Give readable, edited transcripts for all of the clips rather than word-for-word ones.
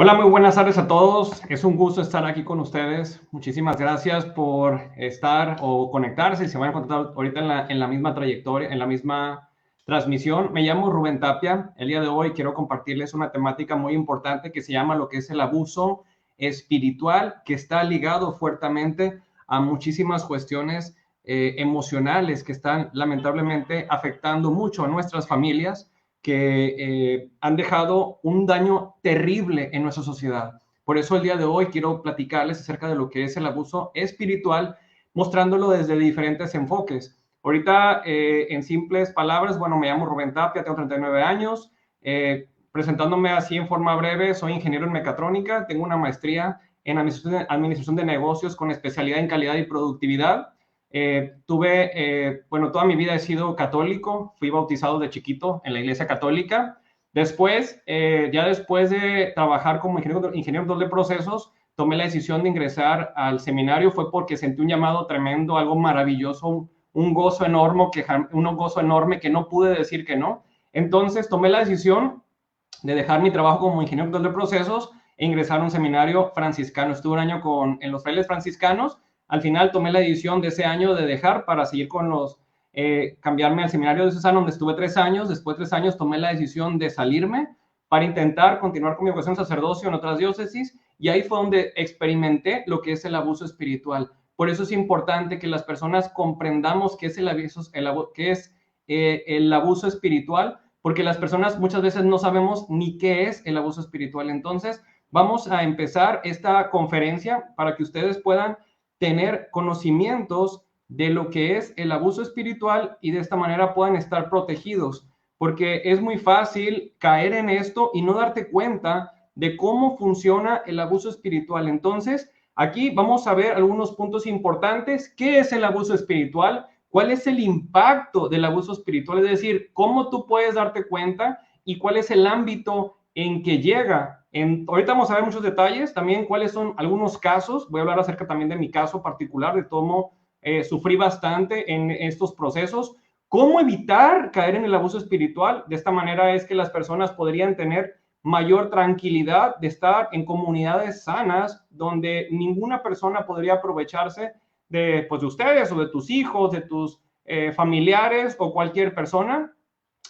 Hola, muy buenas tardes a todos. Es un gusto estar aquí con ustedes. Muchísimas gracias por estar o conectarse y se van a conectar ahorita en la misma trayectoria, en la misma transmisión. Me llamo Rubén Tapia. El día de hoy quiero compartirles una temática muy importante que se llama lo que es el abuso espiritual, que está ligado fuertemente a muchísimas cuestiones emocionales que están lamentablemente afectando mucho a nuestras familias, que han dejado un daño terrible en nuestra sociedad. Por eso el día de hoy quiero platicarles acerca de lo que es el abuso espiritual, mostrándolo desde diferentes enfoques. Ahorita, en simples palabras, bueno, me llamo Rubén Tapia, tengo 39 años. Presentándome así en forma breve, soy ingeniero en mecatrónica, tengo una maestría en administración de negocios con especialidad en calidad y productividad. Bueno, toda mi vida he sido católico, fui bautizado de chiquito en la iglesia católica. Después, ya después de trabajar como ingeniero de procesos, tomé la decisión de ingresar al seminario. Fue porque sentí un llamado tremendo, algo maravilloso, un gozo enorme que no pude decir que no. Entonces tomé la decisión de dejar mi trabajo como ingeniero de procesos e ingresar a un seminario franciscano. Estuve un año en los frailes franciscanos. Al final tomé la decisión de ese año de dejar para seguir con cambiarme al seminario diocesano, donde estuve 3 años. Después de 3 años tomé la decisión de salirme para intentar continuar con mi vocación de sacerdocio en otras diócesis, y ahí fue donde experimenté lo que es el abuso espiritual. Por eso es importante que las personas comprendamos qué es el abuso espiritual, porque las personas muchas veces no sabemos ni qué es el abuso espiritual. Entonces, vamos a empezar esta conferencia para que ustedes puedan tener conocimientos de lo que es el abuso espiritual y de esta manera puedan estar protegidos, porque es muy fácil caer en esto y no darte cuenta de cómo funciona el abuso espiritual. Entonces, aquí vamos a ver algunos puntos importantes. ¿Qué es el abuso espiritual? ¿Cuál es el impacto del abuso espiritual? Es decir, cómo tú puedes darte cuenta y cuál es el ámbito en que llega. Ahorita vamos a ver muchos detalles, también cuáles son algunos casos. Voy a hablar acerca también de mi caso particular, de cómo sufrí bastante en estos procesos. ¿Cómo evitar caer en el abuso espiritual? De esta manera es que las personas podrían tener mayor tranquilidad de estar en comunidades sanas, donde ninguna persona podría aprovecharse pues, de ustedes o de tus hijos, de tus familiares o cualquier persona.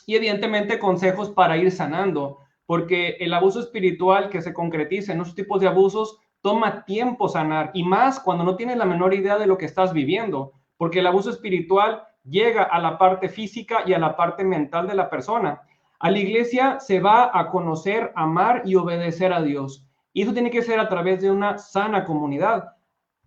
Y evidentemente consejos para ir sanando, porque el abuso espiritual que se concretiza en esos tipos de abusos toma tiempo sanar, y más cuando no tienes la menor idea de lo que estás viviendo, porque el abuso espiritual llega a la parte física y a la parte mental de la persona. A la iglesia se va a conocer, amar y obedecer a Dios, y eso tiene que ser a través de una sana comunidad.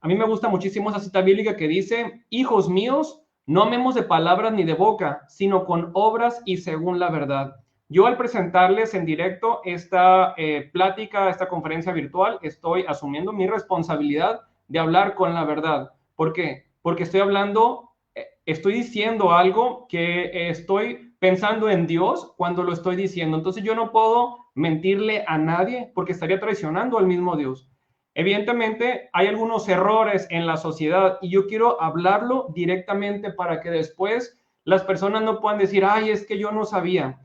A mí me gusta muchísimo esa cita bíblica que dice: hijos míos, no amemos de palabras ni de boca, sino con obras y según la verdad. Yo, al presentarles en directo esta plática, esta conferencia virtual, estoy asumiendo mi responsabilidad de hablar con la verdad. ¿Por qué? Porque estoy diciendo algo que estoy pensando en Dios cuando lo estoy diciendo. Entonces yo no puedo mentirle a nadie, porque estaría traicionando al mismo Dios. Evidentemente, hay algunos errores en la sociedad y yo quiero hablarlo directamente para que después las personas no puedan decir: ay, es que yo no sabía.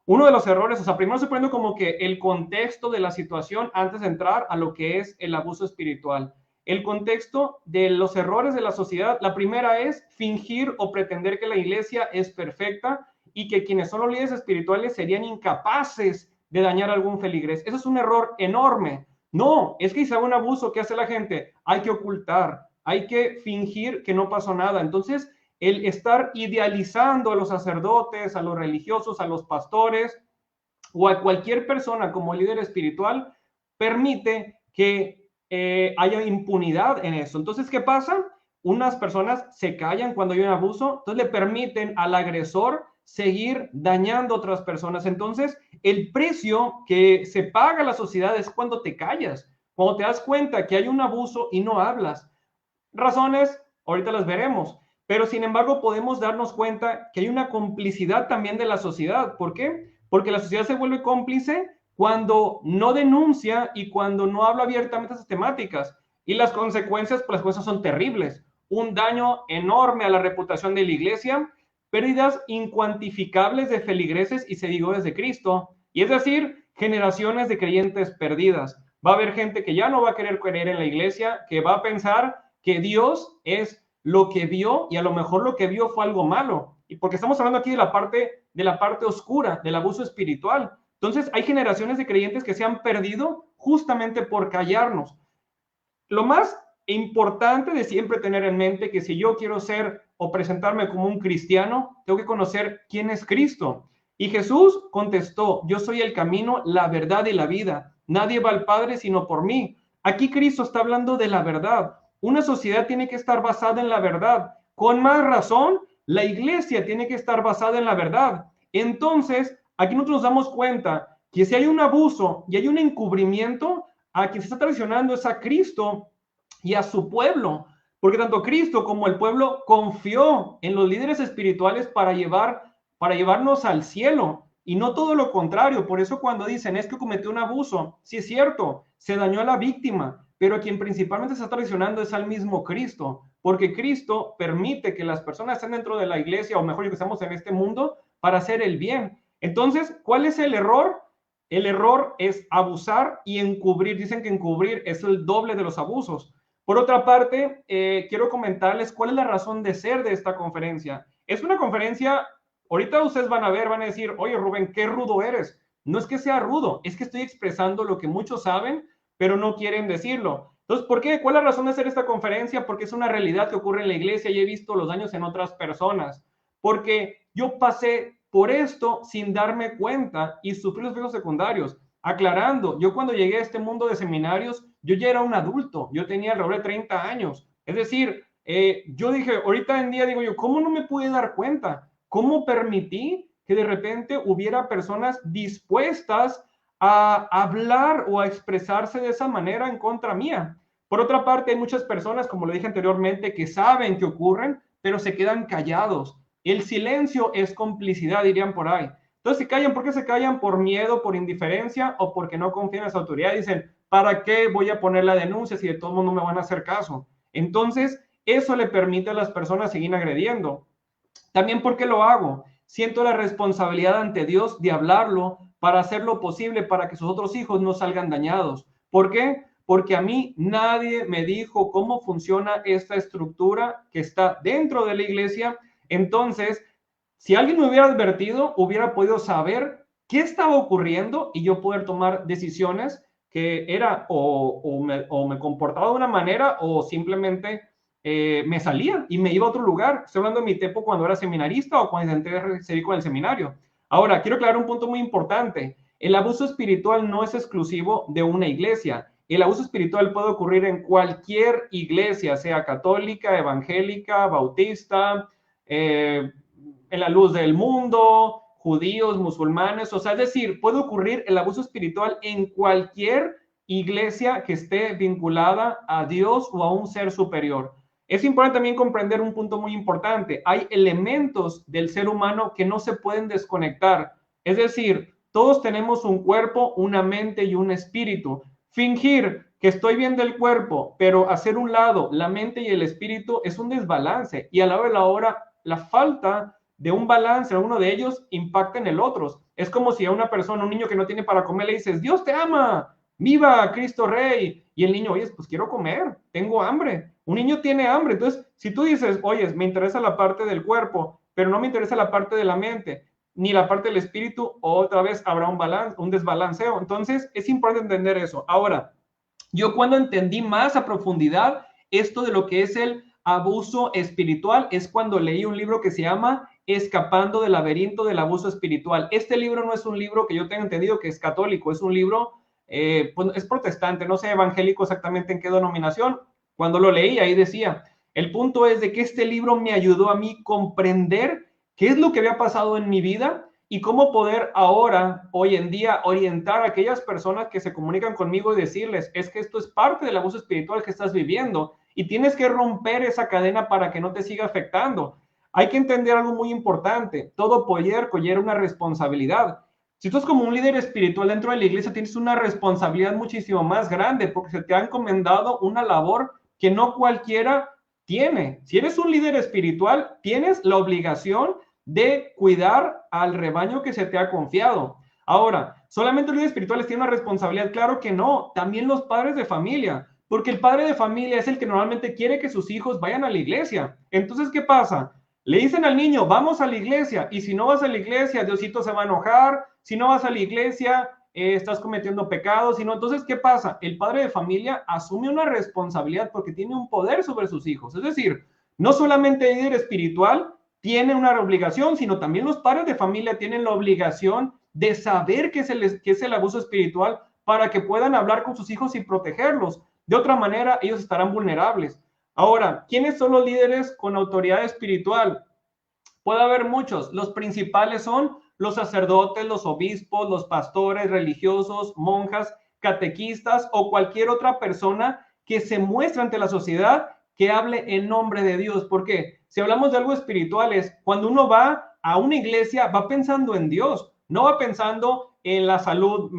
Uno de los errores, o sea, primero se prende como que el contexto de la situación antes de entrar a lo que es el abuso espiritual. El contexto de los errores de la sociedad, la primera es fingir o pretender que la iglesia es perfecta y que quienes son los líderes espirituales serían incapaces de dañar a algún feligrés. Eso es un error enorme. No, es que si hay un abuso, ¿qué hace la gente? Hay que ocultar, hay que fingir que no pasó nada. Entonces, el estar idealizando a los sacerdotes, a los religiosos, a los pastores o a cualquier persona como líder espiritual permite que haya impunidad en eso. Entonces, ¿qué pasa? Unas personas se callan cuando hay un abuso, entonces le permiten al agresor seguir dañando a otras personas. Entonces, el precio que se paga a la sociedad es cuando te callas, cuando te das cuenta que hay un abuso y no hablas. Razones, ahorita las veremos, pero sin embargo podemos darnos cuenta que hay una complicidad también de la sociedad. ¿Por qué? Porque la sociedad se vuelve cómplice cuando no denuncia y cuando no habla abiertamente de esas temáticas. Y las consecuencias, pues las cosas son terribles. Un daño enorme a la reputación de la iglesia, pérdidas incuantificables de feligreses y seguidores de Cristo, y es decir, generaciones de creyentes perdidas. Va a haber gente que ya no va a querer creer en la iglesia, que va a pensar que Dios es lo que vio y a lo mejor lo que vio fue algo malo. Y porque estamos hablando aquí de la parte oscura, del abuso espiritual. Entonces, hay generaciones de creyentes que se han perdido justamente por callarnos. Lo más importante de siempre tener en mente que si yo quiero ser o presentarme como un cristiano, tengo que conocer quién es Cristo. Y Jesús contestó, yo soy el camino, la verdad y la vida. Nadie va al Padre sino por mí. Aquí Cristo está hablando de la verdad. Una sociedad tiene que estar basada en la verdad. Con más razón, la iglesia tiene que estar basada en la verdad. Entonces, aquí nosotros nos damos cuenta que si hay un abuso y hay un encubrimiento, a quien se está traicionando es a Cristo y a su pueblo, porque tanto Cristo como el pueblo confió en los líderes espirituales para llevarnos al cielo y no todo lo contrario. Por eso cuando dicen es que cometió un abuso, sí es cierto, se dañó a la víctima, pero a quien principalmente se está traicionando es al mismo Cristo, porque Cristo permite que las personas estén dentro de la iglesia, o mejor que estamos en este mundo, para hacer el bien. Entonces, ¿cuál es el error? El error es abusar y encubrir. Dicen que encubrir es el doble de los abusos. Por otra parte, quiero comentarles cuál es la razón de ser de esta conferencia. Es una conferencia, ahorita ustedes van a ver, van a decir, oye Rubén, qué rudo eres. No es que sea rudo, es que estoy expresando lo que muchos saben, pero no quieren decirlo. Entonces, ¿por qué? ¿Cuál es la razón de hacer esta conferencia? Porque es una realidad que ocurre en la iglesia y he visto los daños en otras personas. Porque yo pasé por esto sin darme cuenta y sufrí los efectos secundarios. Aclarando, yo cuando llegué a este mundo de seminarios, yo ya era un adulto, yo tenía alrededor de 30 años. Es decir, yo dije, ahorita en día digo yo, ¿cómo no me pude dar cuenta? ¿Cómo permití que de repente hubiera personas dispuestas a hablar o a expresarse de esa manera en contra mía? Por otra parte, hay muchas personas, como lo dije anteriormente, que saben que ocurren, pero se quedan callados. El silencio es complicidad, dirían por ahí. Entonces, ¿se callan? ¿Por qué se callan? ¿Por miedo, por indiferencia o porque no confían en las autoridades? Dicen, ¿para qué voy a poner la denuncia si de todo mundo me van a hacer caso? Entonces, eso le permite a las personas seguir agrediendo. También, ¿por qué lo hago? Siento la responsabilidad ante Dios de hablarlo para hacer lo posible para que sus otros hijos no salgan dañados. ¿Por qué? Porque a mí nadie me dijo cómo funciona esta estructura que está dentro de la iglesia. Entonces, si alguien me hubiera advertido, hubiera podido saber qué estaba ocurriendo y yo poder tomar decisiones que era o me comportaba de una manera o simplemente me salía y me iba a otro lugar. Estoy hablando de mi tiempo cuando era seminarista o cuando intenté seguir con el seminario. Ahora, quiero aclarar un punto muy importante. El abuso espiritual no es exclusivo de una iglesia. El abuso espiritual puede ocurrir en cualquier iglesia, sea católica, evangélica, bautista, en la luz del mundo, judíos, musulmanes, o sea, es decir, puede ocurrir el abuso espiritual en cualquier iglesia que esté vinculada a Dios o a un ser superior. Es importante también comprender un punto muy importante. Hay elementos del ser humano que no se pueden desconectar. Es decir, todos tenemos un cuerpo, una mente y un espíritu. Fingir que estoy bien del cuerpo, pero hacer un lado la mente y el espíritu es un desbalance. Y a la hora de la hora, la falta de un balance en uno de ellos impacta en el otro. Es como si a una persona, un niño que no tiene para comer, le dices, Dios te ama, viva Cristo Rey. Y el niño, oye, pues quiero comer, tengo hambre. Un niño tiene hambre. Entonces, si tú dices, oye, me interesa la parte del cuerpo, pero no me interesa la parte de la mente, ni la parte del espíritu, otra vez habrá un desbalanceo. Entonces, es importante entender eso. Ahora, yo cuando entendí más a profundidad esto de lo que es el abuso espiritual es cuando leí un libro que se llama Escapando del laberinto del abuso espiritual. Este libro no es un libro que yo tenga entendido que es católico, es un libro, pues es protestante, no sé evangélico exactamente en qué denominación. Cuando lo leí ahí decía, el punto es de que este libro me ayudó a mí comprender qué es lo que había pasado en mi vida y cómo poder ahora, hoy en día, orientar a aquellas personas que se comunican conmigo y decirles, es que esto es parte del abuso espiritual que estás viviendo y tienes que romper esa cadena para que no te siga afectando. Hay que entender algo muy importante, todo poder conlleva una responsabilidad. Si tú eres como un líder espiritual dentro de la iglesia, tienes una responsabilidad muchísimo más grande porque se te ha encomendado una labor que no cualquiera tiene. Si eres un líder espiritual, tienes la obligación de cuidar al rebaño que se te ha confiado. Ahora, ¿solamente los líderes espirituales tienen una responsabilidad? Claro que no, también los padres de familia, porque el padre de familia es el que normalmente quiere que sus hijos vayan a la iglesia. Entonces, ¿qué pasa? Le dicen al niño, vamos a la iglesia, y si no vas a la iglesia, Diosito se va a enojar, si no vas a la iglesia, estás cometiendo pecados, sino entonces, ¿qué pasa? El padre de familia asume una responsabilidad porque tiene un poder sobre sus hijos. Es decir, no solamente el líder espiritual tiene una obligación, sino también los padres de familia tienen la obligación de saber qué es el abuso espiritual para que puedan hablar con sus hijos y protegerlos. De otra manera, ellos estarán vulnerables. Ahora, ¿quiénes son los líderes con autoridad espiritual? Puede haber muchos. Los principales son los sacerdotes, los obispos, los pastores religiosos, monjas, catequistas o cualquier otra persona que se muestre ante la sociedad que hable en nombre de Dios. ¿Por qué? Si hablamos de algo espiritual, es cuando uno va a una iglesia, va pensando en Dios, no va pensando en la salud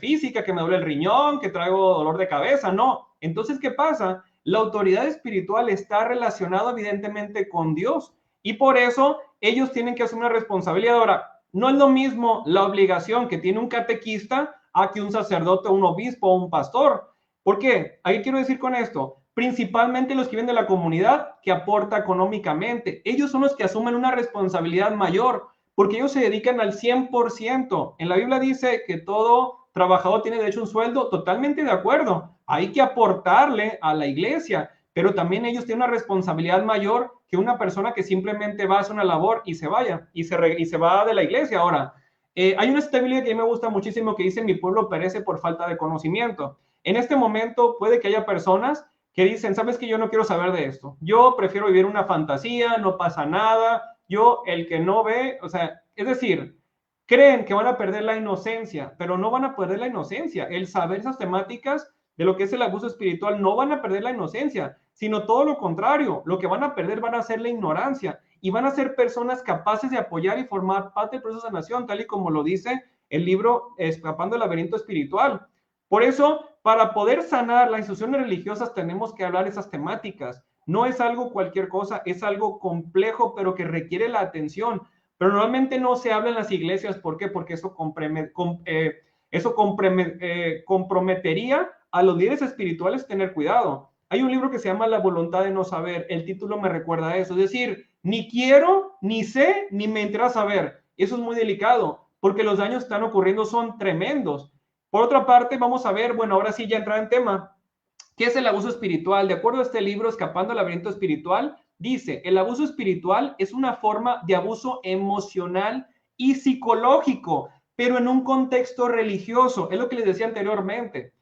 física, que me duele el riñón, que traigo dolor de cabeza, no. Entonces, ¿qué pasa? La autoridad espiritual está relacionada evidentemente con Dios y por eso ellos tienen que asumir una responsabilidad. Ahora, no es lo mismo la obligación que tiene un catequista a que un sacerdote, un obispo o un pastor. ¿Por qué? ¿A qué quiero decir con esto? Principalmente los que vienen de la comunidad que aporta económicamente. Ellos son los que asumen una responsabilidad mayor porque ellos se dedican al 100%. En la Biblia dice que todo trabajador tiene derecho a un sueldo, totalmente de acuerdo. Hay que aportarle a la iglesia, pero también ellos tienen una responsabilidad mayor que una persona que simplemente va a hacer una labor y se vaya, y se va de la iglesia. Ahora, hay una estabilidad que a mí me gusta muchísimo que dice: mi pueblo perece por falta de conocimiento. En este momento puede que haya personas que dicen: sabes que yo no quiero saber de esto, yo prefiero vivir una fantasía, no pasa nada, yo el que no ve, o sea, es decir, creen que van a perder la inocencia, pero no van a perder la inocencia. El saber esas temáticas de lo que es el abuso espiritual, no van a perder la inocencia, sino todo lo contrario. Lo que van a perder van a ser la ignorancia y van a ser personas capaces de apoyar y formar parte del proceso de sanación, tal y como lo dice el libro Escapando del laberinto espiritual. Por eso, para poder sanar las instituciones religiosas, tenemos que hablar de esas temáticas. No es algo cualquier cosa, es algo complejo, pero que requiere la atención. Pero normalmente no se habla en las iglesias. ¿Por qué? Porque eso comprometería a los líderes espirituales tener cuidado. Hay un libro que se llama La voluntad de no saber. El título me recuerda a eso. Es decir, ni quiero, ni sé, ni me interesa saber. Eso es muy delicado, porque los daños que están ocurriendo son tremendos. Por otra parte, vamos a ver, bueno, ahora sí ya entrar en tema. ¿Qué es el abuso espiritual? De acuerdo a este libro, Escapando del laberinto espiritual, dice: el abuso espiritual es una forma de abuso emocional y psicológico, pero en un contexto religioso. Es lo que les decía anteriormente.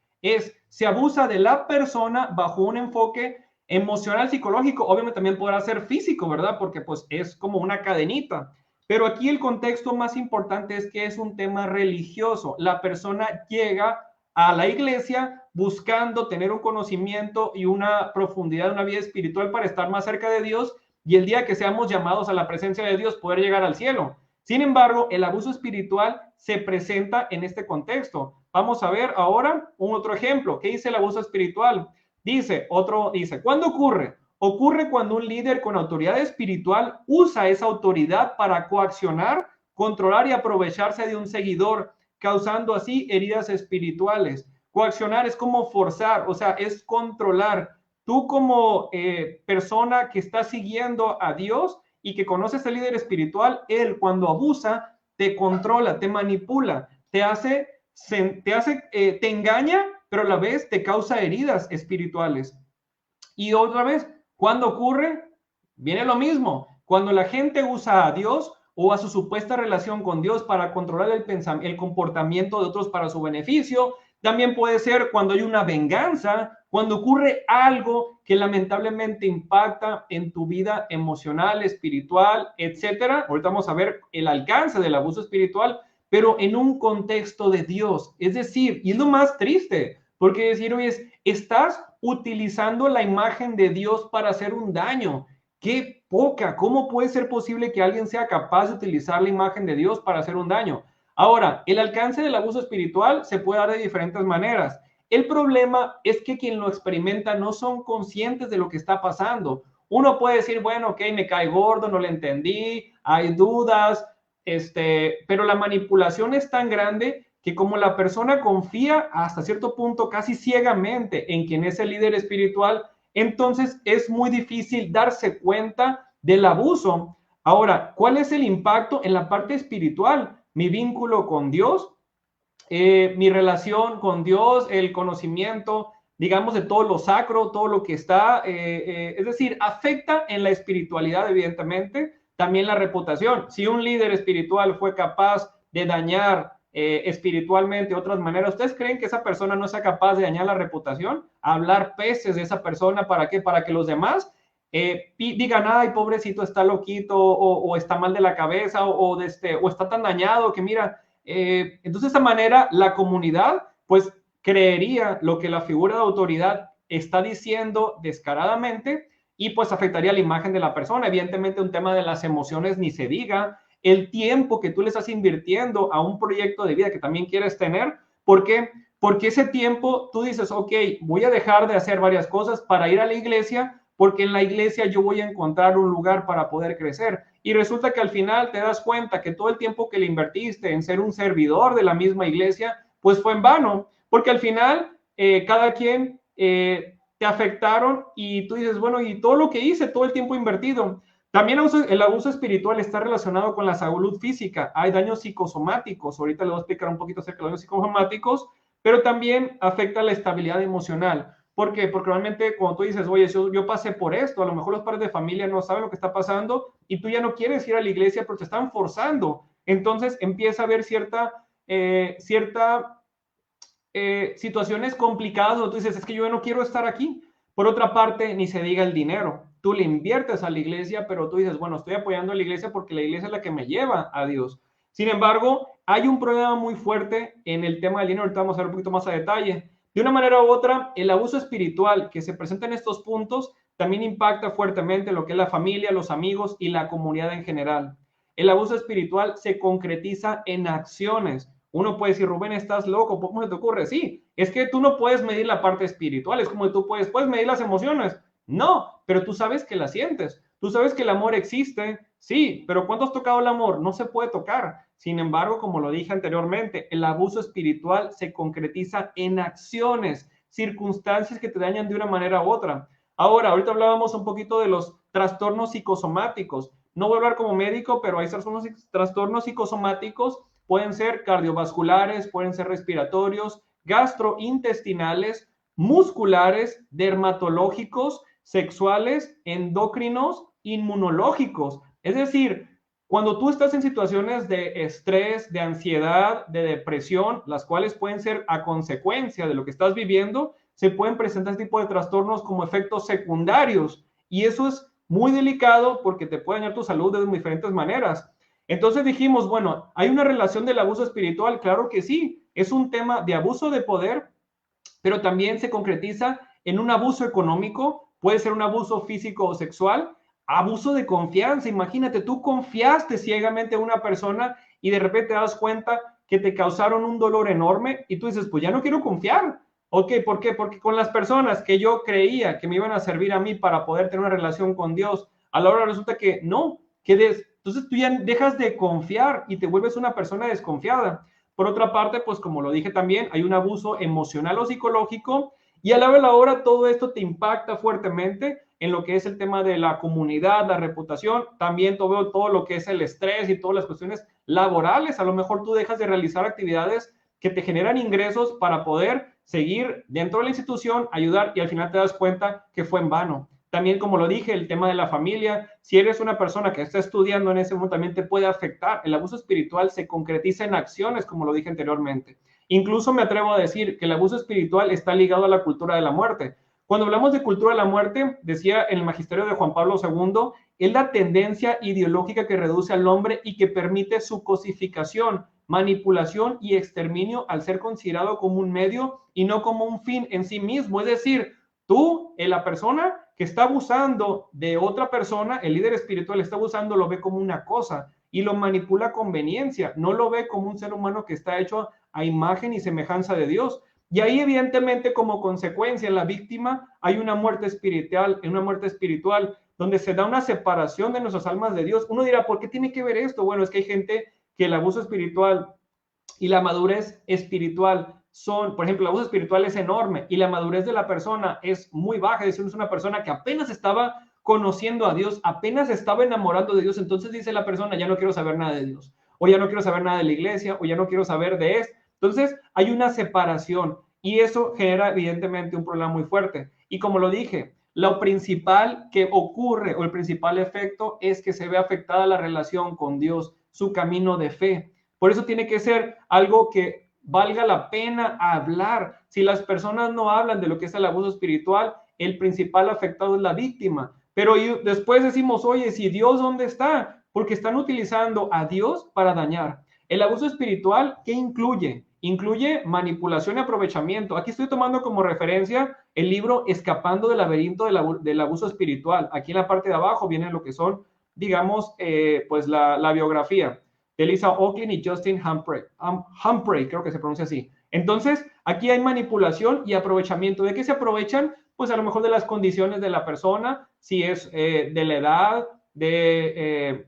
Se abusa de la persona bajo un enfoque emocional, psicológico. Obviamente también podrá ser físico, ¿verdad? Porque pues es como una cadenita. Pero aquí el contexto más importante es que es un tema religioso. La persona llega a la iglesia buscando tener un conocimiento y una profundidad de una vida espiritual para estar más cerca de Dios y el día que seamos llamados a la presencia de Dios poder llegar al cielo. Sin embargo, el abuso espiritual se presenta en este contexto. Vamos a ver ahora un otro ejemplo. ¿Qué dice el abuso espiritual? Dice, ¿cuándo ocurre? Ocurre cuando un líder con autoridad espiritual usa esa autoridad para coaccionar, controlar y aprovecharse de un seguidor, causando así heridas espirituales. Coaccionar es como forzar, o sea, es controlar. Tú como persona que está siguiendo a Dios y que conoces al líder espiritual, él cuando abusa te controla, te manipula, te engaña, pero a la vez te causa heridas espirituales. Y otra vez, ¿cuándo ocurre? Viene lo mismo. Cuando la gente usa a Dios o a su supuesta relación con Dios para controlar el comportamiento de otros para su beneficio. También puede ser cuando hay una venganza, cuando ocurre algo que lamentablemente impacta en tu vida emocional, espiritual, etcétera. Ahorita vamos a ver el alcance del abuso espiritual, pero en un contexto de Dios. Es decir, y es lo más triste, porque decir, oye, estás utilizando la imagen de Dios para hacer un daño. ¡Qué poca! ¿Cómo puede ser posible que alguien sea capaz de utilizar la imagen de Dios para hacer un daño? Ahora, el alcance del abuso espiritual se puede dar de diferentes maneras. El problema es que quien lo experimenta no son conscientes de lo que está pasando. Uno puede decir, bueno, ok, me cae gordo, no le entendí, hay dudas, pero la manipulación es tan grande que como la persona confía hasta cierto punto casi ciegamente en quien es el líder espiritual, entonces es muy difícil darse cuenta del abuso. Ahora, ¿cuál es el impacto en la parte espiritual? Mi vínculo con Dios, mi relación con Dios, el conocimiento, digamos, de todo lo sacro, todo lo que está, es decir, afecta en la espiritualidad, evidentemente, también la reputación. Si un líder espiritual fue capaz de dañar espiritualmente de otras maneras, ¿ustedes creen que esa persona no sea capaz de dañar la reputación? Hablar peces de esa persona, ¿para qué? Para que los demás digan, ay, pobrecito, está loquito, o está mal de la cabeza, o está tan dañado que mira, entonces de esta manera la comunidad pues creería lo que la figura de autoridad está diciendo descaradamente y pues afectaría la imagen de la persona. Evidentemente un tema de las emociones ni se diga, el tiempo que tú le estás invirtiendo a un proyecto de vida que también quieres tener, ¿por qué? Porque ese tiempo tú dices, ok, voy a dejar de hacer varias cosas para ir a la iglesia, porque en la iglesia yo voy a encontrar un lugar para poder crecer. Y resulta que al final te das cuenta que todo el tiempo que le invertiste en ser un servidor de la misma iglesia, pues fue en vano, porque al final cada quien te afectaron y tú dices, bueno, y todo lo que hice, todo el tiempo invertido. También el abuso espiritual está relacionado con la salud física. Hay daños psicosomáticos. Ahorita les voy a explicar un poquito acerca de los daños psicosomáticos, pero también afecta la estabilidad emocional. ¿Por qué? Porque realmente cuando tú dices, oye, yo pasé por esto, a lo mejor los padres de familia no saben lo que está pasando y tú ya no quieres ir a la iglesia porque te están forzando. Entonces empieza a haber situaciones complicadas donde tú dices, es que yo no quiero estar aquí. Por otra parte, ni se diga el dinero. Tú le inviertes a la iglesia, pero tú dices, bueno, estoy apoyando a la iglesia porque la iglesia es la que me lleva a Dios. Sin embargo, hay un problema muy fuerte en el tema del dinero. Ahorita vamos a ver un poquito más a detalle. De una manera u otra, el abuso espiritual que se presenta en estos puntos también impacta fuertemente lo que es la familia, los amigos y la comunidad en general. El abuso espiritual se concretiza en acciones. Uno puede decir, Rubén, estás loco, ¿cómo se te ocurre? Sí, es que tú no puedes medir la parte espiritual, es como tú puedes medir las emociones. No, pero tú sabes que la sientes, tú sabes que el amor existe, sí, pero ¿cuánto has tocado el amor? No se puede tocar. Sin embargo, como lo dije anteriormente, el abuso espiritual se concretiza en acciones, circunstancias que te dañan de una manera u otra. Ahora, ahorita hablábamos un poquito de los trastornos psicosomáticos. No voy a hablar como médico, pero hay trastornos psicosomáticos, pueden ser cardiovasculares, pueden ser respiratorios, gastrointestinales, musculares, dermatológicos, sexuales, endocrinos, inmunológicos. Es decir, cuando tú estás en situaciones de estrés, de ansiedad, de depresión, las cuales pueden ser a consecuencia de lo que estás viviendo, se pueden presentar este tipo de trastornos como efectos secundarios. Y eso es muy delicado porque te puede dañar tu salud de diferentes maneras. Entonces dijimos, bueno, ¿hay una relación del abuso espiritual? Claro que sí. Es un tema de abuso de poder, pero también se concretiza en un abuso económico, puede ser un abuso físico o sexual, abuso de confianza. Imagínate, tú confiaste ciegamente a una persona y de repente te das cuenta que te causaron un dolor enorme y tú dices, pues ya no quiero confiar. Ok, ¿por qué? Porque con las personas que yo creía que me iban a servir a mí para poder tener una relación con Dios, a la hora resulta que no, entonces tú ya dejas de confiar y te vuelves una persona desconfiada. Por otra parte, pues como lo dije también, hay un abuso emocional o psicológico y a la vez ahora todo esto te impacta fuertemente en lo que es el tema de la comunidad, la reputación, también todo lo que es el estrés y todas las cuestiones laborales. A lo mejor tú dejas de realizar actividades que te generan ingresos para poder seguir dentro de la institución, ayudar y al final te das cuenta que fue en vano. También, como lo dije, el tema de la familia, si eres una persona que está estudiando en ese momento, también te puede afectar. El abuso espiritual se concretiza en acciones, como lo dije anteriormente. Incluso me atrevo a decir que el abuso espiritual está ligado a la cultura de la muerte. Cuando hablamos de cultura de la muerte, decía en el magisterio de Juan Pablo II, es la tendencia ideológica que reduce al hombre y que permite su cosificación, manipulación y exterminio al ser considerado como un medio y no como un fin en sí mismo. Es decir, tú, la persona que está abusando de otra persona, el líder espiritual está abusando, lo ve como una cosa y lo manipula a conveniencia, no lo ve como un ser humano que está hecho a imagen y semejanza de Dios. Y ahí evidentemente como consecuencia en la víctima hay una muerte espiritual, donde se da una separación de nuestras almas de Dios. Uno dirá, ¿por qué tiene que ver esto? Bueno, es que hay gente que el abuso espiritual y la madurez espiritual son, por ejemplo, el abuso espiritual es enorme y la madurez de la persona es muy baja. Es decir, es una persona que apenas estaba conociendo a Dios, apenas estaba enamorando de Dios. Entonces dice la persona, ya no quiero saber nada de Dios, o ya no quiero saber nada de la iglesia, o ya no quiero saber de esto. Entonces hay una separación y eso genera evidentemente un problema muy fuerte. Y como lo dije, lo principal que ocurre o el principal efecto es que se ve afectada la relación con Dios, su camino de fe. Por eso tiene que ser algo que valga la pena hablar. Si las personas no hablan de lo que es el abuso espiritual, el principal afectado es la víctima. Pero después decimos, oye, si Dios, ¿dónde está? Porque están utilizando a Dios para dañar. El abuso espiritual, ¿qué incluye? Incluye manipulación y aprovechamiento. Aquí estoy tomando como referencia el libro Escapando del laberinto del abuso espiritual. Aquí en la parte de abajo viene lo que son, digamos, pues la biografía de Lisa Oakley y Justin Humphrey, creo que se pronuncia así. Entonces, aquí hay manipulación y aprovechamiento. ¿De qué se aprovechan? Pues a lo mejor de las condiciones de la persona, si es de la edad, de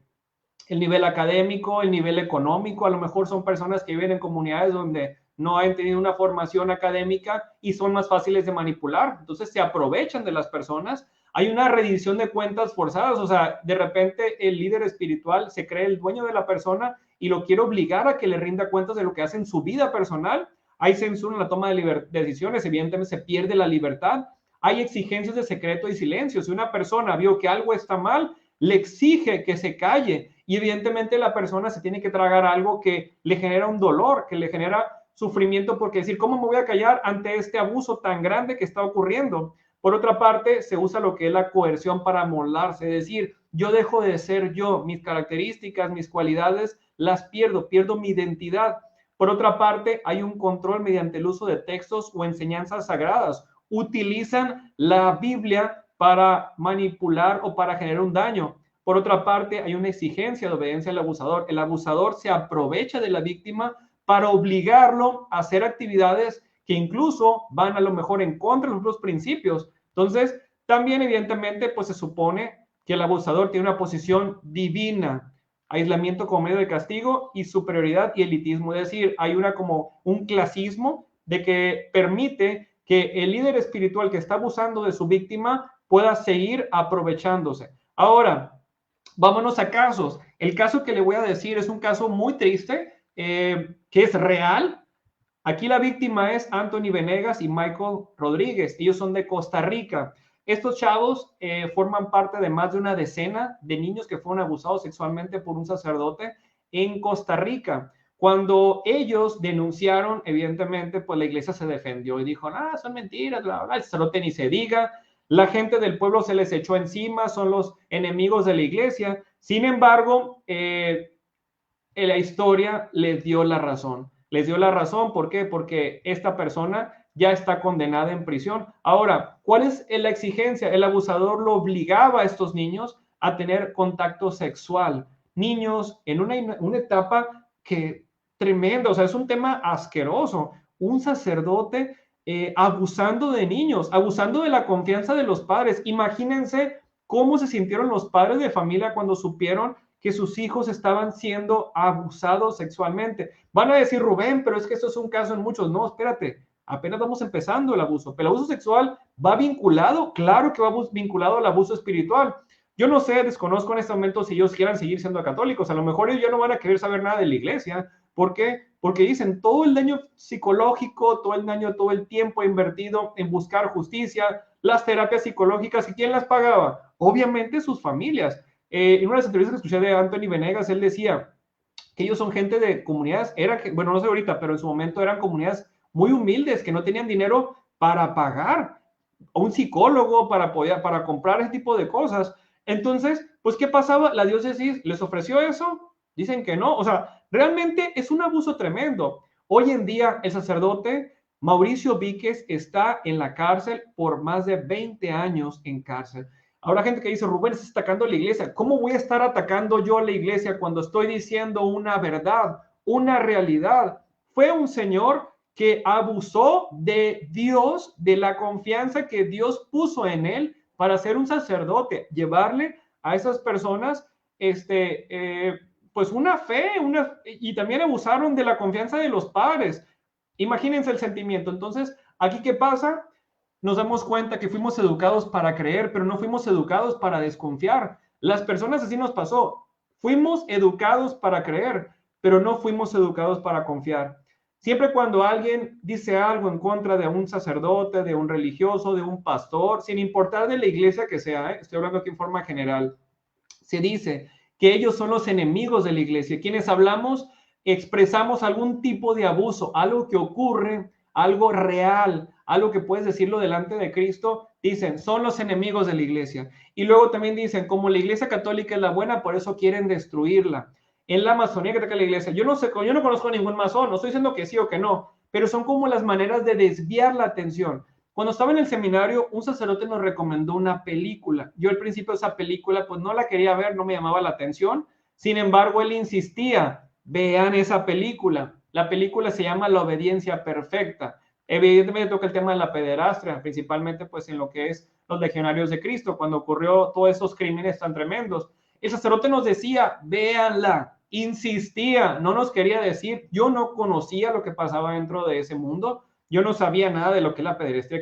el nivel académico, el nivel económico. A lo mejor son personas que viven en comunidades donde no han tenido una formación académica y son más fáciles de manipular. Entonces se aprovechan de las personas. Hay una rendición de cuentas forzadas, o sea, de repente el líder espiritual se cree el dueño de la persona y lo quiere obligar a que le rinda cuentas de lo que hace en su vida personal. Hay censura en la toma de decisiones, evidentemente se pierde la libertad. Hay exigencias de secreto y silencio. Si una persona vio que algo está mal, le exige que se calle y evidentemente la persona se tiene que tragar algo que le genera un dolor, que le genera sufrimiento, porque decir, ¿cómo me voy a callar ante este abuso tan grande que está ocurriendo? Por otra parte, se usa lo que es la coerción para moldarse, es decir, yo dejo de ser yo, mis características, mis cualidades, las pierdo mi identidad. Por otra parte, hay un control mediante el uso de textos o enseñanzas sagradas. Utilizan la Biblia para manipular o para generar un daño. Por otra parte, hay una exigencia de obediencia al abusador. El abusador se aprovecha de la víctima para obligarlo a hacer actividades que incluso van a lo mejor en contra de los principios. Entonces, también evidentemente, pues se supone que el abusador tiene una posición divina, aislamiento como medio de castigo y superioridad y elitismo. Es decir, hay como un clasismo de que permite que el líder espiritual que está abusando de su víctima pueda seguir aprovechándose. Ahora, vámonos a casos. El caso que le voy a decir es un caso muy triste, que es real. Aquí la víctima es Anthony Venegas y Michael Rodríguez. Ellos son de Costa Rica. Estos chavos forman parte de más de una decena de niños que fueron abusados sexualmente por un sacerdote en Costa Rica. Cuando ellos denunciaron, evidentemente, pues la iglesia se defendió y dijo, son mentiras, bla, bla, el sacerdote ni se diga. La gente del pueblo se les echó encima, son los enemigos de la iglesia. Sin embargo, la historia les dio la razón. Les dio la razón, ¿por qué? Porque esta persona ya está condenada en prisión. Ahora, ¿cuál es la exigencia? El abusador lo obligaba a estos niños a tener contacto sexual. Niños en una etapa que tremenda, o sea, es un tema asqueroso. Un sacerdote abusando de niños, abusando de la confianza de los padres. Imagínense cómo se sintieron los padres de familia cuando supieron que sus hijos estaban siendo abusados sexualmente. Van a decir, Rubén, pero es que esto es un caso en muchos. No, espérate, apenas vamos empezando el abuso. Pero el abuso sexual va vinculado, claro que va vinculado al abuso espiritual. Yo no sé, desconozco en este momento si ellos quieran seguir siendo católicos. A lo mejor ellos ya no van a querer saber nada de la iglesia. ¿Por qué? Porque dicen todo el daño psicológico, todo el daño, todo el tiempo invertido en buscar justicia, las terapias psicológicas, ¿y quién las pagaba? Obviamente sus familias. En una de las entrevistas que escuché de Anthony Venegas, él decía que ellos son gente de comunidades, bueno, no sé ahorita, pero en su momento eran comunidades muy humildes, que no tenían dinero para pagar a un psicólogo, para comprar ese tipo de cosas. Entonces, pues, ¿qué pasaba? La diócesis les ofreció eso, dicen que no, o sea, realmente es un abuso tremendo. Hoy en día, el sacerdote Mauricio Víquez está en la cárcel por más de 20 años en cárcel. Habrá gente que dice, Rubén, estás atacando a la iglesia. ¿Cómo voy a estar atacando yo a la iglesia cuando estoy diciendo una verdad, una realidad? Fue un señor que abusó de Dios, de la confianza que Dios puso en él para ser un sacerdote, llevarle a esas personas, pues una fe, y también abusaron de la confianza de los padres. Imagínense el sentimiento. Entonces, ¿aquí qué pasa? Nos damos cuenta que fuimos educados para creer, pero no fuimos educados para desconfiar. Las personas así nos pasó. Fuimos educados para creer, pero no fuimos educados para confiar. Siempre cuando alguien dice algo en contra de un sacerdote, de un religioso, de un pastor, sin importar de la iglesia que sea, estoy hablando aquí en forma general, se dice que ellos son los enemigos de la iglesia. Quienes hablamos, expresamos algún tipo de abuso, algo que ocurre, algo real, algo que puedes decirlo delante de Cristo, dicen, son los enemigos de la iglesia. Y luego también dicen, como la iglesia católica es la buena, por eso quieren destruirla. En la masonería que ataca la iglesia, yo no conozco a ningún masón, no estoy diciendo que sí o que no, pero son como las maneras de desviar la atención. Cuando estaba en el seminario, un sacerdote nos recomendó una película. Yo al principio esa película pues no la quería ver, no me llamaba la atención. Sin embargo, él insistía, vean esa película. La película se llama La Obediencia Perfecta. Evidentemente toca el tema de la pederastia, principalmente pues en lo que es los legionarios de Cristo, cuando ocurrió todos esos crímenes tan tremendos. El sacerdote nos decía, véanla, insistía, no nos quería decir, yo no conocía lo que pasaba dentro de ese mundo, yo no sabía nada de lo que es la pederastia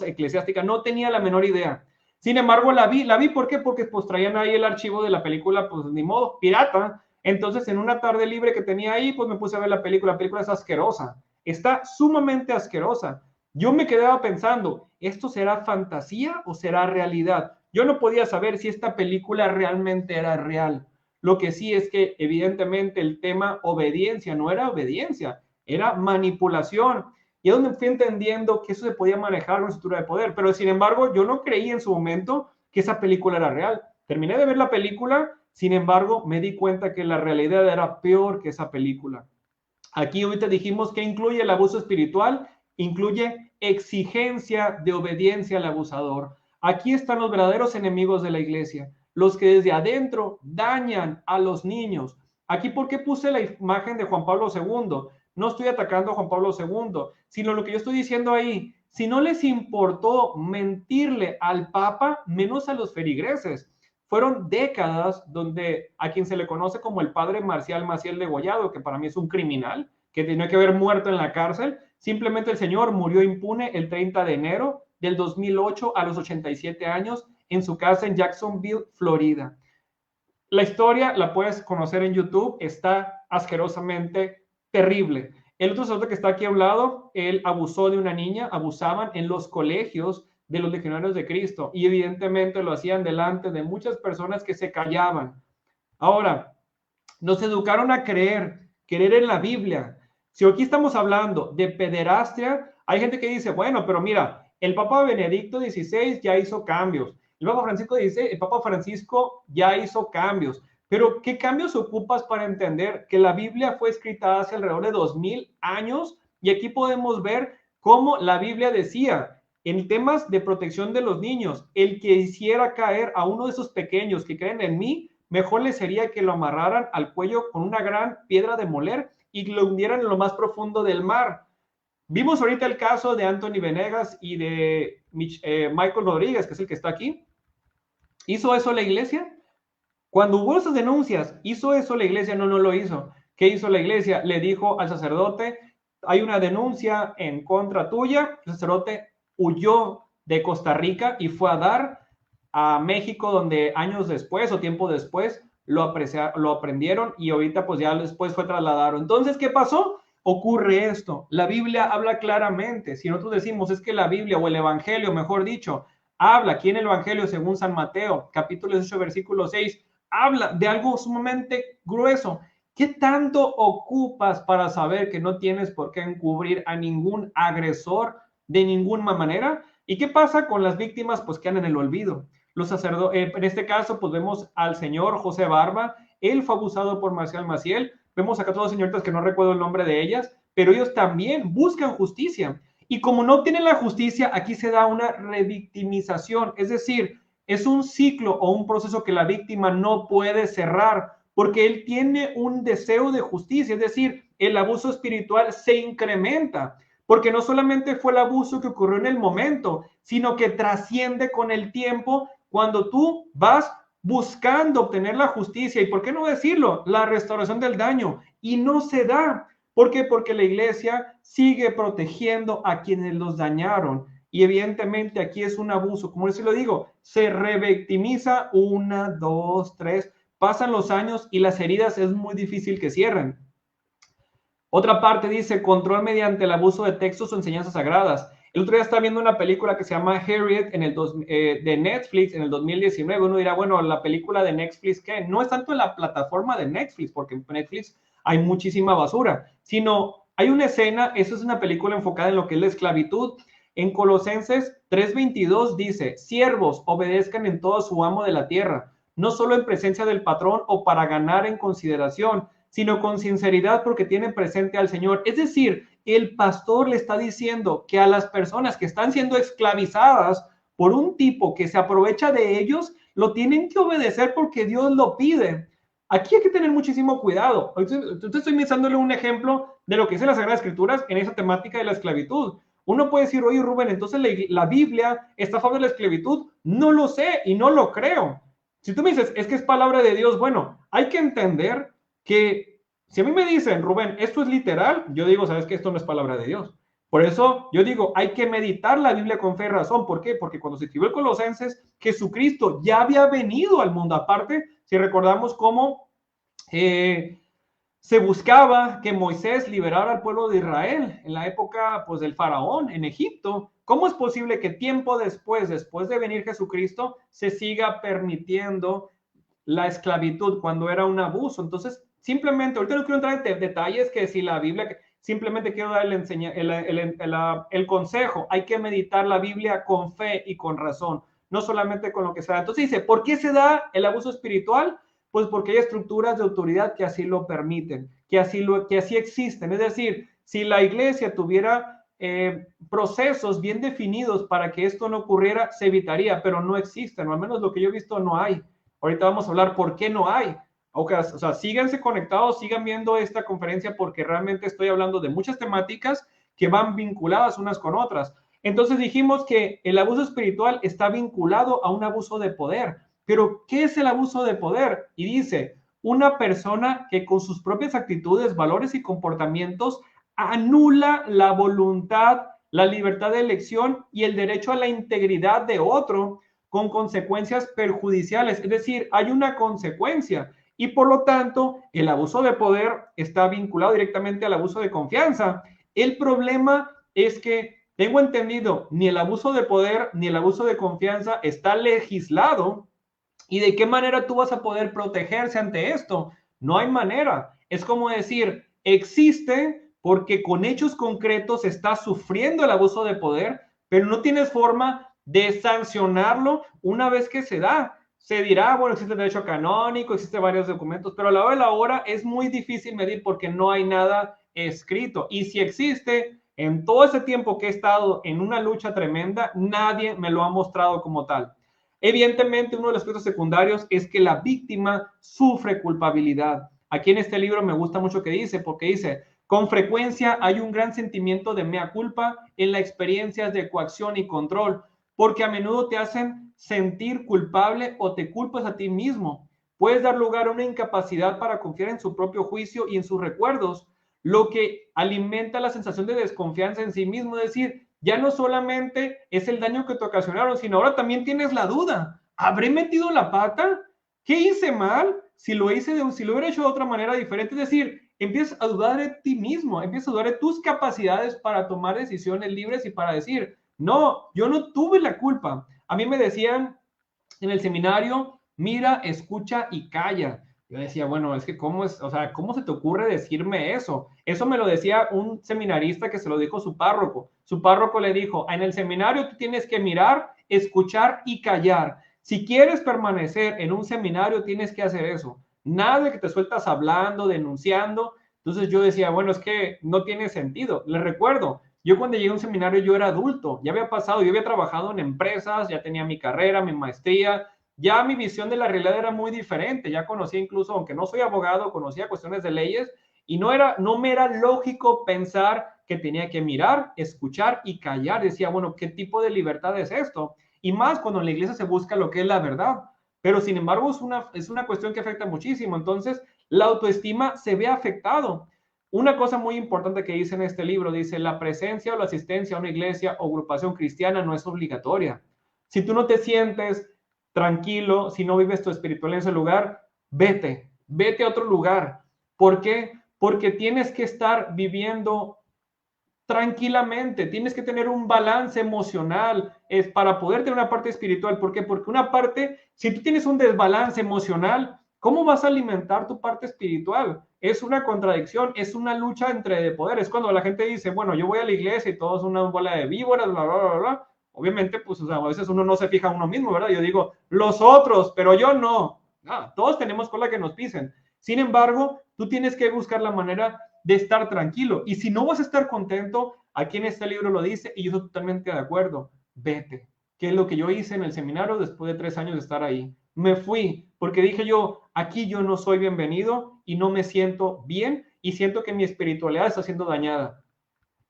eclesiástica, no tenía la menor idea. Sin embargo, la vi, ¿por qué? Porque pues traían ahí el archivo de la película, pues ni modo, pirata. Entonces, en una tarde libre que tenía ahí, pues me puse a ver la película es asquerosa, está sumamente asquerosa. Yo me quedaba pensando, ¿esto será fantasía o será realidad? Yo no podía saber si esta película realmente era real. Lo que sí es que evidentemente el tema obediencia no era obediencia, era manipulación. Y es donde fui entendiendo que eso se podía manejar con una estructura de poder. Pero sin embargo, yo no creí en su momento que esa película era real. Terminé de ver la película, sin embargo, me di cuenta que la realidad era peor que esa película. Aquí ahorita dijimos que incluye el abuso espiritual, incluye exigencia de obediencia al abusador. Aquí están los verdaderos enemigos de la iglesia, los que desde adentro dañan a los niños. Aquí, ¿por qué puse la imagen de Juan Pablo II? No estoy atacando a Juan Pablo II, sino lo que yo estoy diciendo ahí, si no les importó mentirle al Papa, menos a los feligreses. Fueron décadas donde a quien se le conoce como el padre Marcial Maciel Degollado, que para mí es un criminal, que tenía que haber muerto en la cárcel, simplemente el señor murió impune el 30 de enero del 2008 a los 87 años en su casa en Jacksonville, Florida. La historia la puedes conocer en YouTube, está asquerosamente terrible. El otro sacerdote que está aquí a un lado, él abusó de una niña, abusaban en los colegios de los legionarios de Cristo y evidentemente lo hacían delante de muchas personas que se callaban. Ahora, nos educaron a creer en la Biblia. Si aquí estamos hablando de pederastia, hay gente que dice, bueno, pero mira, el Papa Benedicto XVI ya hizo cambios. El Papa Francisco ya hizo cambios. Pero, ¿qué cambios ocupas para entender que la Biblia fue escrita hace alrededor de 2000 años? Y aquí podemos ver cómo la Biblia decía, en temas de protección de los niños, el que hiciera caer a uno de esos pequeños que creen en mí, mejor le sería que lo amarraran al cuello con una gran piedra de moler y lo hundieran en lo más profundo del mar. Vimos ahorita el caso de Anthony Venegas y de Michael Rodríguez, que es el que está aquí. ¿Hizo eso la iglesia? Cuando hubo esas denuncias, ¿hizo eso la iglesia? No, no lo hizo. ¿Qué hizo la iglesia? Le dijo al sacerdote, hay una denuncia en contra tuya. El sacerdote huyó de Costa Rica y fue a dar a México, donde años después o tiempo después lo aprendieron y ahorita pues ya después fue trasladado. Entonces, ¿qué pasó? Ocurre esto. La Biblia habla claramente. Si nosotros decimos es que la Biblia o el Evangelio, mejor dicho, habla aquí en el Evangelio según San Mateo, capítulo 18, versículo 6, habla de algo sumamente grueso. ¿Qué tanto ocupas para saber que no tienes por qué encubrir a ningún agresor de ninguna manera? ¿Y qué pasa con las víctimas? Pues quedan en el olvido. Los sacerdotes, en este caso, pues vemos al señor José Barba, él fue abusado por Marcial Maciel, vemos acá todas las señoritas que no recuerdo el nombre de ellas, pero ellos también buscan justicia. Y como no tienen la justicia, aquí se da una revictimización, es decir, es un ciclo o un proceso que la víctima no puede cerrar, porque él tiene un deseo de justicia, es decir, el abuso espiritual se incrementa. porque no solamente fue el abuso que ocurrió en el momento, sino que trasciende con el tiempo cuando tú vas buscando obtener la justicia y, ¿por qué no decirlo?, la restauración del daño, y no se da. ¿Por qué? Porque la iglesia sigue protegiendo a quienes los dañaron. Y evidentemente aquí es un abuso, como les lo digo, se revictimiza 1, 2, 3, pasan los años y las heridas es muy difícil que cierren. Otra parte dice control mediante el abuso de textos o enseñanzas sagradas. El otro día estaba viendo una película que se llama Harriet de Netflix en el 2019. Uno dirá, bueno, la película de Netflix, ¿qué? No es tanto en la plataforma de Netflix, porque en Netflix hay muchísima basura, sino hay una escena, eso es una película enfocada en lo que es la esclavitud. En Colosenses 3:22 dice, siervos, obedezcan en todo a su amo de la tierra, no solo en presencia del patrón o para ganar en consideración, sino con sinceridad porque tienen presente al Señor. Es decir, el pastor le está diciendo que a las personas que están siendo esclavizadas por un tipo que se aprovecha de ellos, lo tienen que obedecer porque Dios lo pide. Aquí hay que tener muchísimo cuidado. Entonces estoy mencionándole un ejemplo de lo que dice las Sagradas Escrituras en esa temática de la esclavitud. Uno puede decir, oye Rubén, entonces la Biblia está a favor de la esclavitud. No lo sé y no lo creo. Si tú me dices, es que es palabra de Dios, bueno, hay que entender que si a mí me dicen, Rubén, esto es literal, yo digo, sabes que esto no es palabra de Dios. Por eso yo digo, hay que meditar la Biblia con fe y razón. ¿Por qué? Porque cuando se escribió el Colosenses, Jesucristo ya había venido al mundo. Aparte, si recordamos cómo se buscaba que Moisés liberara al pueblo de Israel en la época pues, del faraón en Egipto. ¿Cómo es posible que tiempo después de venir Jesucristo, se siga permitiendo la esclavitud cuando era un abuso? Entonces, simplemente, ahorita no quiero entrar en detalles que si la Biblia, simplemente quiero dar el consejo, hay que meditar la Biblia con fe y con razón, no solamente con lo que se da. Entonces dice, ¿por qué se da el abuso espiritual? Pues porque hay estructuras de autoridad que así lo permiten, que así existen. Es decir, si la iglesia tuviera procesos bien definidos para que esto no ocurriera, se evitaría, pero no existen, o al menos lo que yo he visto no hay. Ahorita vamos a hablar por qué no hay. O sea, síganse conectados, sigan viendo esta conferencia porque realmente estoy hablando de muchas temáticas que van vinculadas unas con otras. Entonces dijimos que el abuso espiritual está vinculado a un abuso de poder. Pero, ¿qué es el abuso de poder? Y dice, una persona que con sus propias actitudes, valores y comportamientos anula la voluntad, la libertad de elección y el derecho a la integridad de otro con consecuencias perjudiciales. Es decir, hay una consecuencia y por lo tanto el abuso de poder está vinculado directamente al abuso de confianza. El problema es que tengo entendido, ni el abuso de poder ni el abuso de confianza está legislado. ¿Y de qué manera tú vas a poder protegerse ante esto? No hay manera. Es como decir, existe porque con hechos concretos estás sufriendo el abuso de poder, pero no tienes forma de sancionarlo una vez que se da. Se dirá, bueno, existe el derecho canónico, existen varios documentos, pero a la hora de la hora es muy difícil medir porque no hay nada escrito. Y si existe, en todo ese tiempo que he estado en una lucha tremenda, nadie me lo ha mostrado como tal. Evidentemente, uno de los aspectos secundarios es que la víctima sufre culpabilidad. Aquí en este libro me gusta mucho que dice, porque dice, con frecuencia hay un gran sentimiento de mea culpa en las experiencias de coacción y control, porque a menudo te hacen sentir culpable o te culpas a ti mismo. Puedes dar lugar a una incapacidad para confiar en su propio juicio y en sus recuerdos, lo que alimenta la sensación de desconfianza en sí mismo, es decir, ya no solamente es el daño que te ocasionaron, sino ahora también tienes la duda. ¿Habré metido la pata? ¿Qué hice mal? Si lo hubiera hecho de otra manera diferente, es decir, empiezas a dudar de ti mismo, empiezas a dudar de tus capacidades para tomar decisiones libres y para decir, no, yo no tuve la culpa. A mí me decían en el seminario, mira, escucha y calla. Yo decía, bueno, es que cómo es, o sea, ¿cómo se te ocurre decirme eso? Eso me lo decía un seminarista que se lo dijo su párroco. Su párroco le dijo, en el seminario tú tienes que mirar, escuchar y callar. Si quieres permanecer en un seminario, tienes que hacer eso. Nada de que te sueltas hablando, denunciando. Entonces yo decía, bueno, es que no tiene sentido. Les recuerdo, yo cuando llegué a un seminario yo era adulto, ya había pasado, yo había trabajado en empresas, ya tenía mi carrera, mi maestría, ya mi visión de la realidad era muy diferente, ya conocía incluso, aunque no soy abogado, conocía cuestiones de leyes y no me era lógico pensar que tenía que mirar, escuchar y callar. Decía, bueno, ¿qué tipo de libertad es esto? Y más cuando en la iglesia se busca lo que es la verdad. Pero sin embargo es una cuestión que afecta muchísimo. Entonces la autoestima se ve afectado. Una cosa muy importante que dice en este libro, dice, la presencia o la asistencia a una iglesia o agrupación cristiana no es obligatoria. Si tú no te sientes tranquilo, si no vives tu espiritualidad en ese lugar, vete a otro lugar. ¿Por qué? Porque tienes que estar viviendo tranquilamente, tienes que tener un balance emocional es para poder tener una parte espiritual. ¿Por qué? Porque una parte, si tú tienes un desbalance emocional, ¿cómo vas a alimentar tu parte espiritual? Es una contradicción, es una lucha entre poderes. Cuando la gente dice, bueno, yo voy a la iglesia y todo es una bola de víboras, bla, bla, bla, bla. Obviamente, pues, o sea, a veces uno no se fija a uno mismo, ¿verdad? Yo digo, los otros, pero yo no. Todos tenemos cola que nos pisen. Sin embargo, tú tienes que buscar la manera de estar tranquilo. Y si no vas a estar contento, aquí en este libro lo dice y yo estoy totalmente de acuerdo, vete. ¿Qué es lo que yo hice en el seminario después de 3 años de estar ahí? Me fui porque dije yo, aquí yo no soy bienvenido y no me siento bien y siento que mi espiritualidad está siendo dañada.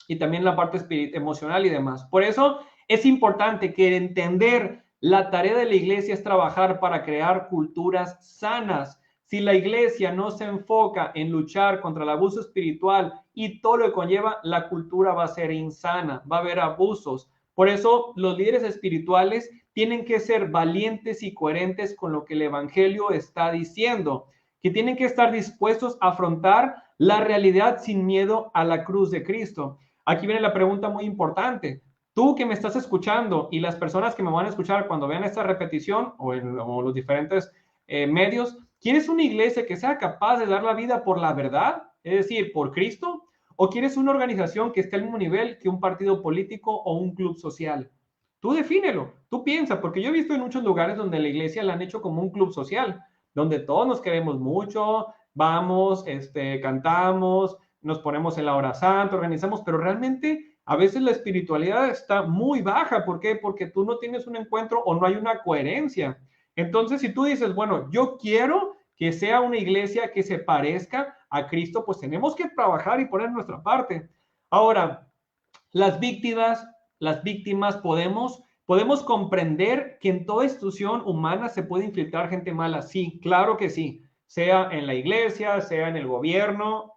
Y también la parte emocional y demás. Por eso es importante que entender la tarea de la iglesia es trabajar para crear culturas sanas. Si la iglesia no se enfoca en luchar contra el abuso espiritual y todo lo que conlleva, la cultura va a ser insana, va a haber abusos. Por eso los líderes espirituales tienen que ser valientes y coherentes con lo que el evangelio está diciendo, que tienen que estar dispuestos a afrontar la realidad sin miedo a la cruz de Cristo. Aquí viene la pregunta muy importante. Tú que me estás escuchando y las personas que me van a escuchar cuando vean esta repetición o los diferentes medios, ¿quieres una iglesia que sea capaz de dar la vida por la verdad? Es decir, por Cristo. ¿O quieres una organización que esté al mismo nivel que un partido político o un club social? Tú defínelo, tú piensa, porque yo he visto en muchos lugares donde la iglesia la han hecho como un club social, donde todos nos queremos mucho, vamos, cantamos, nos ponemos en la hora santa, organizamos, pero realmente a veces la espiritualidad está muy baja. ¿Por qué? Porque tú no tienes un encuentro o no hay una coherencia. Entonces, si tú dices, bueno, yo quiero que sea una iglesia que se parezca a Cristo, pues tenemos que trabajar y poner nuestra parte. Ahora, las víctimas, podemos comprender que en toda institución humana se puede infiltrar gente mala. Sí, claro que sí. Sea en la iglesia, sea en el gobierno,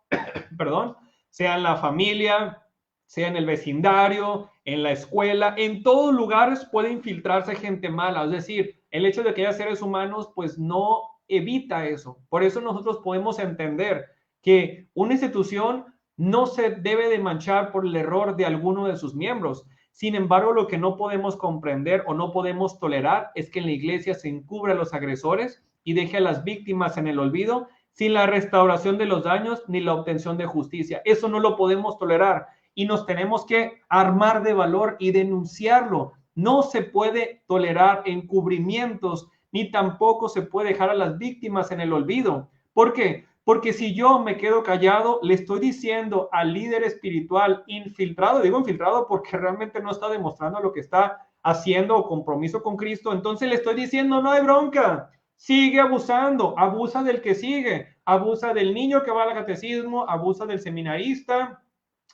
perdón, sea en la familia, sea en el vecindario, en la escuela, en todos lugares puede infiltrarse gente mala. Es decir, el hecho de que haya seres humanos, pues no evita eso. Por eso nosotros podemos entender que una institución no se debe de manchar por el error de alguno de sus miembros. Sin embargo, lo que no podemos comprender o no podemos tolerar es que en la iglesia se encubra a los agresores y deje a las víctimas en el olvido sin la restauración de los daños ni la obtención de justicia. Eso no lo podemos tolerar y nos tenemos que armar de valor y denunciarlo. No se puede tolerar encubrimientos ni tampoco se puede dejar a las víctimas en el olvido. ¿Por qué? Porque si yo me quedo callado, le estoy diciendo al líder espiritual infiltrado, digo infiltrado porque realmente no está demostrando lo que está haciendo o compromiso con Cristo, entonces le estoy diciendo, no hay bronca, sigue abusando, abusa del que sigue, abusa del niño que va al catecismo, abusa del seminarista,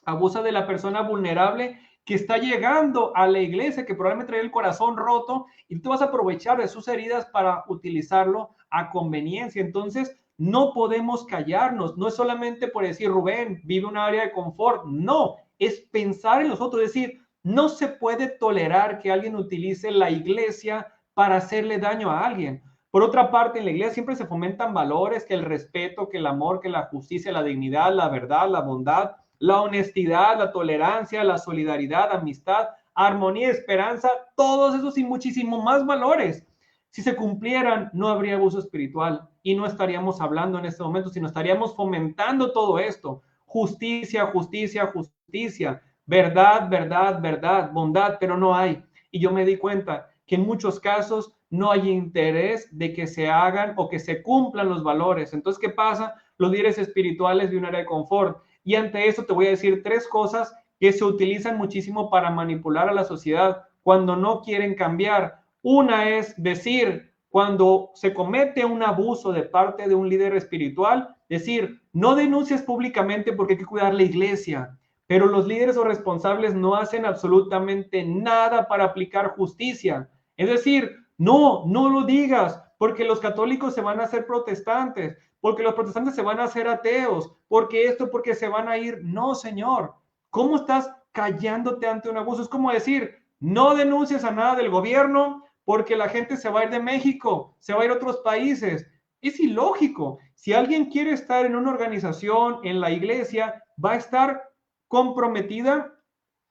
abusa de la persona vulnerable que está llegando a la iglesia, que probablemente trae el corazón roto y tú vas a aprovechar de sus heridas para utilizarlo a conveniencia. Entonces, no podemos callarnos, no es solamente por decir, Rubén, vive un área de confort, no, es pensar en los otros, es decir, no se puede tolerar que alguien utilice la iglesia para hacerle daño a alguien. Por otra parte, en la iglesia siempre se fomentan valores, que el respeto, que el amor, que la justicia, la dignidad, la verdad, la bondad, la honestidad, la tolerancia, la solidaridad, amistad, armonía, esperanza, todos esos y muchísimo más valores. Si se cumplieran, no habría abuso espiritual y no estaríamos hablando en este momento, sino estaríamos fomentando todo esto. Justicia, justicia, justicia, verdad, verdad, verdad, bondad, pero no hay. Y yo me di cuenta que en muchos casos no hay interés de que se hagan o que se cumplan los valores. Entonces, ¿qué pasa? Los líderes espirituales de un área de confort. Y ante eso te voy a decir 3 cosas que se utilizan muchísimo para manipular a la sociedad cuando no quieren cambiar. Una es decir, cuando se comete un abuso de parte de un líder espiritual, decir, no denuncies públicamente porque hay que cuidar la iglesia, pero los líderes o responsables no hacen absolutamente nada para aplicar justicia. Es decir, no lo digas, porque los católicos se van a hacer protestantes, porque los protestantes se van a hacer ateos, porque se van a ir. No, señor. ¿Cómo estás callándote ante un abuso? Es como decir, no denuncies a nada del gobierno porque la gente se va a ir de México, se va a ir a otros países. Es ilógico. Si alguien quiere estar en una organización, en la iglesia, va a estar comprometida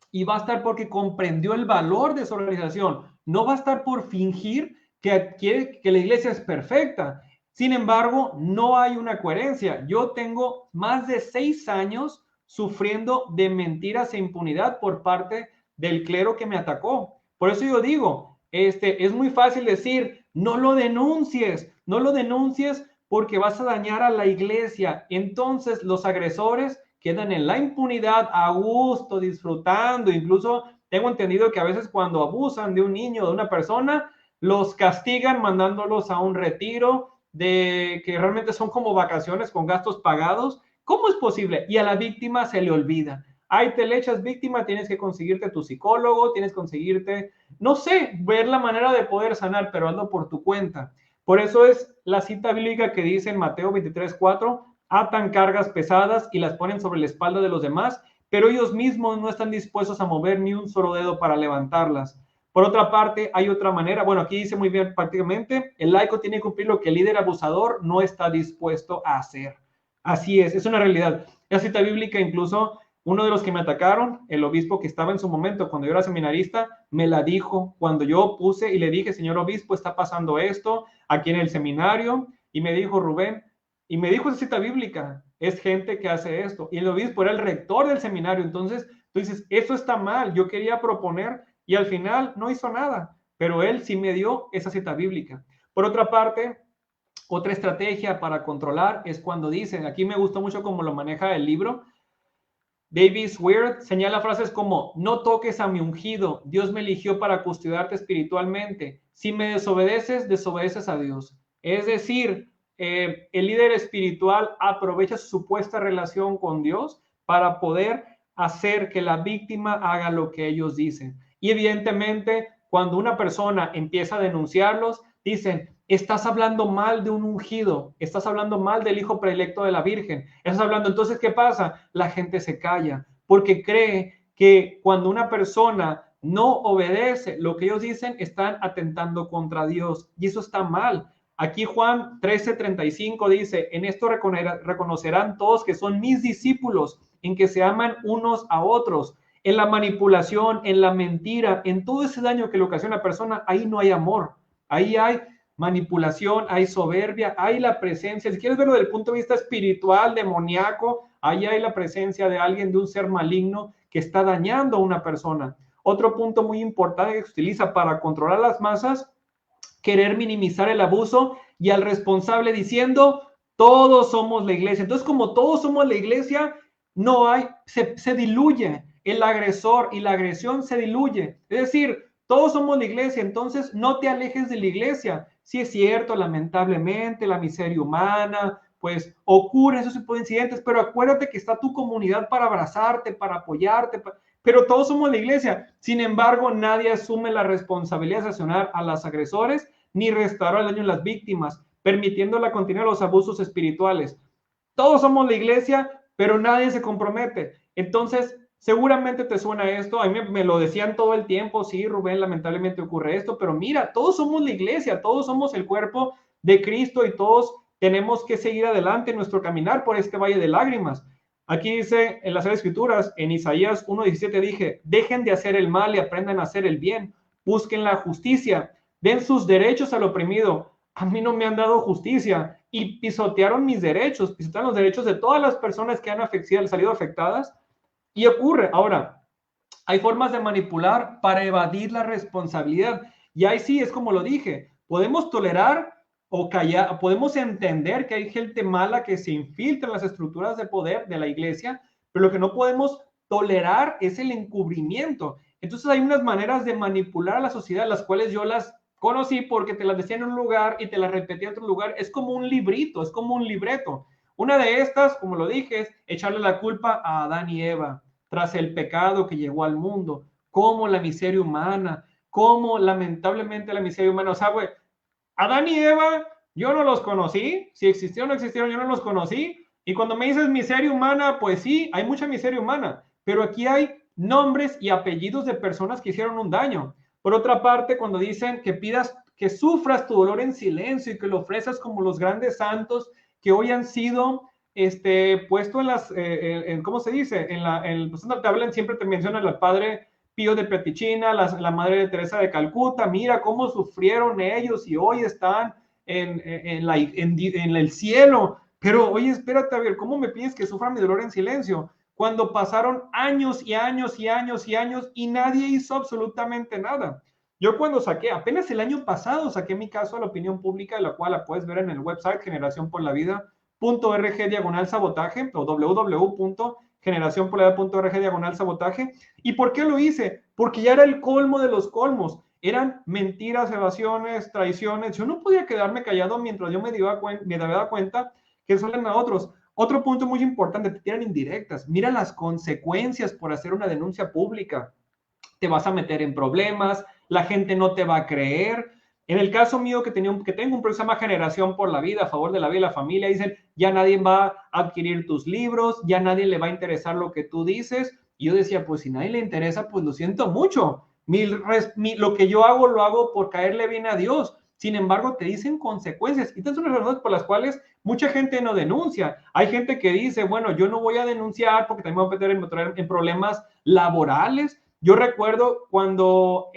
y va a estar porque comprendió el valor de su organización. No va a estar por fingir que la iglesia es perfecta. Sin embargo, no hay una coherencia. Yo tengo más de 6 años sufriendo de mentiras e impunidad por parte del clero que me atacó. Por eso yo digo, es muy fácil decir, no lo denuncies porque vas a dañar a la iglesia. Entonces los agresores quedan en la impunidad, a gusto, disfrutando. Incluso tengo entendido que a veces cuando abusan de un niño o de una persona, los castigan mandándolos a un retiro de que realmente son como vacaciones con gastos pagados. ¿Cómo es posible? Y a la víctima se le olvida. Ay, te le echas víctima, tienes que conseguirte tu psicólogo, tienes que conseguirte, no sé, ver la manera de poder sanar, pero hazlo por tu cuenta. Por eso es la cita bíblica que dice en Mateo 23:4, atan cargas pesadas y las ponen sobre la espalda de los demás, pero ellos mismos no están dispuestos a mover ni un solo dedo para levantarlas. Por otra parte, hay otra manera, bueno, aquí dice muy bien prácticamente, el laico tiene que cumplir lo que el líder abusador no está dispuesto a hacer. Así es una realidad. La cita bíblica incluso, uno de los que me atacaron, el obispo que estaba en su momento, cuando yo era seminarista, me la dijo, cuando yo puse y le dije, señor obispo, está pasando esto aquí en el seminario, y me dijo, Rubén, y me dijo esa cita bíblica, es gente que hace esto, y el obispo era el rector del seminario. Entonces tú dices, eso está mal, yo quería proponer, y al final no hizo nada, pero él sí me dio esa cita bíblica. Por otra parte, otra estrategia para controlar es cuando dicen, aquí me gustó mucho cómo lo maneja el libro, David Weird señala frases como, no toques a mi ungido, Dios me eligió para custodiarte espiritualmente, si me desobedeces, desobedeces a Dios. Es decir, el líder espiritual aprovecha su supuesta relación con Dios para poder hacer que la víctima haga lo que ellos dicen. Y evidentemente, cuando una persona empieza a denunciarlos, dicen, estás hablando mal de un ungido, estás hablando mal del hijo predilecto de la Virgen, estás hablando, entonces, ¿qué pasa? La gente se calla porque cree que cuando una persona no obedece lo que ellos dicen, están atentando contra Dios, y eso está mal. Aquí Juan 13:35 dice, en esto reconocerán todos que son mis discípulos, en que se aman unos a otros. En la manipulación, en la mentira, en todo ese daño que le ocasiona a la persona, ahí no hay amor, ahí hay manipulación, hay soberbia, hay la presencia, si quieres verlo desde el punto de vista espiritual, demoníaco, ahí hay la presencia de alguien, de un ser maligno que está dañando a una persona. Otro punto muy importante que se utiliza para controlar las masas, querer minimizar el abuso y al responsable diciendo, todos somos la iglesia. Entonces, como todos somos la iglesia, no hay, se diluye el agresor y la agresión se diluye. Es decir, todos somos la iglesia, entonces no te alejes de la iglesia. Sí es cierto, lamentablemente, la miseria humana, pues ocurre esos tipos de incidentes, pero acuérdate que está tu comunidad para abrazarte, para apoyarte, pero todos somos la iglesia. Sin embargo, nadie asume la responsabilidad de sancionar a los agresores ni restaurar el daño a las víctimas, permitiendo la continuidad de los abusos espirituales. Todos somos la iglesia, pero nadie se compromete. Entonces, seguramente te suena esto, a mí me lo decían todo el tiempo, sí, Rubén, lamentablemente ocurre esto, pero mira, todos somos la iglesia, todos somos el cuerpo de Cristo y todos tenemos que seguir adelante en nuestro caminar por este valle de lágrimas. Aquí dice en las Escrituras, en Isaías 1:17 dije, dejen de hacer el mal y aprendan a hacer el bien, busquen la justicia, den sus derechos al oprimido. A mí no me han dado justicia y pisotearon mis derechos, pisotearon los derechos de todas las personas que han salido afectadas. Y ocurre, ahora, hay formas de manipular para evadir la responsabilidad. Y ahí sí, es como lo dije, podemos tolerar o callar, podemos entender que hay gente mala que se infiltra en las estructuras de poder de la iglesia, pero lo que no podemos tolerar es el encubrimiento. Entonces hay unas maneras de manipular a la sociedad, las cuales yo las conocí porque te las decía en un lugar y te las repetía en otro lugar. Es como un librito, es como un libreto. Una de estas, como lo dije, es echarle la culpa a Adán y Eva. tras el pecado que llegó al mundo, cómo la miseria humana, cómo lamentablemente la miseria humana, o sea, güey, Adán y Eva, yo no los conocí, si existieron o no existieron, yo no los conocí, y cuando me dices miseria humana, pues sí, hay mucha miseria humana, pero aquí hay nombres y apellidos de personas que hicieron un daño. Por otra parte, cuando dicen que pidas, que sufras tu dolor en silencio y que lo ofrezcas como los grandes santos que hoy han sido puesto en las, ¿cómo se dice? Pues, te hablan, siempre te mencionan al padre Pío de Petichina, la madre de Teresa de Calcuta, mira cómo sufrieron ellos y hoy están en el cielo. Pero oye, espérate, a ver, ¿cómo me pides que sufra mi dolor en silencio? Cuando pasaron años y años y años y años y nadie hizo absolutamente nada. Yo cuando saqué, apenas el año pasado saqué mi caso a la opinión pública, la cual la puedes ver en el website generacionporlavida.org/sabotaje o www.generacionporlavida.org/sabotaje. ¿Y por qué lo hice? Porque ya era el colmo de los colmos. Eran mentiras, evasiones, traiciones. Yo no podía quedarme callado mientras yo me daba cuenta que eso eran a otros. Otro punto muy importante, te tiran indirectas. Mira las consecuencias por hacer una denuncia pública. Te vas a meter en problemas, la gente no te va a creer. En el caso mío, que tengo un proyecto que se llama Generación por la Vida, a favor de la vida y la familia, dicen, ya nadie va a adquirir tus libros, ya nadie le va a interesar lo que tú dices. Y yo decía, pues si nadie le interesa, pues lo siento mucho. Lo que yo hago, lo hago por caerle bien a Dios. Sin embargo, te dicen consecuencias. Y estas son las razones por las cuales mucha gente no denuncia. Hay gente que dice, bueno, yo no voy a denunciar porque también me voy a meter en problemas laborales. Yo recuerdo cuando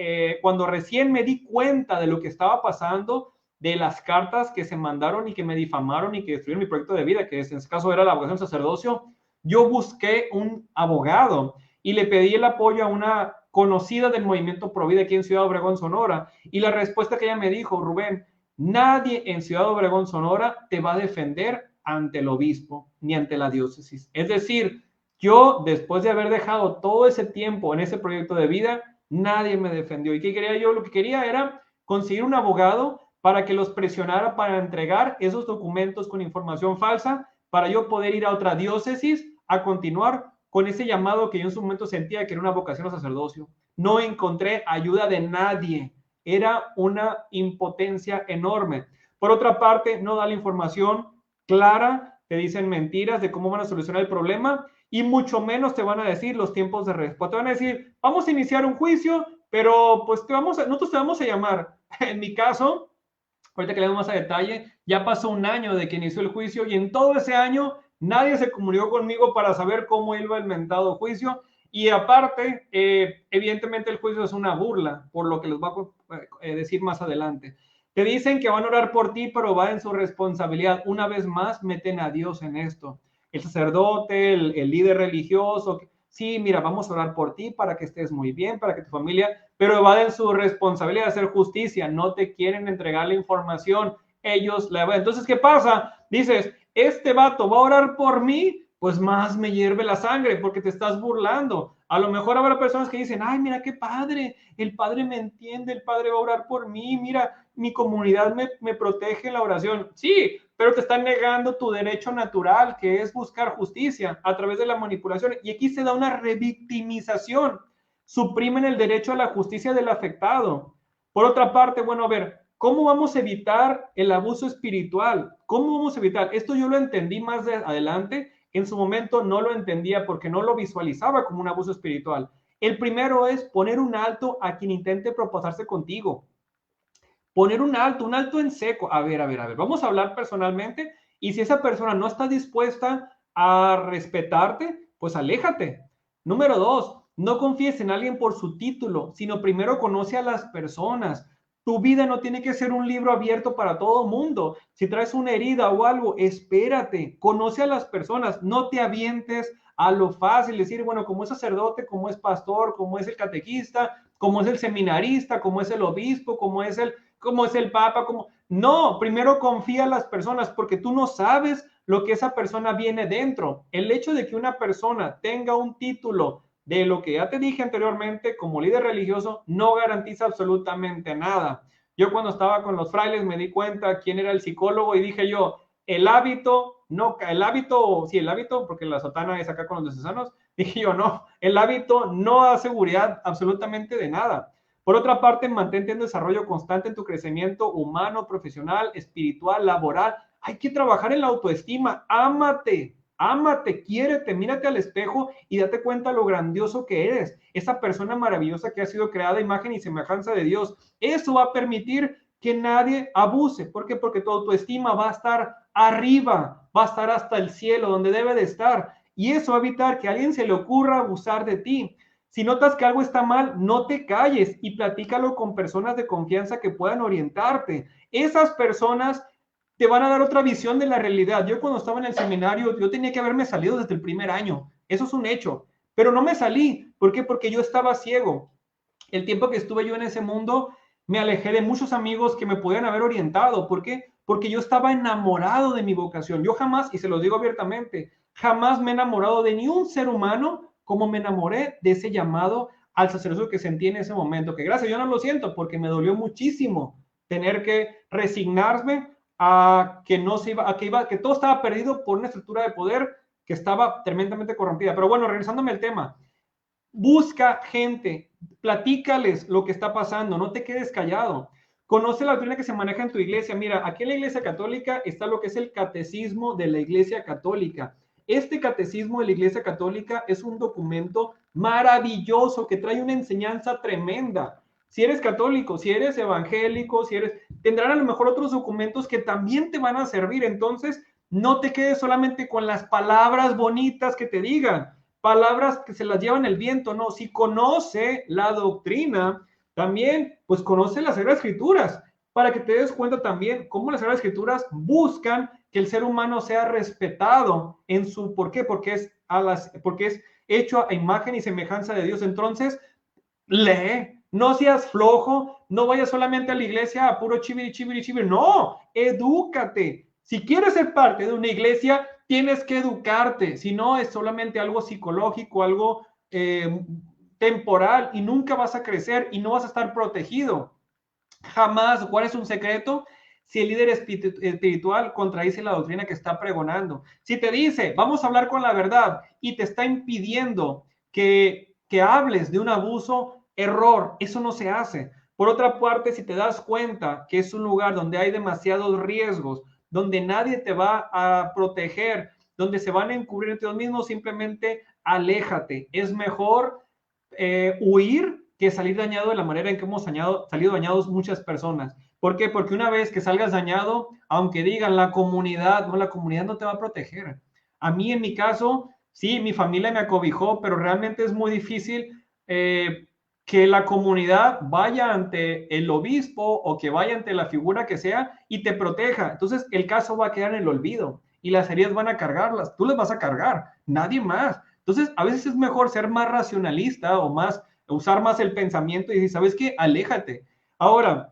recién me di cuenta de lo que estaba pasando, de las cartas que se mandaron y que me difamaron y que destruyeron mi proyecto de vida, que en este caso era la vocación sacerdocio, yo busqué un abogado y le pedí el apoyo a una conocida del movimiento Pro Vida aquí en Ciudad Obregón, Sonora, y la respuesta que ella me dijo, Rubén, nadie en Ciudad Obregón, Sonora te va a defender ante el obispo ni ante la diócesis. Es decir, yo, después de haber dejado todo ese tiempo en ese proyecto de vida, nadie me defendió. ¿Y qué quería yo? Lo que quería era conseguir un abogado para que los presionara para entregar esos documentos con información falsa, para yo poder ir a otra diócesis a continuar con ese llamado que yo en su momento sentía que era una vocación al sacerdocio. No encontré ayuda de nadie. Era una impotencia enorme. Por otra parte, no da la información clara, te dicen mentiras de cómo van a solucionar el problema y mucho menos te van a decir los tiempos de respuesta. Te van a decir, vamos a iniciar un juicio, pero pues nosotros te vamos a llamar. En mi caso, ahorita que le damos más a detalle, ya pasó un año de que inició el juicio y en todo ese año nadie se comunicó conmigo para saber cómo iba el mentado juicio. Y aparte, evidentemente el juicio es una burla, por lo que les voy a decir más adelante. Te dicen que van a orar por ti, pero va en su responsabilidad. Una vez más, meten a Dios en esto. El sacerdote, el líder religioso, sí, mira, vamos a orar por ti para que estés muy bien, para que tu familia, pero va en su responsabilidad de hacer justicia. No te quieren entregar la información. Ellos la van. Entonces, ¿qué pasa? Dices, este vato va a orar por mí, pues más me hierve la sangre porque te estás burlando. A lo mejor habrá personas que dicen, ay, mira qué padre, el padre me entiende, el padre va a orar por mí, mira, mi comunidad me protege en la oración. Sí, pero te están negando tu derecho natural, que es buscar justicia a través de la manipulación. Y aquí se da una revictimización. Suprimen el derecho a la justicia del afectado. Por otra parte, bueno, a ver, ¿cómo vamos a evitar el abuso espiritual? ¿Cómo vamos a evitar? Esto yo lo entendí más adelante. En su momento no lo entendía porque no lo visualizaba como un abuso espiritual. El primero es poner un alto a quien intente proposarse contigo. Poner un alto en seco. A ver, vamos a hablar personalmente y si esa persona no está dispuesta a respetarte, pues aléjate. Número 2, no confíes en alguien por su título, sino primero conoce a las personas. Tu vida no tiene que ser un libro abierto para todo mundo. Si traes una herida o algo, espérate, conoce a las personas, no te avientes a lo fácil, decir, bueno, como es sacerdote, como es pastor, como es el catequista, como es el seminarista, como es el obispo, como es el papa, como... No, primero confía en las personas porque tú no sabes lo que esa persona viene dentro. El hecho de que una persona tenga un título de lo que ya te dije anteriormente como líder religioso no garantiza absolutamente nada. Yo cuando estaba con los frailes me di cuenta quién era el psicólogo y dije yo, el hábito, porque la sotana es acá con los diocesanos, Dije yo, no, el hábito no da seguridad absolutamente de nada. Por otra parte, mantente en desarrollo constante en tu crecimiento humano, profesional, espiritual, laboral. Hay que trabajar en la autoestima. Ámate, ámate, quiérete, mírate al espejo y date cuenta lo grandioso que eres. Esa persona maravillosa que ha sido creada a imagen y semejanza de Dios. Eso va a permitir que nadie abuse. ¿Por qué? Porque tu autoestima va a estar arriba, va a estar hasta el cielo, donde debe de estar. Y eso va a evitar que a alguien se le ocurra abusar de ti. Si notas que algo está mal, no te calles y platícalo con personas de confianza que puedan orientarte. Esas personas te van a dar otra visión de la realidad. Yo cuando estaba en el seminario, yo tenía que haberme salido desde el primer año. Eso es un hecho. Pero no me salí. ¿Por qué? Porque yo estaba ciego. El tiempo que estuve yo en ese mundo, me alejé de muchos amigos que me podían haber orientado. ¿Por qué? Porque yo estaba enamorado de mi vocación. Yo jamás, y se los digo abiertamente, jamás me he enamorado de ni un ser humano como me enamoré de ese llamado al sacerdocio que sentí en ese momento. Que gracias, yo no lo siento porque me dolió muchísimo tener que resignarme a que no se iba, que todo estaba perdido por una estructura de poder que estaba tremendamente corrompida. Pero bueno, regresándome al tema, busca gente, platícales lo que está pasando, no te quedes callado. Conoce la doctrina que se maneja en tu iglesia. Mira, aquí en la iglesia católica está lo que es el catecismo de la iglesia católica. Este catecismo de la iglesia católica es un documento maravilloso que trae una enseñanza tremenda. Si eres católico, si eres evangélico, tendrán a lo mejor otros documentos que también te van a servir. Entonces, no te quedes solamente con las palabras bonitas que te digan, palabras que se las llevan el viento, no. Si conoce la doctrina, también, pues conoce las Sagradas Escrituras, para que te des cuenta también cómo las Sagradas Escrituras buscan que el ser humano sea respetado en su, ¿por qué? Porque es hecho a imagen y semejanza de Dios. Entonces, lee, no seas flojo, no vayas solamente a la iglesia a puro chibiri, chibiri, chibiri, no, edúcate. Si quieres ser parte de una iglesia, tienes que educarte, si no es solamente algo psicológico, algo temporal y nunca vas a crecer y no vas a estar protegido. Jamás, ¿cuál es un secreto? Si el líder espiritual contradice la doctrina que está pregonando. Si te dice, vamos a hablar con la verdad y te está impidiendo que hables de un abuso, error, eso no se hace. Por otra parte, si te das cuenta que es un lugar donde hay demasiados riesgos, donde nadie te va a proteger, donde se van a encubrir entre los mismos, simplemente aléjate. Es mejor huir que salir dañado de la manera en que hemos salido dañados muchas personas. ¿Por qué? Porque una vez que salgas dañado, aunque digan la comunidad no te va a proteger. A mí, en mi caso, sí, mi familia me acobijó, pero realmente es muy difícil que la comunidad vaya ante el obispo o que vaya ante la figura que sea y te proteja. Entonces, el caso va a quedar en el olvido y las heridas van a cargarlas. Tú las vas a cargar, nadie más. Entonces, a veces es mejor ser más racionalista o usar más el pensamiento y decir, ¿sabes qué? Aléjate. Ahora,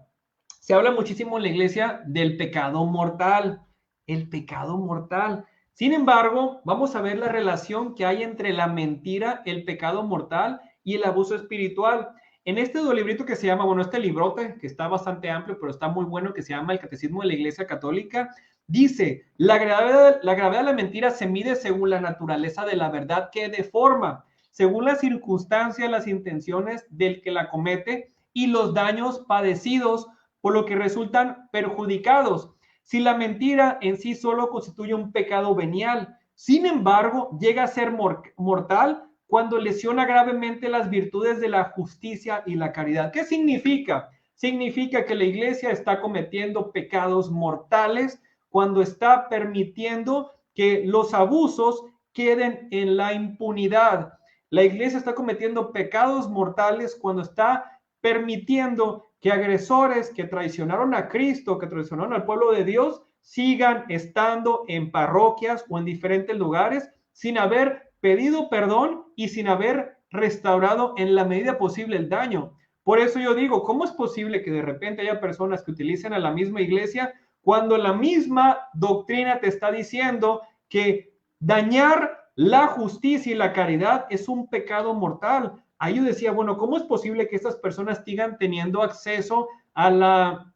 se habla muchísimo en la iglesia del pecado mortal, el pecado mortal. Sin embargo, vamos a ver la relación que hay entre la mentira, el pecado mortal y el abuso espiritual. En este librito que se llama, bueno, este librote que está bastante amplio, pero está muy bueno, que se llama El Catecismo de la Iglesia Católica, dice, la gravedad de la mentira se mide según la naturaleza de la verdad que deforma, según las circunstancias, las intenciones del que la comete y los daños padecidos, por lo que resultan perjudicados. Si la mentira en sí solo constituye un pecado venial, sin embargo, llega a ser mortal cuando lesiona gravemente las virtudes de la justicia y la caridad. ¿Qué significa? Significa que la iglesia está cometiendo pecados mortales cuando está permitiendo que los abusos queden en la impunidad. La iglesia está cometiendo pecados mortales cuando está permitiendo que agresores que traicionaron a Cristo, que traicionaron al pueblo de Dios, sigan estando en parroquias o en diferentes lugares sin haber pedido perdón y sin haber restaurado en la medida posible el daño. Por eso yo digo, ¿cómo es posible que de repente haya personas que utilicen a la misma iglesia cuando la misma doctrina te está diciendo que dañar la justicia y la caridad es un pecado mortal? Ahí yo decía, bueno, ¿cómo es posible que estas personas sigan teniendo acceso a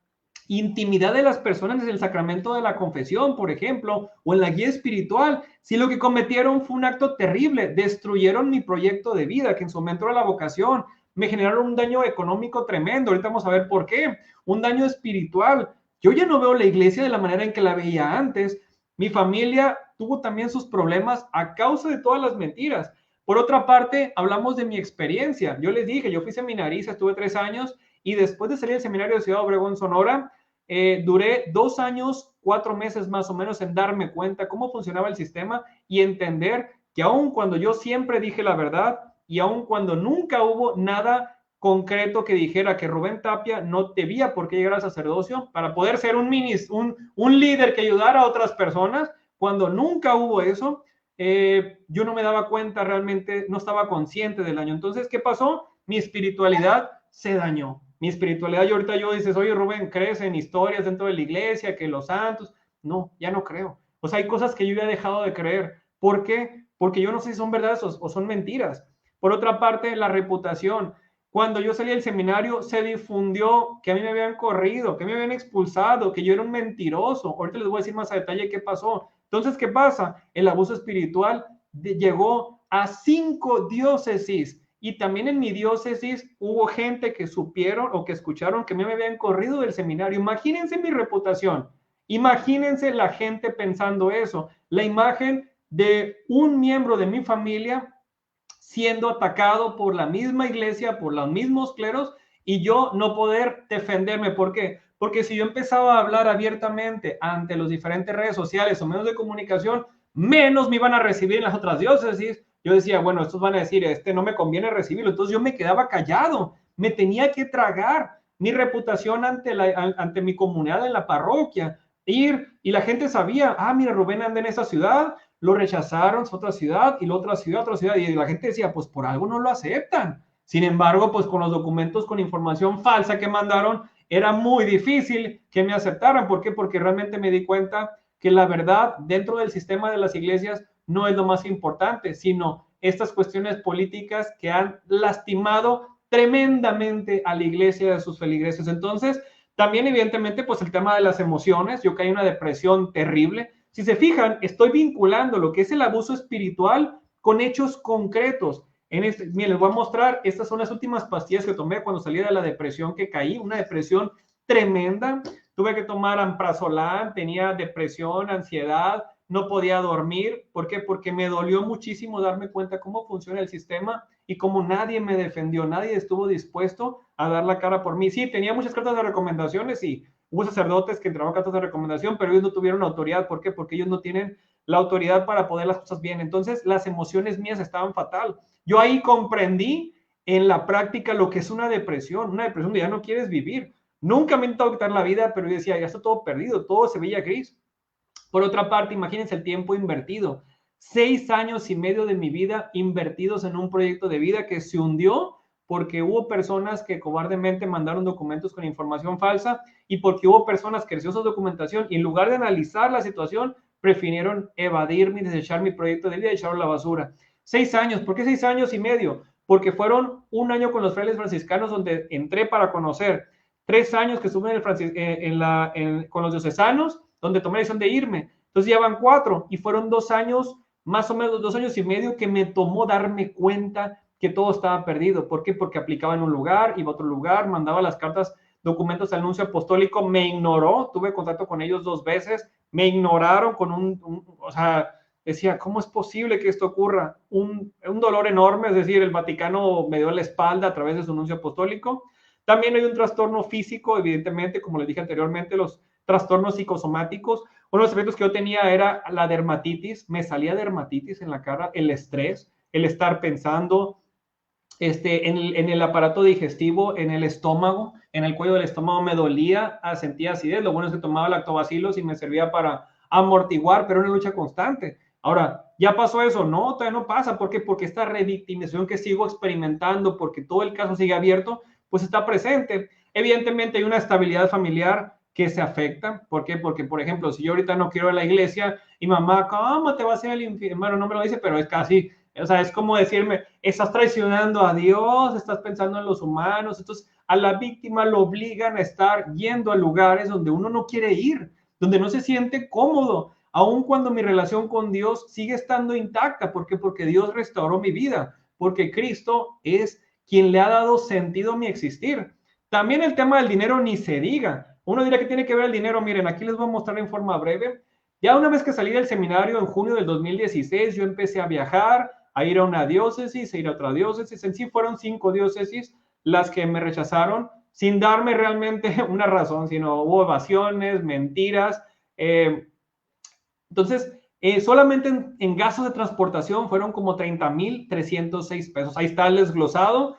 intimidad de las personas desde el sacramento de la confesión, por ejemplo, o en la guía espiritual, si lo que cometieron fue un acto terrible, destruyeron mi proyecto de vida, que en su momento era la vocación, me generaron un daño económico tremendo, ahorita vamos a ver por qué, un daño espiritual. Yo ya no veo la iglesia de la manera en que la veía antes. Mi familia tuvo también sus problemas a causa de todas las mentiras. Por otra parte, hablamos de mi experiencia. Yo les dije, yo fui seminarista, estuve 3 años y después de salir del seminario de Ciudad Obregón, Sonora, duré 2 años, 4 meses más o menos en darme cuenta cómo funcionaba el sistema y entender que aun cuando yo siempre dije la verdad y aun cuando nunca hubo nada concreto que dijera que Rubén Tapia no debía por qué llegar al sacerdocio para poder ser un líder que ayudara a otras personas, cuando nunca hubo eso, yo no me daba cuenta realmente, no estaba consciente del daño. Entonces, ¿qué pasó? Mi espiritualidad se dañó. Mi espiritualidad, y ahorita yo dices, oye Rubén, ¿crees en historias dentro de la iglesia, que los santos? No, ya no creo. O sea, hay cosas que yo ya he dejado de creer. ¿Por qué? Porque yo no sé si son verdades o son mentiras. Por otra parte, la reputación. Cuando yo salí del seminario, se difundió que a mí me habían corrido, que me habían expulsado, que yo era un mentiroso. Ahorita les voy a decir más a detalle qué pasó. Entonces, ¿qué pasa? El abuso espiritual llegó a 5 diócesis. Y también en mi diócesis hubo gente que supieron o que escucharon que me habían corrido del seminario. Imagínense mi reputación. Imagínense la gente pensando eso. La imagen de un miembro de mi familia siendo atacado por la misma iglesia, por los mismos cleros, y yo no poder defenderme. ¿Por qué? Porque si yo empezaba a hablar abiertamente ante las diferentes redes sociales o medios de comunicación, menos me iban a recibir en las otras diócesis. Yo decía, bueno, estos van a decir, no me conviene recibirlo. Entonces yo me quedaba callado, me tenía que tragar mi reputación ante mi comunidad en la parroquia. Ir, y la gente sabía, mira, Rubén anda en esa ciudad, lo rechazaron, es otra ciudad, y la otra ciudad, y la gente decía, pues por algo no lo aceptan. Sin embargo, pues con los documentos, con información falsa que mandaron, era muy difícil que me aceptaran. ¿Por qué? Porque realmente me di cuenta que la verdad dentro del sistema de las iglesias no es lo más importante, sino estas cuestiones políticas que han lastimado tremendamente a la iglesia de sus feligreses. Entonces, también evidentemente, pues el tema de las emociones, yo caí en una depresión terrible. Si se fijan, estoy vinculando lo que es el abuso espiritual con hechos concretos. Miren, les voy a mostrar, estas son las últimas pastillas que tomé cuando salí de la depresión que caí, una depresión tremenda. Tuve que tomar Alprazolam, tenía depresión, ansiedad, no podía dormir. ¿Por qué? Porque me dolió muchísimo darme cuenta cómo funciona el sistema y cómo nadie me defendió, nadie estuvo dispuesto a dar la cara por mí. Sí, tenía muchas cartas de recomendaciones y hubo sacerdotes que entregaban cartas de recomendación, pero ellos no tuvieron autoridad. ¿Por qué? Porque ellos no tienen la autoridad para poder las cosas bien. Entonces, las emociones mías estaban fatal. Yo ahí comprendí en la práctica lo que es una depresión donde ya no quieres vivir. Nunca me he intentado quitar la vida, pero yo decía, ya está todo perdido, todo se veía gris. Por otra parte, imagínense el tiempo invertido. 6 años y medio de mi vida invertidos en un proyecto de vida que se hundió porque hubo personas que cobardemente mandaron documentos con información falsa y porque hubo personas que recibió esa documentación y en lugar de analizar la situación, prefirieron evadirme y desechar mi proyecto de vida y echarlo a la basura. 6 años, ¿por qué 6 años y medio? Porque fueron 1 año con los frailes franciscanos donde entré para conocer, 3 años que estuve con los diocesanos, donde tomé la decisión de irme. Entonces ya van 4 y fueron 2 años, más o menos 2 años y medio que me tomó darme cuenta que todo estaba perdido. ¿Por qué? Porque aplicaba en un lugar, iba a otro lugar, mandaba las cartas, documentos al nuncio apostólico, me ignoró, tuve contacto con ellos 2 veces, me ignoraron con o sea, decía, ¿cómo es posible que esto ocurra? Un dolor enorme, es decir, el Vaticano me dio la espalda a través de su nuncio apostólico. También hay un trastorno físico, evidentemente, como les dije anteriormente, los trastornos psicosomáticos. Uno de los efectos que yo tenía era la dermatitis, me salía dermatitis en la cara, el estrés, el estar pensando en el aparato digestivo, en el estómago, en el cuello del estómago me dolía, sentía acidez. Lo bueno es que tomaba lactobacilos y me servía para amortiguar, pero era una lucha constante. Ahora, ¿ya pasó eso? No, todavía no pasa. ¿Por qué? Porque esta revictimización que sigo experimentando, porque todo el caso sigue abierto, pues está presente. Evidentemente hay una estabilidad familiar que se afecta. ¿Por qué? Porque, por ejemplo, si yo ahorita no quiero ir a la iglesia y mamá, ¿cómo te vas a ir al infierno? Bueno, no me lo dice, pero es casi, o sea, es como decirme, estás traicionando a Dios, estás pensando en los humanos. Entonces, A la víctima lo obligan a estar yendo a lugares donde uno no quiere ir, donde no se siente cómodo, aun cuando mi relación con Dios sigue estando intacta. ¿Por qué? Porque Dios restauró mi vida, porque Cristo es quien le ha dado sentido a mi existir. También el tema del dinero ni se diga. Uno dirá que tiene que ver el dinero. Miren, aquí les voy a mostrar en forma breve. Ya una vez que salí del seminario en junio del 2016, yo empecé a viajar, a ir a una diócesis, a ir a otra diócesis. En sí fueron 5 diócesis las que me rechazaron sin darme realmente una razón, sino hubo evasiones, mentiras. Entonces, solamente en gastos de transportación fueron como 30,306 pesos. Ahí está el desglosado.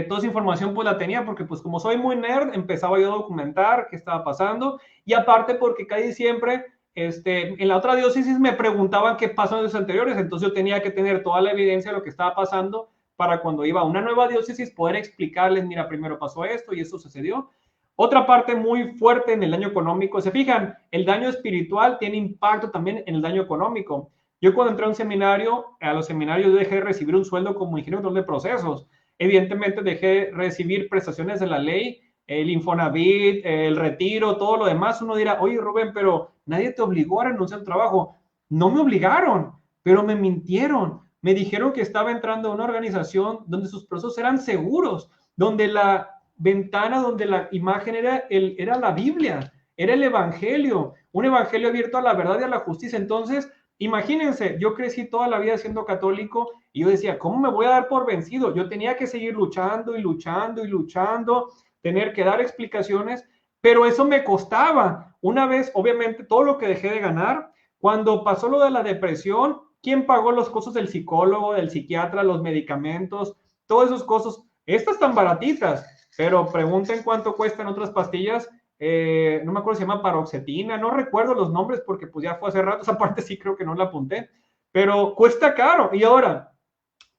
Toda esa información pues la tenía porque pues como soy muy nerd, empezaba yo a documentar qué estaba pasando. Y aparte porque casi siempre en la otra diócesis me preguntaban qué pasó en los anteriores. Entonces yo tenía que tener toda la evidencia de lo que estaba pasando para cuando iba a una nueva diócesis poder explicarles, mira, primero pasó esto y esto sucedió. Otra parte muy fuerte en el daño económico, se fijan, el daño espiritual tiene impacto también en el daño económico. Yo cuando entré a un seminario, a los seminarios dejé de recibir un sueldo como ingeniero de procesos. Evidentemente dejé de recibir prestaciones de la ley, el Infonavit, el retiro, todo lo demás. Uno dirá, oye Rubén, pero nadie te obligó a renunciar al trabajo. No me obligaron, pero me mintieron. Me dijeron que estaba entrando a una organización donde sus procesos eran seguros, donde la ventana, donde la imagen era la Biblia, era el Evangelio, un Evangelio abierto a la verdad y a la justicia. Entonces, imagínense, yo crecí toda la vida siendo católico y yo decía, ¿cómo me voy a dar por vencido? Yo tenía que seguir luchando y luchando y luchando, tener que dar explicaciones, pero eso me costaba. Una vez, obviamente, todo lo que dejé de ganar, cuando pasó lo de la depresión, ¿quién pagó los costos del psicólogo, del psiquiatra, los medicamentos, todos esos costos? Estas tan baratitas, pero pregunten cuánto cuestan otras pastillas. No me acuerdo si se llama paroxetina, no recuerdo los nombres porque pues ya fue hace rato, esa parte sí creo que no la apunté, pero cuesta caro. Y ahora,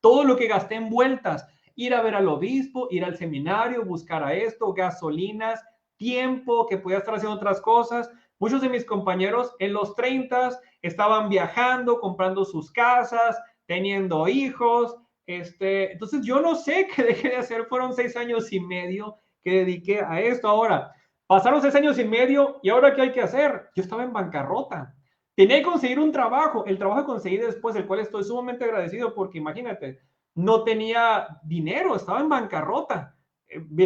todo lo que gasté en vueltas, ir a ver al obispo, ir al seminario, buscar a esto, gasolinas, tiempo que podía estar haciendo otras cosas. Muchos de mis compañeros en los 30 estaban viajando, comprando sus casas, teniendo hijos. Entonces yo no sé qué dejé de hacer, fueron 6 años y medio que dediqué a esto. Ahora, pasaron 6 años y medio y ahora ¿qué hay que hacer? Yo estaba en bancarrota. Tenía que conseguir un trabajo, el trabajo que conseguí después, del cual estoy sumamente agradecido porque imagínate, no tenía dinero, estaba en bancarrota.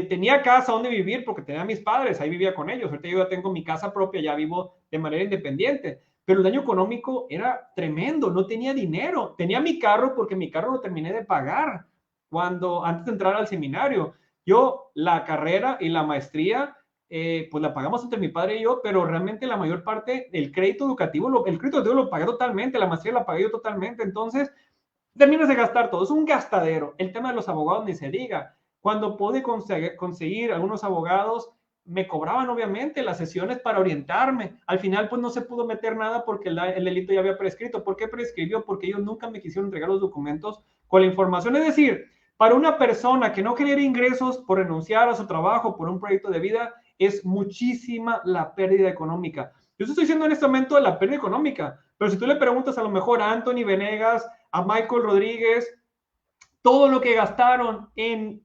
Tenía casa donde vivir porque tenía a mis padres, ahí vivía con ellos. Ahorita yo ya tengo mi casa propia, ya vivo de manera independiente. Pero el daño económico era tremendo, no tenía dinero. Tenía mi carro porque mi carro lo terminé de pagar antes de entrar al seminario. Yo la carrera y la maestría pues la pagamos entre mi padre y yo, pero realmente la mayor parte del crédito educativo, el crédito educativo lo pagué totalmente, la maestría la pagué yo totalmente. Entonces terminas de gastar todo, es un gastadero. El tema de los abogados ni se diga. Cuando pude conseguir algunos abogados, me cobraban obviamente las sesiones para orientarme. Al final pues no se pudo meter nada porque el delito ya había prescrito. ¿Por qué prescribió? Porque ellos nunca me quisieron entregar los documentos con la información. Es decir, para una persona que no genera ingresos por renunciar a su trabajo, por un proyecto de vida, es muchísima la pérdida económica. Yo estoy diciendo en este momento de la pérdida económica, pero si tú le preguntas a lo mejor a Anthony Venegas, a Michael Rodríguez, todo lo que gastaron en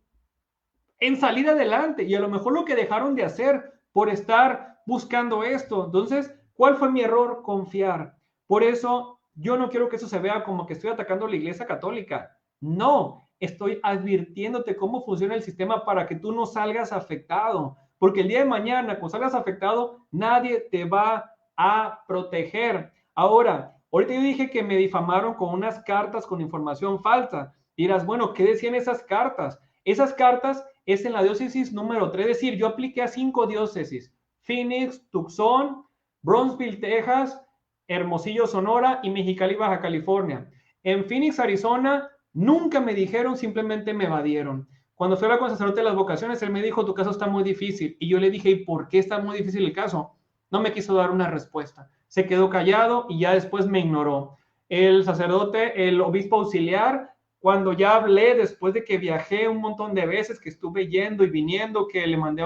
salir adelante y a lo mejor lo que dejaron de hacer por estar buscando esto. Entonces, ¿cuál fue mi error? Confiar. Por eso, yo no quiero que eso se vea como que estoy atacando a la Iglesia Católica. No, estoy advirtiéndote cómo funciona el sistema para que tú no salgas afectado. Porque el día de mañana, cuando salgas afectado, nadie te va a proteger. Ahora, ahorita yo dije que me difamaron con unas cartas con información falsa. Dirás, bueno, ¿qué decían esas cartas? Esas cartas es en la diócesis número 3, es decir, yo apliqué a 5 diócesis: Phoenix, Tucson, Brownsville, Texas, Hermosillo, Sonora y Mexicali, Baja California. En Phoenix, Arizona, nunca me dijeron, simplemente me evadieron. Cuando fui a la con el sacerdote de las vocaciones, él me dijo, tu caso está muy difícil. Y yo le dije, ¿y por qué está muy difícil el caso? No me quiso dar una respuesta. Se quedó callado y ya después me ignoró. El sacerdote, el obispo auxiliar, cuando ya hablé, después de que viajé un montón de veces, que estuve yendo y viniendo, que le mandé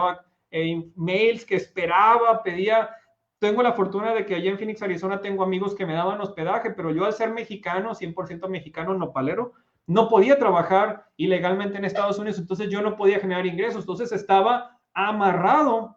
mails, que esperaba, pedía, tengo la fortuna de que allá en Phoenix, Arizona, tengo amigos que me daban hospedaje, pero yo al ser mexicano, 100% mexicano, nopalero, no podía trabajar ilegalmente en Estados Unidos, entonces yo no podía generar ingresos, entonces estaba amarrado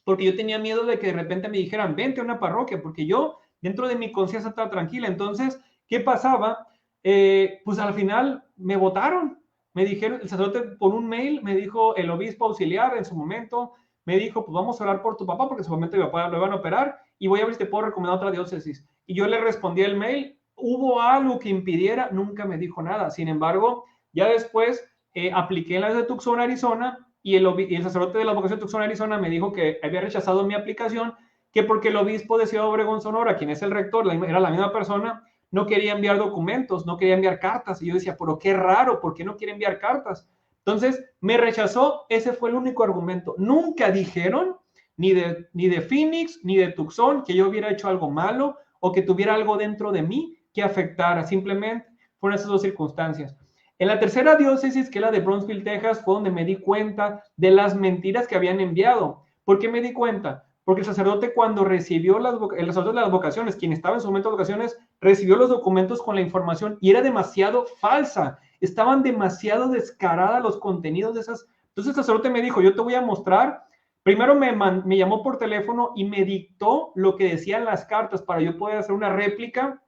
porque yo tenía miedo de que de repente me dijeran, vente a una parroquia, porque yo dentro de mi conciencia estaba tranquila. Entonces, ¿qué pasaba? Pues al final me votaron. Me dijeron, el sacerdote por un mail, me dijo el obispo auxiliar en su momento, me dijo, pues vamos a orar por tu papá, porque en su momento mi papá lo iban a operar, y voy a ver si te puedo recomendar otra diócesis. Y yo le respondí el mail, ¿hubo algo que impidiera? Nunca me dijo nada. Sin embargo, ya después apliqué en la de Tucson, Arizona, y el sacerdote de la vocación de Tucson, Arizona, me dijo que había rechazado mi aplicación, que porque el obispo de Ciudad Obregón, Sonora, quien es el rector, era la misma persona, no quería enviar documentos, no quería enviar cartas. Y yo decía, pero qué raro, ¿por qué no quiere enviar cartas? Entonces, me rechazó, ese fue el único argumento. Nunca dijeron, ni de Phoenix, ni de Tucson, que yo hubiera hecho algo malo o que tuviera algo dentro de mí que afectara. Simplemente fueron esas dos circunstancias. En la tercera diócesis, que es la de Brownsville, Texas, fue donde me di cuenta de las mentiras que habían enviado. ¿Por qué me di cuenta? Porque el sacerdote cuando recibió el sacerdote de las vocaciones, quien estaba en su momento de vocaciones, recibió los documentos con la información y era demasiado falsa. Estaban demasiado descaradas los contenidos de esas. Entonces el sacerdote me dijo, yo te voy a mostrar. Primero me llamó por teléfono y me dictó lo que decían las cartas para yo poder hacer una réplica.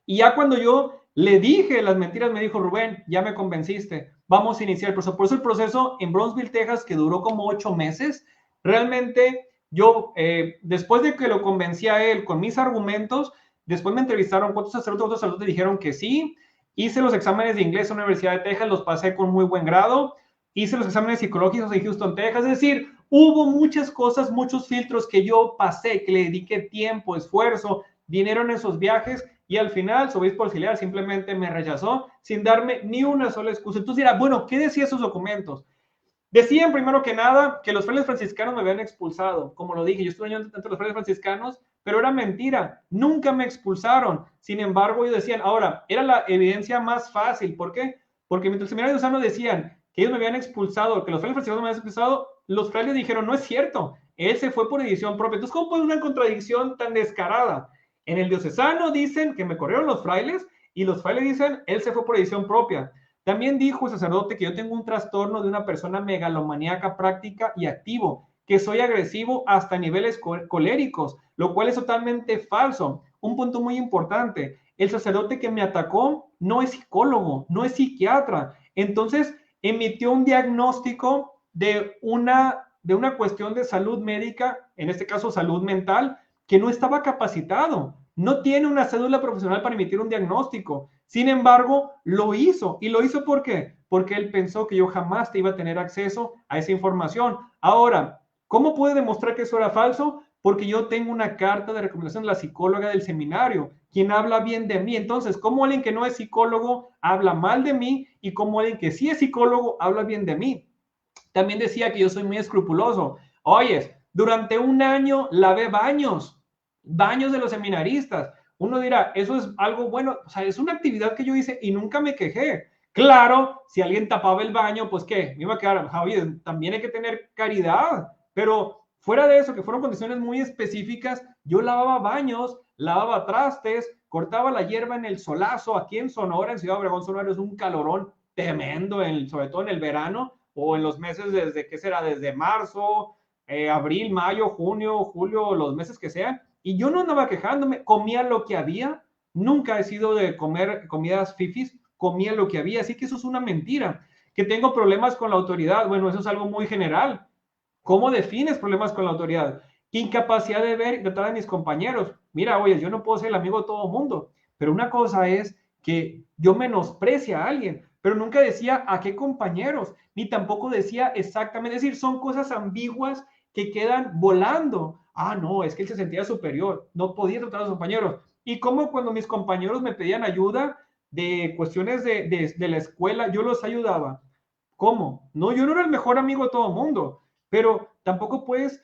Y ya cuando yo le dije las mentiras, me dijo, Rubén, ya me convenciste, vamos a iniciar el proceso. Por eso el proceso en Brownsville, Texas, que duró como 8 meses, realmente yo, después de que lo convencí a él con mis argumentos, después me entrevistaron cuántos sacerdotes dijeron que sí, hice los exámenes de inglés en la Universidad de Texas, los pasé con muy buen grado, hice los exámenes psicológicos en Houston, Texas, es decir, hubo muchas cosas, muchos filtros que yo pasé, que le dediqué tiempo, esfuerzo, dinero en esos viajes, y al final su obispo auxiliar simplemente me rechazó sin darme ni una sola excusa. Entonces dirá, bueno, ¿qué decía esos documentos? Decían primero que nada que los frailes franciscanos me habían expulsado. Como lo dije, yo estuve entre los frailes franciscanos, pero era mentira. Nunca me expulsaron. Sin embargo, ellos decían, ahora, era la evidencia más fácil. ¿Por qué? Porque mientras el seminario diocesano decían que ellos me habían expulsado, que los frailes franciscanos me habían expulsado, los frailes dijeron, no es cierto. Él se fue por decisión propia. Entonces, ¿cómo puede una contradicción tan descarada? En el diocesano dicen que me corrieron los frailes y los frailes dicen, él se fue por decisión propia. También dijo el sacerdote que yo tengo un trastorno de una persona megalomaníaca práctica y activo, que soy agresivo hasta niveles coléricos, lo cual es totalmente falso. Un punto muy importante, el sacerdote que me atacó no es psicólogo, no es psiquiatra. Entonces, emitió un diagnóstico de una cuestión de salud médica, en este caso salud mental, que no estaba capacitado. No tiene una cédula profesional para emitir un diagnóstico. Sin embargo, lo hizo. ¿Y lo hizo por qué? Porque él pensó que yo jamás te iba a tener acceso a esa información. Ahora, ¿cómo puede demostrar que eso era falso? Porque yo tengo una carta de recomendación de la psicóloga del seminario, quien habla bien de mí. Entonces, ¿cómo alguien que no es psicólogo habla mal de mí? Y cómo alguien que sí es psicólogo habla bien de mí. También decía que yo soy muy escrupuloso. Oyes, durante un año lavé baños de los seminaristas. Uno dirá, eso es algo bueno, o sea, es una actividad que yo hice y nunca me quejé. Claro, si alguien tapaba el baño, pues qué, me iba a quedar, oye, también hay que tener caridad, pero fuera de eso, que fueron condiciones muy específicas, yo lavaba baños, lavaba trastes, cortaba la hierba en el solazo, aquí en Sonora, en Ciudad Obregón, Sonora es un calorón tremendo, sobre todo en el verano, o en los meses desde, ¿qué será? Desde marzo, abril, mayo, junio, julio, los meses que sean, y yo no andaba quejándome, comía lo que había, nunca he sido de comer comidas fifis, comía lo que había, así que eso es una mentira. Que tengo problemas con la autoridad, bueno, eso es algo muy general. ¿Cómo defines problemas con la autoridad? Incapacidad de ver y tratar a mis compañeros. Mira, oye, yo no puedo ser el amigo de todo el mundo, pero una cosa es que yo menosprecie a alguien, pero nunca decía a qué compañeros, ni tampoco decía exactamente, es decir, son cosas ambiguas que quedan volando. Ah, no, es que él se sentía superior, no podía tratar a los compañeros. Y como cuando mis compañeros me pedían ayuda de cuestiones de la escuela, yo los ayudaba. ¿Cómo? No, yo no era el mejor amigo de todo el mundo, pero tampoco puedes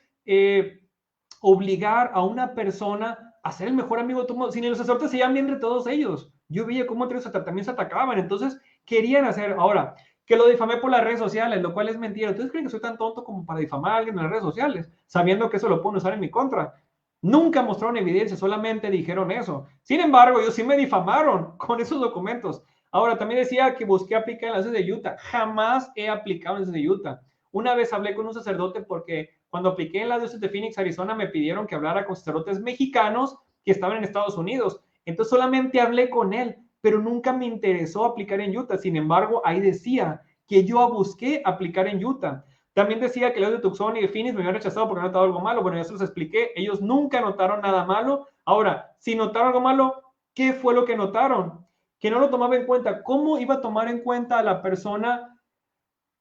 obligar a una persona a ser el mejor amigo de todo el mundo. Si ni los sacerdotes se llevan bien entre todos ellos. Yo veía cómo entre ellos también se atacaban, entonces querían hacer. Ahora, que lo difamé por las redes sociales, lo cual es mentira. ¿Ustedes creen que soy tan tonto como para difamar a alguien en las redes sociales, sabiendo que eso lo pueden usar en mi contra? Nunca mostraron evidencia, solamente dijeron eso. Sin embargo, ellos sí me difamaron con esos documentos. Ahora, también decía que busqué aplicar en las ciudad de Utah. Jamás he aplicado en las de Utah. Una vez hablé con un sacerdote porque cuando apliqué en la diócesis de Phoenix, Arizona, me pidieron que hablara con sacerdotes mexicanos que estaban en Estados Unidos. Entonces solamente hablé con él, pero nunca me interesó aplicar en Utah. Sin embargo, ahí decía que yo busqué aplicar en Utah. También decía que los de Tucson y de Phoenix me habían rechazado porque no notado algo malo. Bueno, ya se los expliqué. Ellos nunca notaron nada malo. Ahora, si notaron algo malo, ¿qué fue lo que notaron? Que no lo tomaba en cuenta. ¿Cómo iba a tomar en cuenta a la persona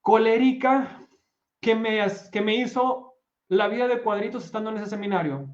colérica que me hizo la vida de cuadritos estando en ese seminario?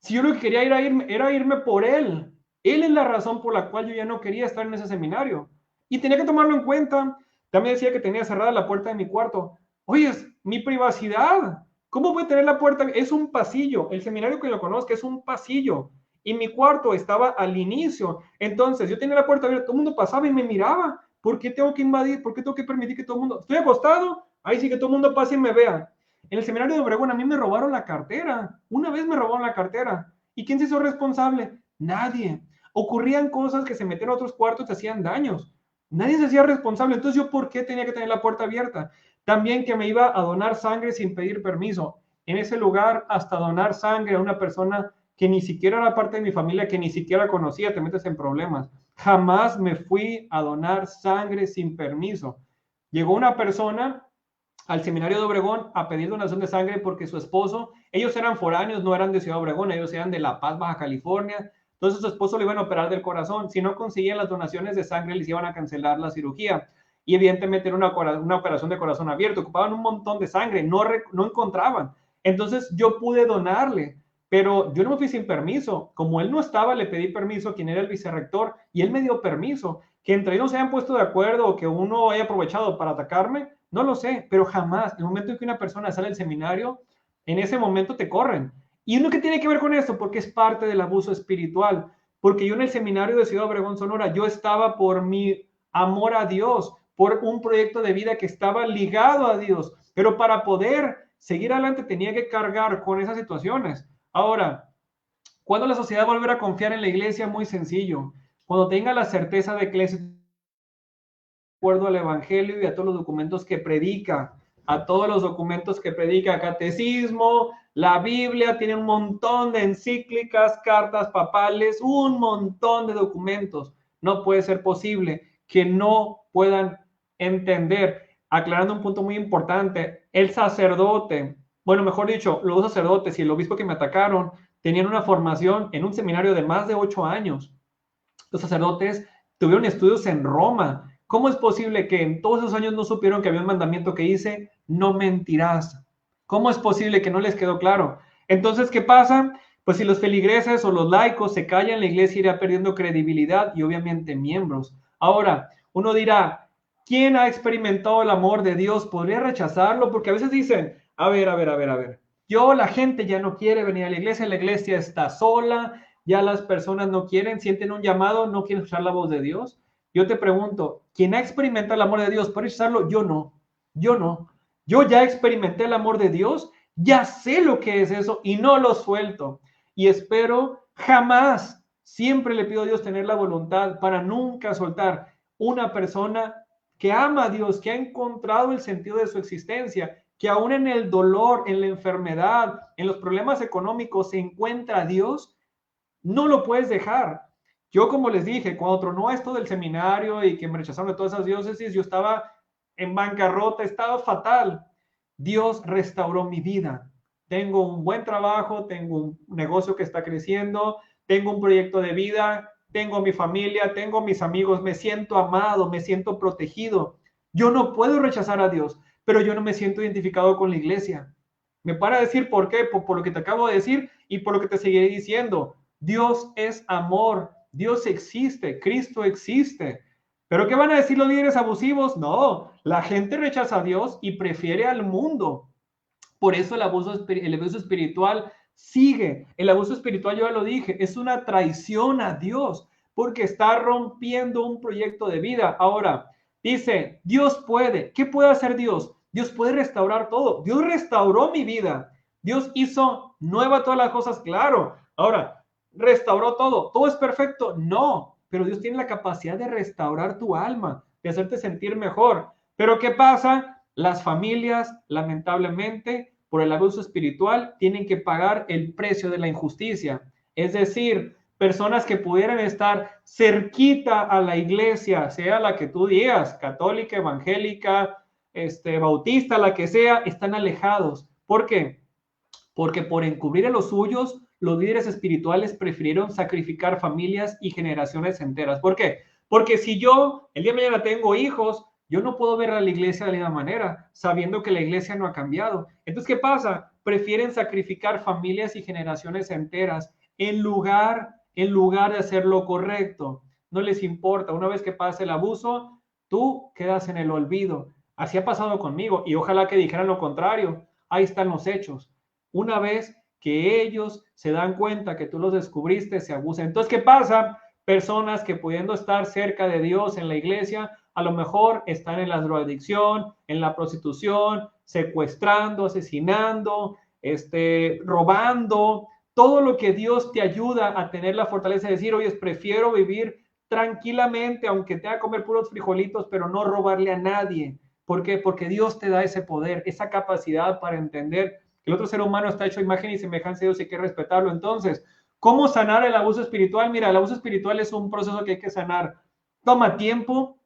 Si yo lo que quería era irme por él. Él es la razón por la cual yo ya no quería estar en ese seminario. Y tenía que tomarlo en cuenta. También decía que tenía cerrada la puerta de mi cuarto. Oye, es mi privacidad. ¿Cómo voy a tener la puerta? Es un pasillo. El seminario que lo conozca es un pasillo. Y mi cuarto estaba al inicio. Entonces, yo tenía la puerta abierta, todo el mundo pasaba y me miraba. ¿Por qué tengo que invadir? ¿Por qué tengo que permitir que todo el mundo... Estoy acostado, ahí sí que todo el mundo pase y me vea. En el seminario de Obregón a mí me robaron la cartera. Una vez me robaron la cartera. ¿Y quién se hizo responsable? Nadie. Ocurrían cosas que se metían a otros cuartos y se hacían daños. Nadie se hacía responsable. Entonces, ¿yo por qué tenía que tener la puerta abierta? También que me iba a donar sangre sin pedir permiso. En ese lugar, hasta donar sangre a una persona que ni siquiera era parte de mi familia, que ni siquiera conocía, te metes en problemas. Jamás me fui a donar sangre sin permiso. Llegó una persona al seminario de Obregón a pedir donación de sangre porque su esposo, ellos eran foráneos, no eran de Ciudad Obregón, ellos eran de La Paz, Baja California. Entonces su esposo le iban a operar del corazón. Si no conseguían las donaciones de sangre, les iban a cancelar la cirugía. Y evidentemente era una operación de corazón abierto. Ocupaban un montón de sangre, no encontraban. Entonces yo pude donarle, pero yo no me fui sin permiso. Como él no estaba, le pedí permiso a quien era el vicerrector y él me dio permiso. Que entre ellos se hayan puesto de acuerdo o que uno haya aprovechado para atacarme, no lo sé, pero jamás. El momento en que una persona sale del seminario, en ese momento te corren. ¿Y uno qué tiene que ver con esto? Porque es parte del abuso espiritual. Porque yo en el seminario de Ciudad Obregón, Sonora, yo estaba por mi amor a Dios, por un proyecto de vida que estaba ligado a Dios. Pero para poder seguir adelante tenía que cargar con esas situaciones. Ahora, ¿cuándo la sociedad va a volver a confiar en la iglesia? Muy sencillo. Cuando tenga la certeza de que es de acuerdo al Evangelio y a todos los documentos que predica, a todos los documentos que predica, catecismo, la Biblia, tiene un montón de encíclicas, cartas papales, un montón de documentos. No puede ser posible que no puedan entender. Aclarando un punto muy importante, el sacerdote, bueno, mejor dicho, los dos sacerdotes y el obispo que me atacaron tenían una formación en un seminario de más de 8 años. Los sacerdotes tuvieron estudios en Roma. ¿Cómo es posible que en todos esos años no supieron que había un mandamiento que dice, no mentirás? ¿Cómo es posible que no les quedó claro? Entonces, ¿qué pasa? Pues si los feligreses o los laicos se callan, la iglesia irá perdiendo credibilidad y obviamente miembros. Ahora, uno dirá, ¿quién ha experimentado el amor de Dios? ¿Podría rechazarlo? Porque a veces dicen, a ver. La gente ya no quiere venir a la iglesia está sola, ya las personas no quieren, sienten un llamado, no quieren escuchar la voz de Dios. Yo te pregunto, ¿quién ha experimentado el amor de Dios? ¿Puede rechazarlo? Yo no. Yo ya experimenté el amor de Dios, ya sé lo que es eso y no lo suelto. Y espero jamás, siempre le pido a Dios tener la voluntad para nunca soltar una persona que ama a Dios, que ha encontrado el sentido de su existencia, que aún en el dolor, en la enfermedad, en los problemas económicos se encuentra a Dios, no lo puedes dejar. Yo, como les dije, cuando tronó esto del seminario y que me rechazaron de todas esas diócesis, yo estaba en bancarrota, estaba fatal. Dios restauró mi vida. Tengo un buen trabajo, tengo un negocio que está creciendo, tengo un proyecto de vida, tengo mi familia, tengo mis amigos, me siento amado, me siento protegido. Yo no puedo rechazar a Dios, pero yo no me siento identificado con la iglesia. Me para decir por qué, por lo que te acabo de decir y por lo que te seguiré diciendo. Dios es amor, Dios existe, Cristo existe. ¿Pero qué van a decir los líderes abusivos? No, la gente rechaza a Dios y prefiere al mundo. Por eso el abuso espiritual sigue. El abuso espiritual, yo ya lo dije, es una traición a Dios porque está rompiendo un proyecto de vida. Ahora, dice, Dios puede. ¿Qué puede hacer Dios? Dios puede restaurar todo. Dios restauró mi vida. Dios hizo nueva todas las cosas, claro. Ahora, ¿restauró todo? ¿Todo es perfecto? No. pero Dios tiene la capacidad de restaurar tu alma, de hacerte sentir mejor. Pero ¿qué pasa? Las familias, lamentablemente, por el abuso espiritual, tienen que pagar el precio de la injusticia. Es decir, personas que pudieran estar cerquita a la iglesia, sea la que tú digas, católica, evangélica, bautista, la que sea, están alejados. ¿Por qué? Porque por encubrir a los suyos, los líderes espirituales prefirieron sacrificar familias y generaciones enteras. ¿Por qué? Porque si yo el día de mañana tengo hijos, yo no puedo ver a la iglesia de la misma manera, sabiendo que la iglesia no ha cambiado. Entonces, ¿qué pasa? Prefieren sacrificar familias y generaciones enteras en lugar de hacer lo correcto. No les importa. Una vez que pase el abuso, tú quedas en el olvido. Así ha pasado conmigo y ojalá que dijeran lo contrario. Ahí están los hechos. Una vez que ellos se dan cuenta que tú los descubriste, se abusan. Entonces, ¿qué pasa? Personas que pudiendo estar cerca de Dios en la iglesia, a lo mejor están en la drogadicción, en la prostitución, secuestrando, asesinando, robando, todo lo que Dios te ayuda a tener la fortaleza de decir, oye, prefiero vivir tranquilamente, aunque tenga que comer puros frijolitos, pero no robarle a nadie. ¿Por qué? Porque Dios te da ese poder, esa capacidad para entender que el otro ser humano está hecho a imagen y semejanza de Dios y hay que respetarlo. Entonces, ¿cómo sanar el abuso espiritual? Mira, el abuso espiritual es un proceso que hay que sanar. Toma tiempo.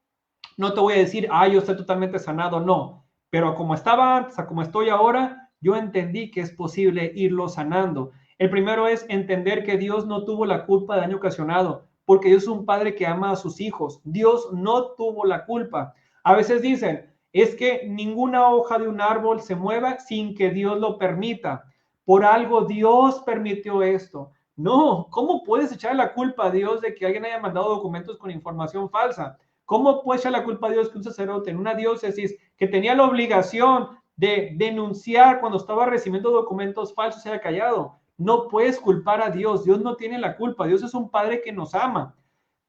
No te voy a decir, yo estoy totalmente sanado, no. Pero como estaba antes, a como estoy ahora, yo entendí que es posible irlo sanando. El primero es entender que Dios no tuvo la culpa del daño ocasionado, porque Dios es un padre que ama a sus hijos. Dios no tuvo la culpa. A veces dicen, es que ninguna hoja de un árbol se mueva sin que Dios lo permita. Por algo Dios permitió esto. No, ¿cómo puedes echar la culpa a Dios de que alguien haya mandado documentos con información falsa? ¿Cómo puede echar la culpa a Dios que un sacerdote en una diócesis que tenía la obligación de denunciar cuando estaba recibiendo documentos falsos se haya callado? No puedes culpar a Dios. Dios no tiene la culpa. Dios es un padre que nos ama.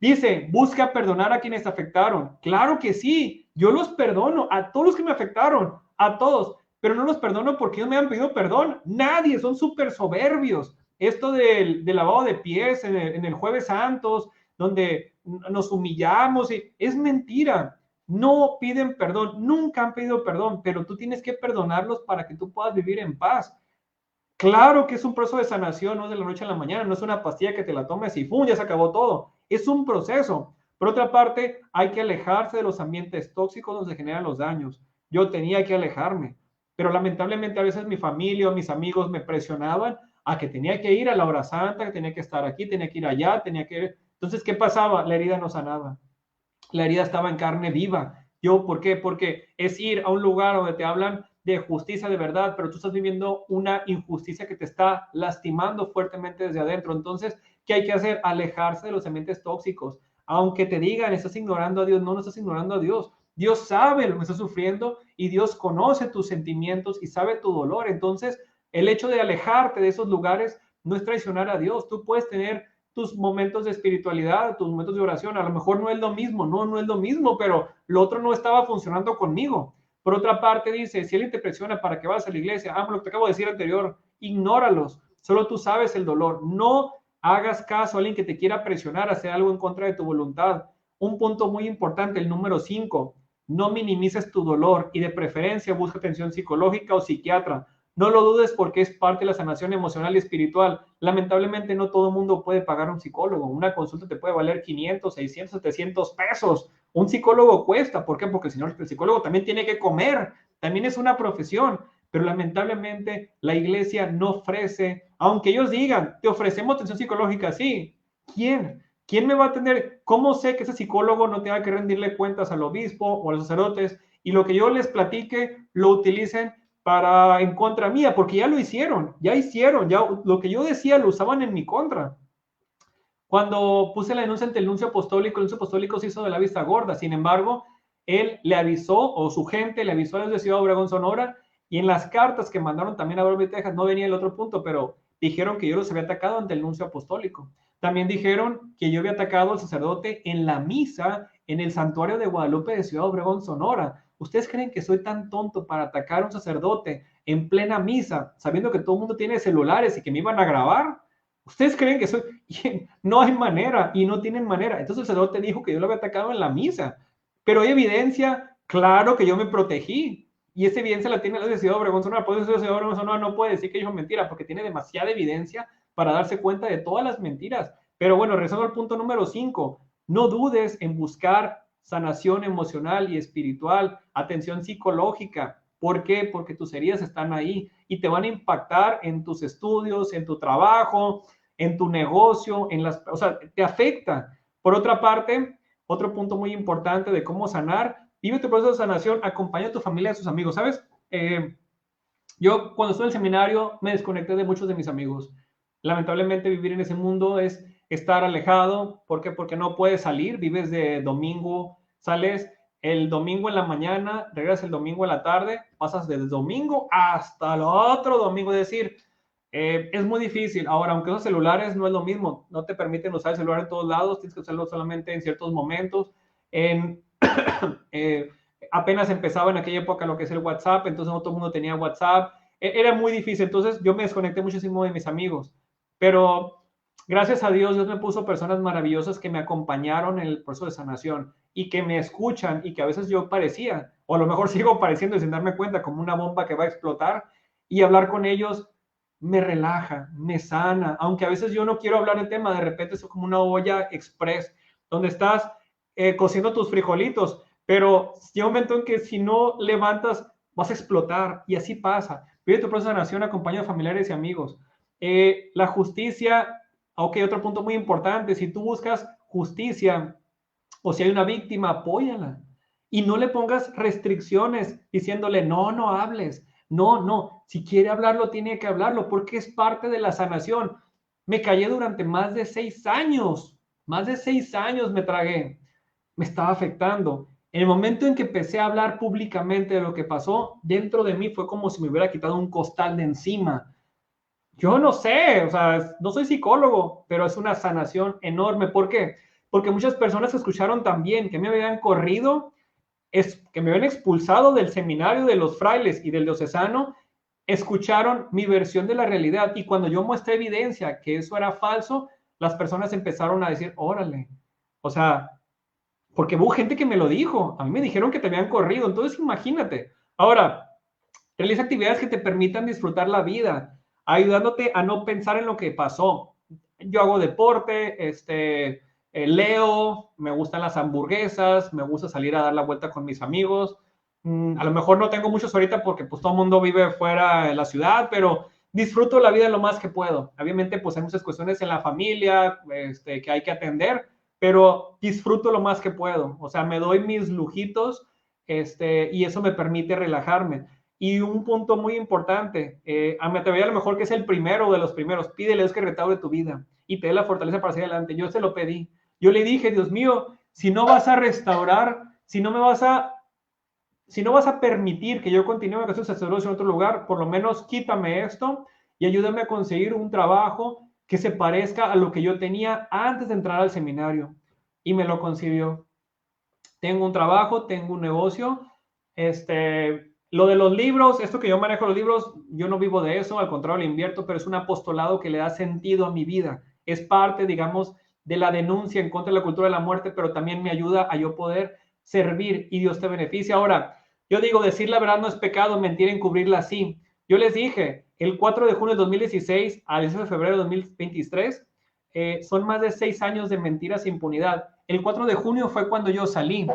Dice, busca perdonar a quienes te afectaron. Claro que sí, yo los perdono a todos los que me afectaron, a todos, pero no los perdono porque ellos me han pedido perdón. Nadie, son súper soberbios. Esto del lavado de pies en el Jueves Santos, donde nos humillamos, es mentira. No piden perdón, nunca han pedido perdón, pero tú tienes que perdonarlos para que tú puedas vivir en paz. Claro que es un proceso de sanación, no es de la noche a la mañana, no es una pastilla que te la tomes y ¡pum! Ya se acabó todo. Es un proceso. Por otra parte, hay que alejarse de los ambientes tóxicos donde se generan los daños. Yo tenía que alejarme, pero lamentablemente a veces mi familia o mis amigos me presionaban a que tenía que ir a la hora santa, que tenía que estar aquí, tenía que ir allá, tenía que... Entonces, ¿qué pasaba? La herida no sanaba. La herida estaba en carne viva. ¿Por qué? Porque es ir a un lugar donde te hablan de justicia de verdad, pero tú estás viviendo una injusticia que te está lastimando fuertemente desde adentro. Entonces, ¿qué hay que hacer? Alejarse de los ambientes tóxicos. Aunque te digan, estás ignorando a Dios, no estás ignorando a Dios. Dios sabe lo que estás sufriendo y Dios conoce tus sentimientos y sabe tu dolor. Entonces, el hecho de alejarte de esos lugares no es traicionar a Dios. Tú puedes tener tus momentos de espiritualidad, tus momentos de oración, a lo mejor no es lo mismo, no es lo mismo, pero lo otro no estaba funcionando conmigo. Por otra parte, dice, si alguien te presiona para que vayas a la iglesia, lo que te acabo de decir anterior, ignóralos, solo tú sabes el dolor, no hagas caso a alguien que te quiera presionar a hacer algo en contra de tu voluntad. Un punto muy importante, el número 5, no minimices tu dolor y de preferencia busca atención psicológica o psiquiatra. No lo dudes porque es parte de la sanación emocional y espiritual. Lamentablemente no todo el mundo puede pagar un psicólogo. Una consulta te puede valer 500, 600, 700 pesos. Un psicólogo cuesta. ¿Por qué? Porque el señor, el psicólogo también tiene que comer. También es una profesión. Pero lamentablemente la iglesia no ofrece, aunque ellos digan, te ofrecemos atención psicológica, sí. ¿Quién? ¿Quién me va a atender? ¿Cómo sé que ese psicólogo no tenga que rendirle cuentas al obispo o a los sacerdotes y lo que yo les platique lo utilicen para en contra mía? Porque ya lo hicieron, ya lo que yo decía lo usaban en mi contra. Cuando puse la denuncia ante el nuncio apostólico se hizo de la vista gorda. Sin embargo, él le avisó, o su gente le avisó a los de Ciudad Obregón, Sonora, y en las cartas que mandaron también a Broward, Texas, no venía el otro punto, pero dijeron que yo los había atacado ante el nuncio apostólico. También dijeron que yo había atacado al sacerdote en la misa en el santuario de Guadalupe de Ciudad Obregón, Sonora. ¿Ustedes creen que soy tan tonto para atacar a un sacerdote en plena misa, sabiendo que todo el mundo tiene celulares y que me iban a grabar? ¿Ustedes creen que eso? No hay manera y no tienen manera. Entonces el sacerdote dijo que yo lo había atacado en la misa, pero hay evidencia, claro que yo me protegí. Y esa evidencia la tiene la Ciudad Obregón Sonora. Por eso la Ciudad Obregón Sonora no puede decir que dijo mentira, porque tiene demasiada evidencia para darse cuenta de todas las mentiras. Pero bueno, regresando al punto número 5, no dudes en buscar sanación emocional y espiritual, atención psicológica. ¿Por qué? Porque tus heridas están ahí y te van a impactar en tus estudios, en tu trabajo, en tu negocio, o sea, te afecta. Por otra parte, otro punto muy importante de cómo sanar, vive tu proceso de sanación, acompaña a tu familia y a tus amigos, ¿sabes? Yo cuando estuve en el seminario me desconecté de muchos de mis amigos. Lamentablemente vivir en ese mundo es estar alejado. ¿Por qué? Porque no puedes salir, vives de domingo, sales el domingo en la mañana, regresas el domingo en la tarde, pasas desde el domingo hasta el otro domingo, es decir, es muy difícil. Ahora, aunque esos celulares no es lo mismo, no te permiten usar el celular en todos lados, tienes que usarlo solamente en ciertos momentos. En, eh, apenas empezaba en aquella época lo que es el WhatsApp, entonces no todo el mundo tenía WhatsApp. Era muy difícil, entonces yo me desconecté muchísimo de mis amigos, pero gracias a Dios, Dios me puso personas maravillosas que me acompañaron en el proceso de sanación y que me escuchan y que a veces yo parecía, o a lo mejor sigo pareciendo sin darme cuenta, como una bomba que va a explotar, y hablar con ellos me relaja, me sana, aunque a veces yo no quiero hablar del tema, de repente es como una olla express, donde estás cociendo tus frijolitos, pero llega un momento en que si no levantas, vas a explotar, y así pasa. Vive tu proceso de sanación acompañado de familiares y amigos. La justicia, ok, otro punto muy importante, si tú buscas justicia o si hay una víctima, apóyala. Y no le pongas restricciones diciéndole, no, no hables. No, no, si quiere hablarlo, tiene que hablarlo porque es parte de la sanación. Me callé durante más de 6 años me tragué, me estaba afectando. En el momento en que empecé a hablar públicamente de lo que pasó, dentro de mí fue como si me hubiera quitado un costal de encima. Yo no sé, o sea, no soy psicólogo, pero es una sanación enorme. ¿Por qué? Porque muchas personas escucharon también que me habían corrido, que me habían expulsado del seminario de los frailes y del diocesano, escucharon mi versión de la realidad. Y cuando yo mostré evidencia que eso era falso, las personas empezaron a decir, órale, o sea, porque hubo gente que me lo dijo, a mí me dijeron que te habían corrido, entonces imagínate. Ahora, realiza actividades que te permitan disfrutar la vida, ayudándote a no pensar en lo que pasó. Yo hago deporte, leo, me gustan las hamburguesas, me gusta salir a dar la vuelta con mis amigos. A lo mejor no tengo muchos ahorita porque pues todo el mundo vive fuera de la ciudad, pero disfruto la vida lo más que puedo. Obviamente pues hay muchas cuestiones en la familia que hay que atender, pero disfruto lo más que puedo. O sea, me doy mis lujitos y eso me permite relajarme. Y un punto muy importante, me atrevería a lo mejor que es el primero de los primeros, pídele a Dios que restaure tu vida y te dé la fortaleza para seguir adelante. Yo se lo pedí. Yo le dije, Dios mío, si no vas a restaurar, si no vas a permitir que yo continúe con ese sacerdocio en otro lugar, por lo menos quítame esto y ayúdame a conseguir un trabajo que se parezca a lo que yo tenía antes de entrar al seminario. Y me lo concedió. Tengo un trabajo, tengo un negocio, lo de los libros, esto que yo manejo los libros, yo no vivo de eso, al contrario, le invierto, pero es un apostolado que le da sentido a mi vida. Es parte, digamos, de la denuncia en contra de la cultura de la muerte, pero también me ayuda a yo poder servir y Dios te beneficia. Ahora, yo digo, decir la verdad no es pecado, mentir, encubrirla sí. Yo les dije, el 4 de junio de 2016 al 10 de febrero de 2023, son más de 6 años de mentiras e impunidad. El 4 de junio fue cuando yo salí.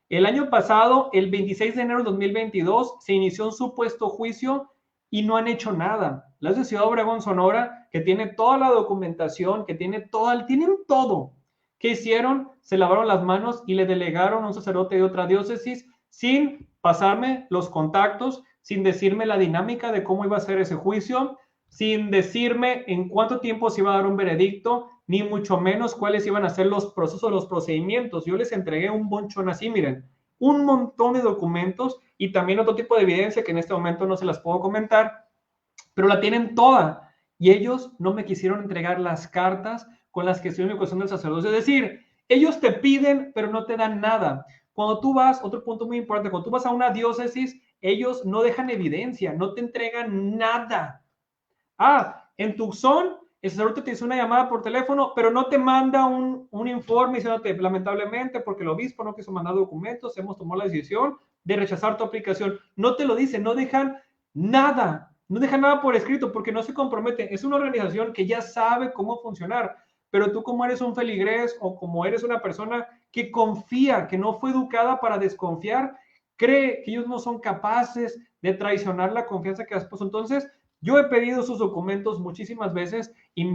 El año pasado, el 26 de enero de 2022, se inició un supuesto juicio y no han hecho nada. La Ciudad Obregón Sonora, que tiene toda la documentación, que tienen todo. ¿Qué hicieron? Se lavaron las manos y le delegaron a un sacerdote de otra diócesis sin pasarme los contactos, sin decirme la dinámica de cómo iba a ser ese juicio, sin decirme en cuánto tiempo se iba a dar un veredicto, ni mucho menos cuáles iban a ser los procesos, los procedimientos. Yo les entregué un bonchón así, miren, un montón de documentos y también otro tipo de evidencia que en este momento no se las puedo comentar, pero la tienen toda. Y ellos no me quisieron entregar las cartas con las que estoy en mi cuestión del sacerdocio. Es decir, ellos te piden, pero no te dan nada. Cuando tú vas, otro punto muy importante, cuando tú vas a una diócesis, ellos no dejan evidencia, no te entregan nada. En Tucson, el sacerdote te hizo una llamada por teléfono, pero no te manda un informe diciéndote, lamentablemente, porque el obispo no quiso mandar documentos, hemos tomado la decisión de rechazar tu aplicación. No te lo dicen, no dejan nada, no dejan nada por escrito porque no se comprometen. Es una organización que ya sabe cómo funcionar, pero tú como eres un feligrés o como eres una persona que confía, que no fue educada para desconfiar, cree que ellos no son capaces de traicionar la confianza que has puesto. Entonces, yo he pedido sus documentos muchísimas veces y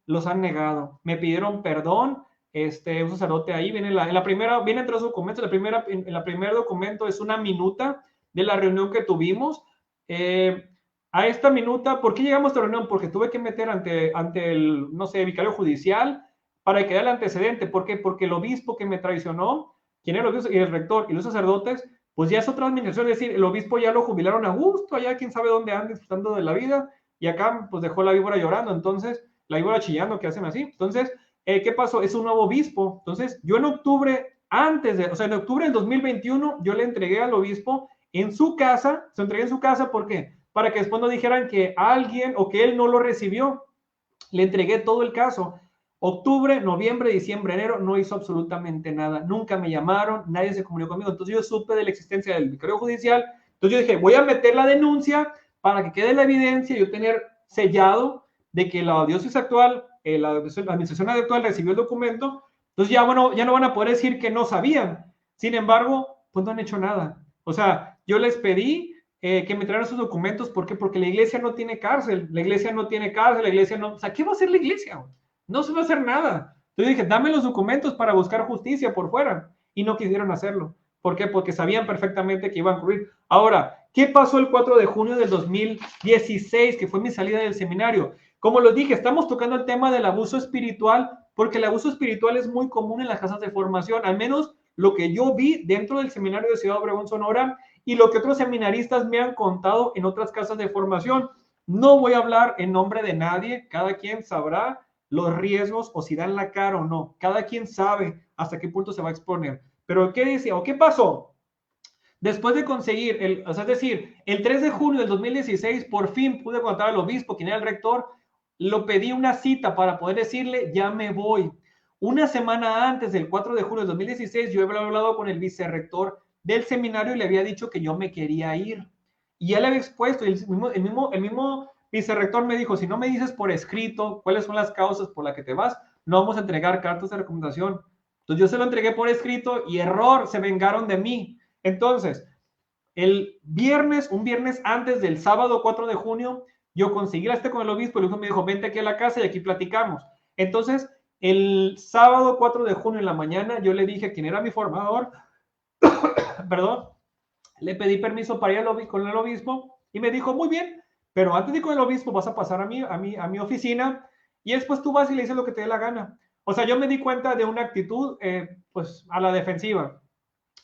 los han negado. Me pidieron perdón, un sacerdote ahí, viene en la primera, viene entre los documentos, en la primer documento es una minuta de la reunión que tuvimos. A esta minuta, ¿por qué llegamos a esta reunión? Porque tuve que meter ante el, no sé, vicario judicial para que dé el antecedente. ¿Por qué? Porque el obispo que me traicionó, quien era el obispo y el rector y los sacerdotes, pues ya es otra administración, es decir, el obispo ya lo jubilaron a gusto, allá quién sabe dónde anda disfrutando de la vida, y acá pues dejó la víbora llorando, entonces, la víbora chillando, que hacen así. Entonces, ¿qué pasó? Es un nuevo obispo. Entonces, yo en octubre, en octubre del 2021, yo le entregué al obispo en su casa, se lo entregué en su casa, ¿por qué? Para que después no dijeran que alguien o que él no lo recibió. Le entregué todo el caso. Octubre, noviembre, diciembre, enero, no hizo absolutamente nada. Nunca me llamaron, nadie se comunicó conmigo. Entonces yo supe de la existencia del vicario judicial. Entonces yo dije, voy a meter la denuncia para que quede la evidencia y yo tener sellado de que la diócesis actual, la administración actual recibió el documento. Entonces ya, bueno, ya no van a poder decir que no sabían. Sin embargo, pues no han hecho nada. O sea, yo les pedí que me trajeran sus documentos. ¿Por qué? Porque la iglesia no tiene cárcel. La iglesia no tiene cárcel, la iglesia no... O sea, ¿qué va a hacer la iglesia? No se va a hacer nada. Entonces dije, dame los documentos para buscar justicia por fuera. Y no quisieron hacerlo. ¿Por qué? Porque sabían perfectamente que iban a ocurrir. Ahora, ¿qué pasó el 4 de junio del 2016, que fue mi salida del seminario? Como lo dije, estamos tocando el tema del abuso espiritual, porque el abuso espiritual es muy común en las casas de formación, al menos lo que yo vi dentro del seminario de Ciudad Obregón, Sonora, y lo que otros seminaristas me han contado en otras casas de formación. No voy a hablar en nombre de nadie, cada quien sabrá los riesgos o si dan la cara o no. Cada quien sabe hasta qué punto se va a exponer. Pero ¿qué decía? ¿O qué pasó? Después de conseguir, es decir, el 3 de junio del 2016, por fin pude contar al obispo, quien era el rector, lo pedí una cita para poder decirle, ya me voy. Una semana antes del 4 de junio del 2016, yo había hablado con el vicerrector del seminario y le había dicho que yo me quería ir. Y ya le había expuesto, y el mismo vicerrector me dijo, si no me dices por escrito cuáles son las causas por las que te vas, no vamos a entregar cartas de recomendación. Entonces yo se lo entregué por escrito y error, se vengaron de mí. Entonces, el viernes, un viernes antes del sábado 4 de junio, yo conseguí la cita con el obispo y el obispo me dijo, vente aquí a la casa y aquí platicamos. Entonces, el sábado 4 de junio en la mañana, yo le dije a quien era mi formador, perdón, le pedí permiso para ir con el obispo y me dijo, muy bien, pero antes de ir con el obispo vas a pasar a mi oficina y después tú vas y le dices lo que te dé la gana. O sea, yo me di cuenta de una actitud, pues, a la defensiva.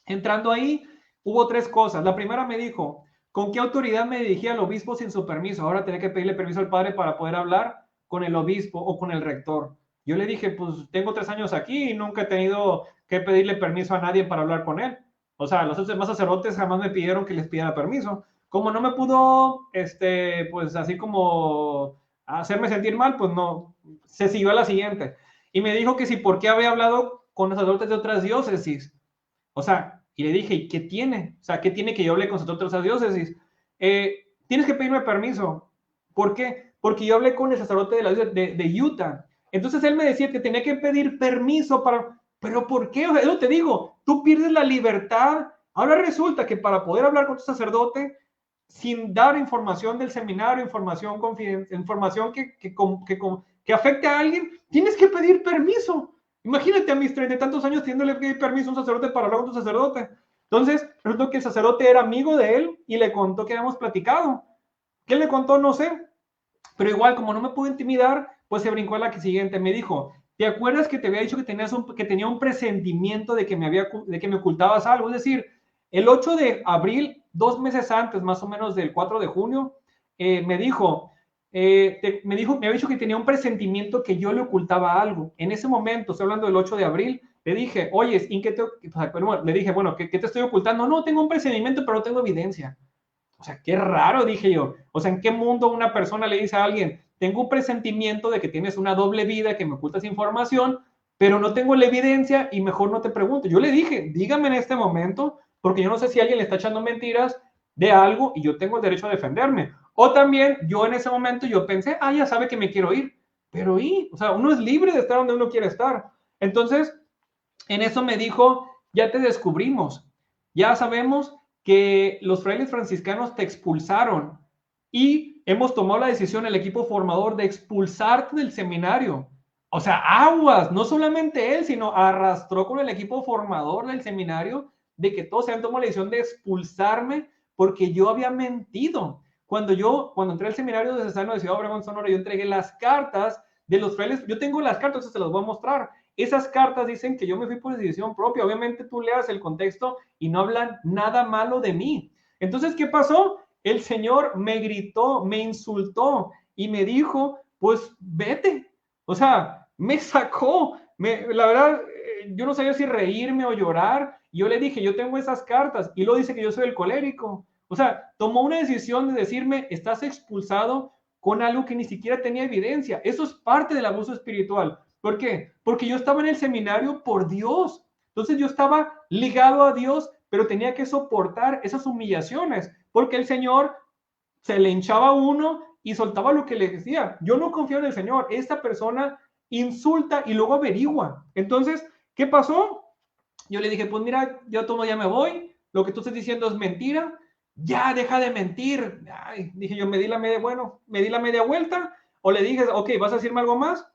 Entrando ahí, hubo tres cosas. La primera me dijo, ¿con qué autoridad me dirigía al obispo sin su permiso? Ahora tenía que pedirle permiso al padre para poder hablar con el obispo o con el rector. Yo le dije, pues tengo 3 años aquí y nunca he tenido que pedirle permiso a nadie para hablar con él. O sea, los demás sacerdotes jamás me pidieron que les pidiera permiso. Como no me pudo, pues así como hacerme sentir mal, pues no, se siguió a la siguiente. Y me dijo que si por qué había hablado con los sacerdotes de otras diócesis. O sea, y le dije, ¿y qué tiene? O sea, ¿qué tiene que yo hable con sacerdotes de otras diócesis? Tienes que pedirme permiso. ¿Por qué? Porque yo hablé con el sacerdote de Utah. Entonces él me decía que tenía que pedir permiso para... ¿Pero por qué? O sea, yo te digo, tú pierdes la libertad. Ahora resulta que para poder hablar con tu sacerdote, sin dar información del seminario, información que afecte a alguien, tienes que pedir permiso. Imagínate a mis 30 y tantos años teniéndole que pedir permiso a un sacerdote para hablar con tu sacerdote. Entonces, resultó que el sacerdote era amigo de él y le contó que habíamos platicado. ¿Qué le contó? No sé. Pero igual, como no me pudo intimidar, pues se brincó a la siguiente. Me dijo, ¿te acuerdas que te había dicho que tenía un presentimiento de que me ocultabas algo? Es decir, el 8 de abril, 2 meses antes, más o menos del 4 de junio, me había dicho que tenía un presentimiento que yo le ocultaba algo. En ese momento, estoy hablando del 8 de abril, le dije, oye, le dije, bueno, ¿qué te estoy ocultando? No, tengo un presentimiento, pero no tengo evidencia. O sea, qué raro, dije yo. O sea, ¿en qué mundo una persona le dice a alguien, tengo un presentimiento de que tienes una doble vida, que me ocultas información, pero no tengo la evidencia y mejor no te pregunto. Yo le dije, dígame en este momento, porque yo no sé si alguien le está echando mentiras de algo y yo tengo el derecho a defenderme. O también yo en ese momento yo pensé, ya sabe que me quiero ir, pero o sea, uno es libre de estar donde uno quiere estar. Entonces, en eso me dijo, ya te descubrimos, ya sabemos que los frailes franciscanos te expulsaron y hemos tomado la decisión, el equipo formador, de expulsarte del seminario. O sea, aguas, no solamente él, sino arrastró con el equipo formador del seminario de que todos se han tomado la decisión de expulsarme porque yo había mentido. Cuando entré al seminario de Cesano de Ciudad Obregón, Sonora, yo entregué las cartas de los frailes. Yo tengo las cartas, se las voy a mostrar. Esas cartas dicen que yo me fui por decisión propia. Obviamente tú leas el contexto y no hablan nada malo de mí. Entonces, ¿qué pasó? El Señor me gritó, me insultó y me dijo, pues vete. O sea, me sacó. La verdad, yo no sabía si reírme o llorar. Yo le dije, yo tengo esas cartas y luego dice que yo soy el colérico. O sea, tomó una decisión de decirme, estás expulsado con algo que ni siquiera tenía evidencia. Eso es parte del abuso espiritual. ¿Por qué? Porque yo estaba en el seminario por Dios. Entonces yo estaba ligado a Dios, pero tenía que soportar esas humillaciones, porque el Señor se le hinchaba a uno y soltaba lo que le decía. Yo no confío en el Señor. Esta persona insulta y luego averigua. Entonces, ¿qué pasó? Yo le dije, pues mira, yo tomo, ya me voy. Lo que tú estás diciendo es mentira. Ya, deja de mentir. Ay, dije yo, me di la media vuelta. O le dije, ok, ¿vas a decirme algo más?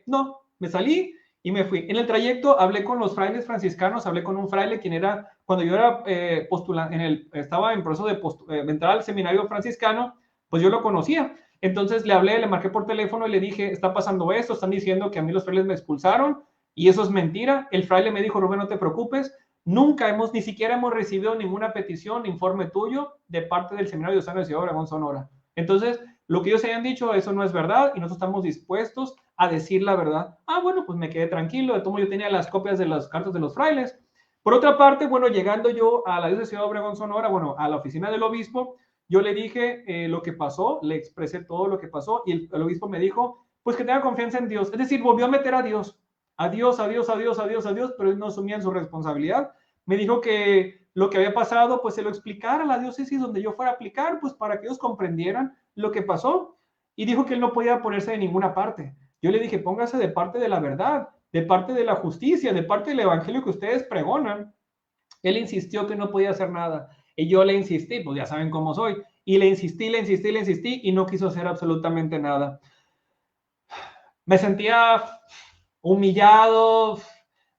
No, me salí y me fui. En el trayecto hablé con los frailes franciscanos, hablé con un fraile quien era, cuando yo era postulante, estaba en proceso de entrar al seminario franciscano, pues yo lo conocía. Entonces le hablé, le marqué por teléfono y le dije, está pasando esto, están diciendo que a mí los frailes me expulsaron y eso es mentira. El fraile me dijo, Rubén, no te preocupes, ni siquiera hemos recibido ninguna petición, informe tuyo de parte del Seminario Diocesano de Ciudad Obregón, Sonora. Entonces, lo que ellos hayan dicho, eso no es verdad y nosotros estamos dispuestos a decir la verdad. Bueno, pues me quedé tranquilo. De todo modo, yo tenía las copias de las cartas de los frailes. Por otra parte, bueno, llegando yo a la diócesis de Ciudad Obregón, Sonora, bueno, a la oficina del obispo, yo le dije lo que pasó, le expresé todo lo que pasó y el obispo me dijo, pues que tenga confianza en Dios. Es decir, volvió a meter a Dios. A Dios, pero él no asumía su responsabilidad. Me dijo que lo que había pasado, pues se lo explicara a la diócesis donde yo fuera a aplicar, pues para que ellos comprendieran lo que pasó. Y dijo que él no podía ponerse de ninguna parte. Yo le dije, póngase de parte de la verdad, de parte de la justicia, de parte del evangelio que ustedes pregonan. Él insistió que no podía hacer nada. Y yo le insistí, pues ya saben cómo soy. Y le insistí y no quiso hacer absolutamente nada. Me sentía humillado,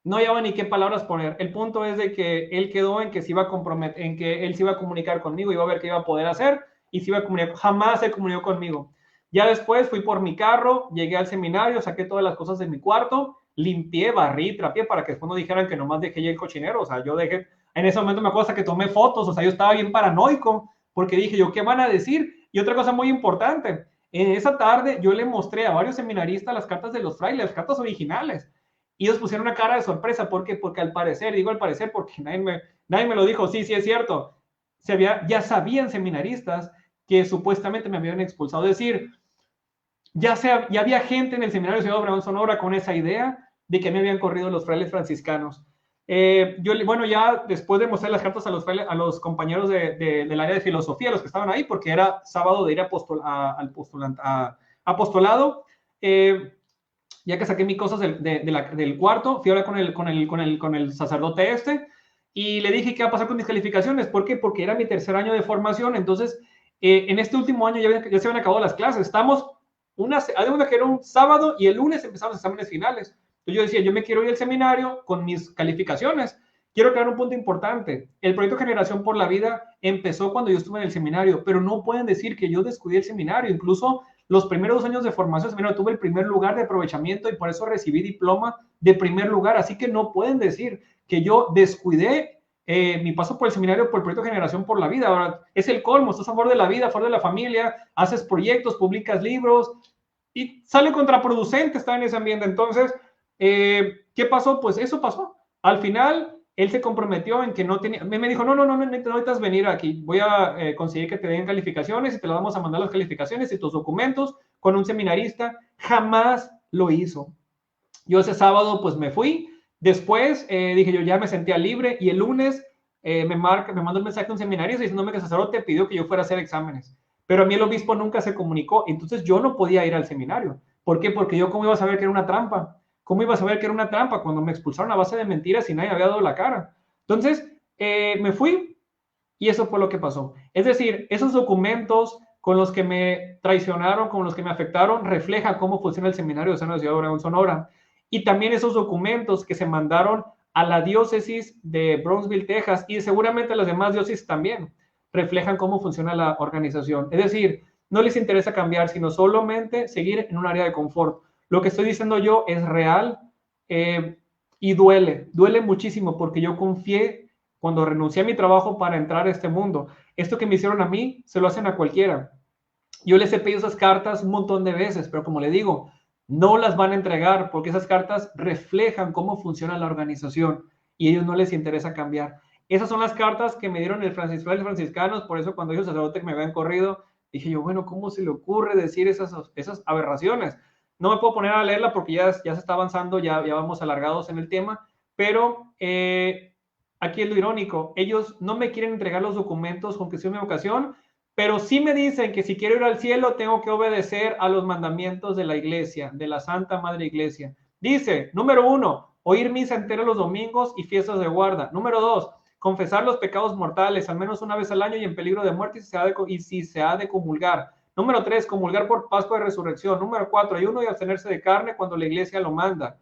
no llevaba ni qué palabras poner. El punto es de que él quedó en que se iba a comprometer, en que él se iba a comunicar conmigo, iba a ver qué iba a poder hacer y se iba a comunicar. Jamás se comunicó conmigo. Ya después fui por mi carro, llegué al seminario, saqué todas las cosas de mi cuarto, limpié, barrí, trapié para que después no dijeran que nomás dejé ya el cochinero. O sea, yo dejé, en ese momento me acuerdo que tomé fotos, o sea, yo estaba bien paranoico porque dije yo, ¿qué van a decir? Y otra cosa muy importante, en esa tarde yo le mostré a varios seminaristas las cartas de los frailes, las cartas originales. Y ellos pusieron una cara de sorpresa. ¿Por qué? Porque al parecer, digo al parecer porque nadie me lo dijo, sí es cierto. Ya sabían seminaristas que supuestamente me habían expulsado. Es decir, ya había gente en el seminario de Ciudad Obregón, Sonora con esa idea de que me habían corrido los frailes franciscanos. Ya después de mostrar las cartas a los compañeros del área de filosofía, los que estaban ahí, porque era sábado de ir al apostolado, ya que saqué mis cosas del cuarto, fui a hablar con el sacerdote y le dije qué va a pasar con mis calificaciones. ¿Por qué? Porque era mi tercer año de formación. Entonces, en este último año ya se habían acabado las clases. Estamos además que era un sábado y el lunes empezamos los exámenes finales. Entonces yo decía, yo me quiero ir al seminario con mis calificaciones. Quiero aclarar un punto importante. El proyecto Generación por la Vida empezó cuando yo estuve en el seminario, pero no pueden decir que yo descuidé el seminario. Incluso los primeros 2 años de formación del seminario tuve el primer lugar de aprovechamiento y por eso recibí diploma de primer lugar. Así que no pueden decir que yo descuidé mi paso por el seminario por el proyecto Generación por la Vida. Ahora, es el colmo, estás a favor de la vida, a favor de la familia, haces proyectos, publicas libros y sale contraproducente estar en ese ambiente. Entonces, ¿qué pasó? Pues eso pasó. Al final, él se comprometió en que no tenía, me dijo, no necesitas venir aquí, voy a conseguir que te den calificaciones y te lo vamos a mandar las calificaciones y tus documentos con un seminarista. Jamás lo hizo. Yo ese sábado pues me fui, después dije yo ya me sentía libre y el lunes me mandó un mensaje a un seminarista diciéndome que el sacerdote pidió que yo fuera a hacer exámenes, pero a mí el obispo nunca se comunicó, entonces yo no podía ir al seminario. ¿Por qué? Porque yo cómo iba a saber que era una trampa. ¿Cómo iba a saber que era una trampa cuando me expulsaron a base de mentiras y nadie había dado la cara? Entonces me fui y eso fue lo que pasó. Es decir, esos documentos con los que me traicionaron, con los que me afectaron, reflejan cómo funciona el seminario de San Ciudad de Obregón, Sonora. Y también esos documentos que se mandaron a la diócesis de Brownsville, Texas, y seguramente a las demás diócesis también, reflejan cómo funciona la organización. Es decir, no les interesa cambiar, sino solamente seguir en un área de confort. Lo que estoy diciendo yo es real y duele muchísimo porque yo confié cuando renuncié a mi trabajo para entrar a este mundo. Esto que me hicieron a mí, se lo hacen a cualquiera. Yo les he pedido esas cartas un montón de veces, pero como le digo, no las van a entregar porque esas cartas reflejan cómo funciona la organización y a ellos no les interesa cambiar. Esas son las cartas que me dieron el franciscanos, por eso cuando ellos sacerdote que me habían corrido, dije yo, bueno, ¿cómo se le ocurre decir esas aberraciones? No me puedo poner a leerla porque ya se está avanzando, ya vamos alargados en el tema, pero aquí es lo irónico, ellos no me quieren entregar los documentos con que sea mi vocación, pero sí me dicen que si quiero ir al cielo tengo que obedecer a los mandamientos de la iglesia, de la Santa Madre Iglesia. Dice, número 1, oír misa entera los domingos y fiestas de guarda. Número 2, confesar los pecados mortales al menos una vez al año y en peligro de muerte si se ha de comulgar. Número 3, comulgar por Pascua de Resurrección. Número 4, ayuno y abstenerse de carne cuando la iglesia lo manda.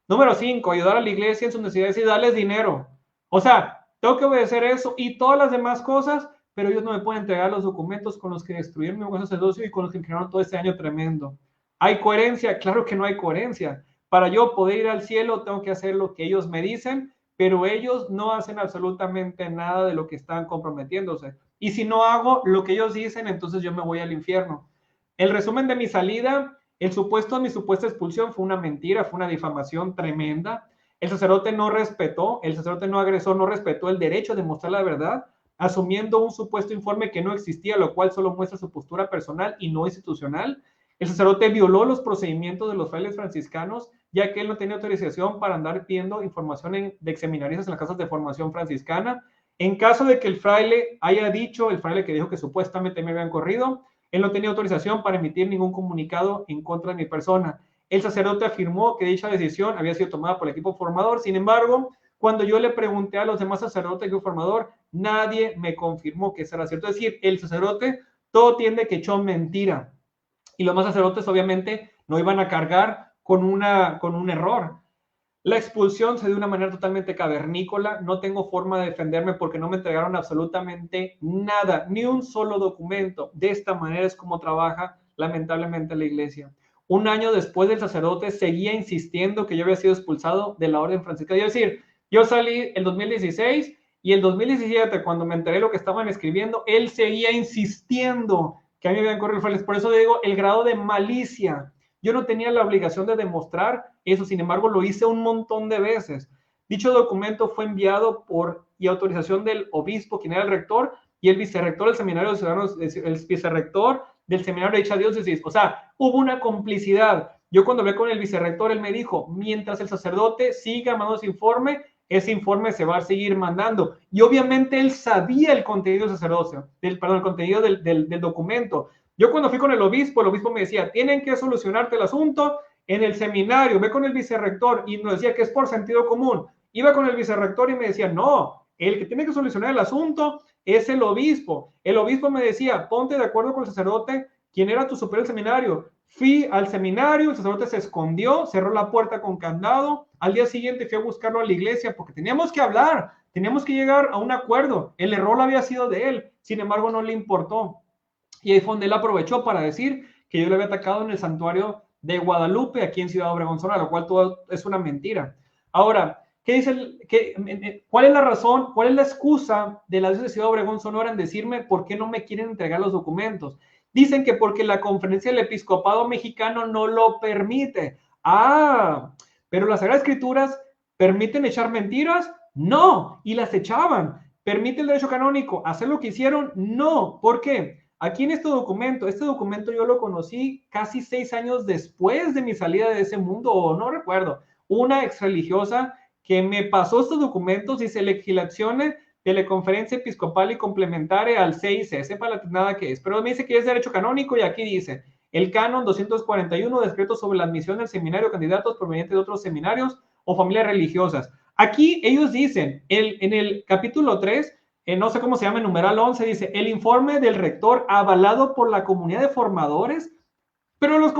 Número 5, ayudar a la iglesia en sus necesidades y darles dinero. O sea, tengo que obedecer eso y todas las demás cosas, pero ellos no me pueden entregar los documentos con los que destruyeron mi buen sacerdocio y con los que crearon todo este año tremendo. ¿Hay coherencia? Claro que no hay coherencia. Para yo poder ir al cielo tengo que hacer lo que ellos me dicen, pero ellos no hacen absolutamente nada de lo que están comprometiéndose. Y si no hago lo que ellos dicen, entonces yo me voy al infierno. El resumen de mi salida, mi supuesta expulsión fue una mentira, fue una difamación tremenda. El sacerdote no agresor, no respetó el derecho de mostrar la verdad, asumiendo un supuesto informe que no existía, lo cual solo muestra su postura personal y no institucional. El sacerdote violó los procedimientos de los frailes franciscanos, ya que él no tenía autorización para andar pidiendo información de seminaristas en las casas de formación franciscana. En caso de que el fraile haya dicho, el fraile que dijo que supuestamente me habían corrido, él no tenía autorización para emitir ningún comunicado en contra de mi persona. El sacerdote afirmó que dicha decisión había sido tomada por el equipo formador. Sin embargo, cuando yo le pregunté a los demás sacerdotes del equipo formador, nadie me confirmó que eso era cierto. Es decir, el sacerdote todo tiende que echó mentira. Y los demás sacerdotes obviamente no iban a cargar con un error. La expulsión se dio de una manera totalmente cavernícola. No tengo forma de defenderme porque no me entregaron absolutamente nada, ni un solo documento. De esta manera es como trabaja lamentablemente la iglesia. Un año después, el sacerdote seguía insistiendo que yo había sido expulsado de la orden franciscana. Es decir, yo salí el 2016 y el 2017, cuando me enteré de lo que estaban escribiendo, él seguía insistiendo que a mí me habían corrido frailes. Por eso digo, el grado de malicia. Yo no tenía la obligación de demostrar eso, sin embargo, lo hice un montón de veces. Dicho documento fue enviado y autorización del obispo, quien era el rector, y el vicerrector del seminario de ciudadanos, el vicerrector del seminario de dicha diócesis. O sea, hubo una complicidad. Yo cuando hablé con el vicerrector, él me dijo, mientras el sacerdote siga mandando ese informe se va a seguir mandando. Y obviamente él sabía el contenido del sacerdocio, el contenido del documento. Yo cuando fui con el obispo me decía, tienen que solucionarte el asunto en el seminario, ve con el vicerrector, y nos decía que es por sentido común. Iba con el vicerrector y me decía, no, el que tiene que solucionar el asunto es el obispo. El obispo me decía, ponte de acuerdo con el sacerdote, quien era tu superior del seminario. Fui al seminario, el sacerdote se escondió, cerró la puerta con candado. Al día siguiente fui a buscarlo a la iglesia porque teníamos que hablar, teníamos que llegar a un acuerdo. El error había sido de él, sin embargo no le importó. Y ahí fue donde él aprovechó para decir que yo le había atacado en el santuario de Guadalupe, aquí en Ciudad Obregón, Sonora, lo cual todo es una mentira. Ahora, ¿cuál es la razón, cuál es la excusa de la diócesis de Ciudad Obregón, Sonora en decirme por qué no me quieren entregar los documentos? Dicen que porque la conferencia del episcopado mexicano no lo permite. Pero las Sagradas Escrituras ¿Permiten echar mentiras? No, y las echaban. ¿Permite el derecho canónico hacer lo que hicieron? No. ¿Por qué? Aquí en este documento yo lo conocí casi 6 años después de mi salida de ese mundo, o no recuerdo, una ex religiosa que me pasó estos documentos, dice legislaciones de la Conferencia Episcopal y Complementaria al CIC, sepa la nada que es, pero me dice que es derecho canónico y aquí dice, el canon 241, decreto sobre la admisión del seminario candidatos provenientes de otros seminarios o familias religiosas. Aquí ellos dicen, en el capítulo 3, no sé cómo se llama, en numeral 11, dice, el informe del rector avalado por la comunidad de formadores, pero los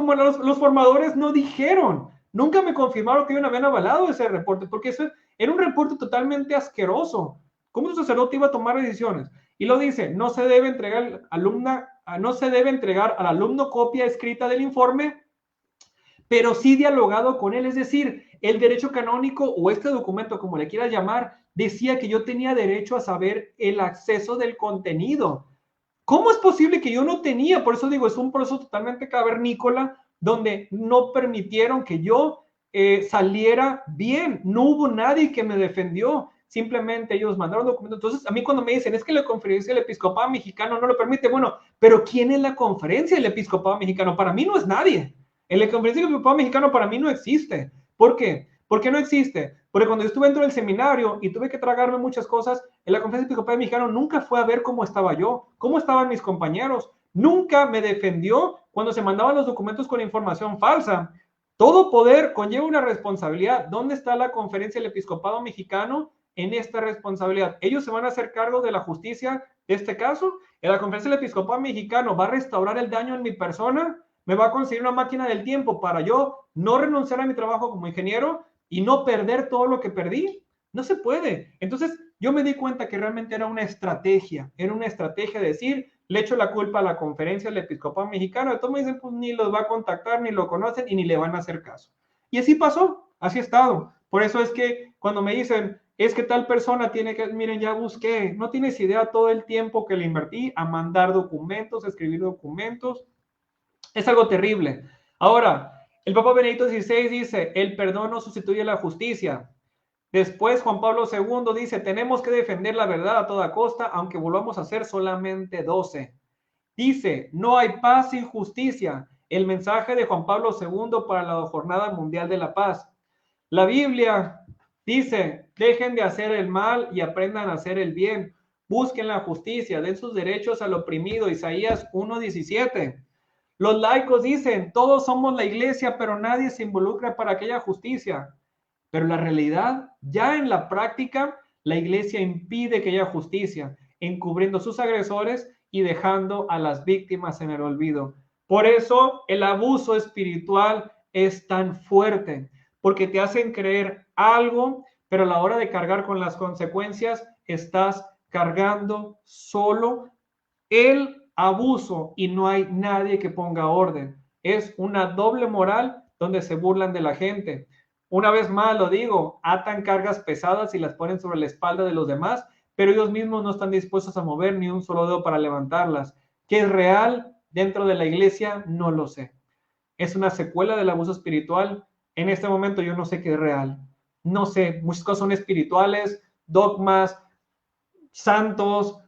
formadores no dijeron, nunca me confirmaron que ellos habían avalado ese reporte, porque eso era un reporte totalmente asqueroso. ¿Cómo un sacerdote iba a tomar decisiones? Y lo dice, no se debe entregar al alumno copia escrita del informe, pero sí dialogado con él, es decir, el derecho canónico o este documento, como le quieras llamar, decía que yo tenía derecho a saber el acceso del contenido. ¿Cómo es posible que yo no tenía? Por eso digo, es un proceso totalmente cavernícola donde no permitieron que yo saliera bien. No hubo nadie que me defendió. Simplemente ellos mandaron documentos. Entonces, a mí cuando me dicen, es que la conferencia del episcopado mexicano no lo permite, bueno, pero ¿quién es la conferencia del episcopado mexicano? Para mí no es nadie. En la conferencia del episcopado mexicano para mí no existe. ¿Por qué? ¿Por qué no existe? Porque cuando yo estuve dentro del seminario y tuve que tragarme muchas cosas, en la Conferencia Episcopal Mexicana nunca fue a ver cómo estaba yo, cómo estaban mis compañeros. Nunca me defendió cuando se mandaban los documentos con información falsa. Todo poder conlleva una responsabilidad. ¿Dónde está la Conferencia del Episcopado Mexicano en esta responsabilidad? Ellos se van a hacer cargo de la justicia de este caso. En la Conferencia del Episcopado Mexicano va a restaurar el daño en mi persona, me va a conseguir una máquina del tiempo para yo no renunciar a mi trabajo como ingeniero y no perder todo lo que perdí. No se puede. Entonces, yo me di cuenta que realmente era una estrategia de decir, le echo la culpa a la conferencia del episcopado mexicano, de todos me dicen, pues ni los va a contactar, ni lo conocen y ni le van a hacer caso. Y así pasó, así ha estado. Por eso es que cuando me dicen, es que tal persona tiene que, miren, ya busqué, no tienes idea todo el tiempo que le invertí a mandar documentos, a escribir documentos. Es algo terrible. Ahora, el Papa Benedicto XVI dice, el perdón no sustituye la justicia. Después Juan Pablo II dice, tenemos que defender la verdad a toda costa, aunque volvamos a ser solamente 12. Dice, no hay paz sin justicia. El mensaje de Juan Pablo II para la Jornada Mundial de la Paz. La Biblia dice, dejen de hacer el mal y aprendan a hacer el bien. Busquen la justicia, den sus derechos al oprimido. Isaías 1:17. Los laicos dicen, todos somos la iglesia, pero nadie se involucra para aquella justicia. Pero la realidad, ya en la práctica, la iglesia impide que haya justicia, encubriendo sus agresores y dejando a las víctimas en el olvido. Por eso el abuso espiritual es tan fuerte, porque te hacen creer algo, pero a la hora de cargar con las consecuencias, estás cargando solo el abuso y no hay nadie que ponga orden. Es una doble moral donde se burlan de la gente. Una vez más lo digo, atan cargas pesadas y las ponen sobre la espalda de los demás, pero ellos mismos no están dispuestos a mover ni un solo dedo para levantarlas. ¿Qué es real dentro de la iglesia? No lo sé. Es una secuela del abuso espiritual. En este momento yo no sé qué es real. No sé, muchas cosas son espirituales, dogmas, santos,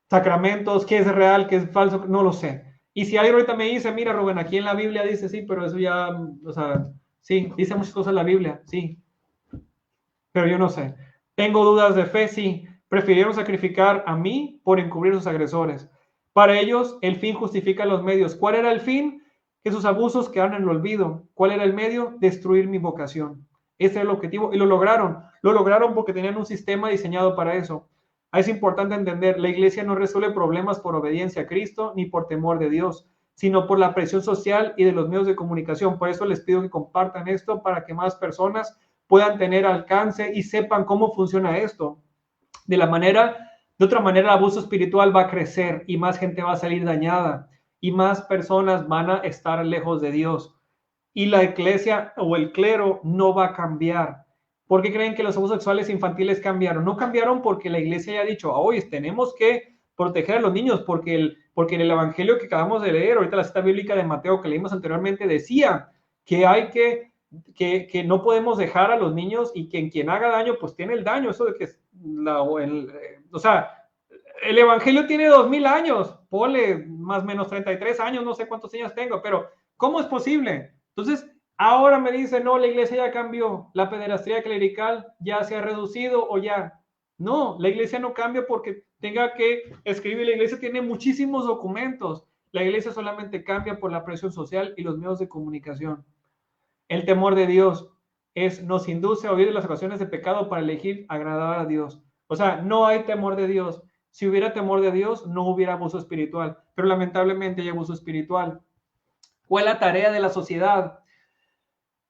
sacramentos, qué es real, qué es falso, no lo sé. Y si alguien ahorita me dice, mira, Rubén, aquí en la Biblia dice, sí, pero eso ya, o sea, sí, dice muchas cosas en la Biblia, sí, pero yo no sé. Tengo dudas de fe, sí. Prefirieron sacrificar a mí por encubrir a sus agresores. Para ellos, el fin justifica los medios. ¿Cuál era el fin? Que sus abusos quedaran en el olvido. ¿Cuál era el medio? Destruir mi vocación. Ese era el objetivo y lo lograron. Lo lograron porque tenían un sistema diseñado para eso. Es importante entender, la iglesia no resuelve problemas por obediencia a Cristo ni por temor de Dios, sino por la presión social y de los medios de comunicación. Por eso les pido que compartan esto para que más personas puedan tener alcance y sepan cómo funciona esto. De otra manera, el abuso espiritual va a crecer y más gente va a salir dañada y más personas van a estar lejos de Dios. Y la iglesia o el clero no va a cambiar. ¿Por qué creen que los abusos sexuales infantiles cambiaron? No cambiaron porque la iglesia ya ha dicho, oye, tenemos que proteger a los niños, porque en el evangelio que acabamos de leer, ahorita la cita bíblica de Mateo que leímos anteriormente, decía que hay que que no podemos dejar a los niños y que quien haga daño, pues tiene el daño. Eso de que, o sea, el Evangelio tiene 2000 años, ponle más o menos 33 años, no sé cuántos años tengo, pero ¿cómo es posible? Entonces, ahora me dicen, no, la iglesia ya cambió, la pederastía clerical ya se ha reducido o ya. No, la iglesia no cambia porque tenga que escribir, la iglesia tiene muchísimos documentos, la iglesia solamente cambia por la presión social y los medios de comunicación. El temor de Dios nos induce a huir de las ocasiones de pecado para elegir agradar a Dios. O sea, no hay temor de Dios. Si hubiera temor de Dios, no hubiera abuso espiritual, pero lamentablemente hay abuso espiritual. ¿Cuál es la tarea de la sociedad?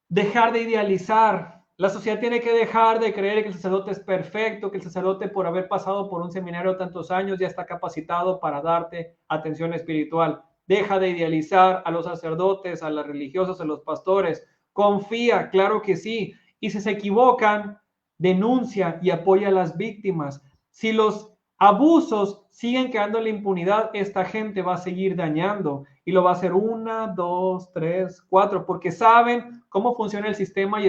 Dejar de idealizar. La sociedad tiene que dejar de creer que el sacerdote es perfecto, que el sacerdote por haber pasado por un seminario tantos años ya está capacitado para darte atención espiritual. Deja de idealizar a los sacerdotes, a las religiosas, a los pastores. Confía, claro que sí. Y si se equivocan, denuncia y apoya a las víctimas. Si los abusos siguen quedando en la impunidad, esta gente va a seguir dañando y lo va a hacer 1, 2, 3, 4, porque saben cómo funciona el sistema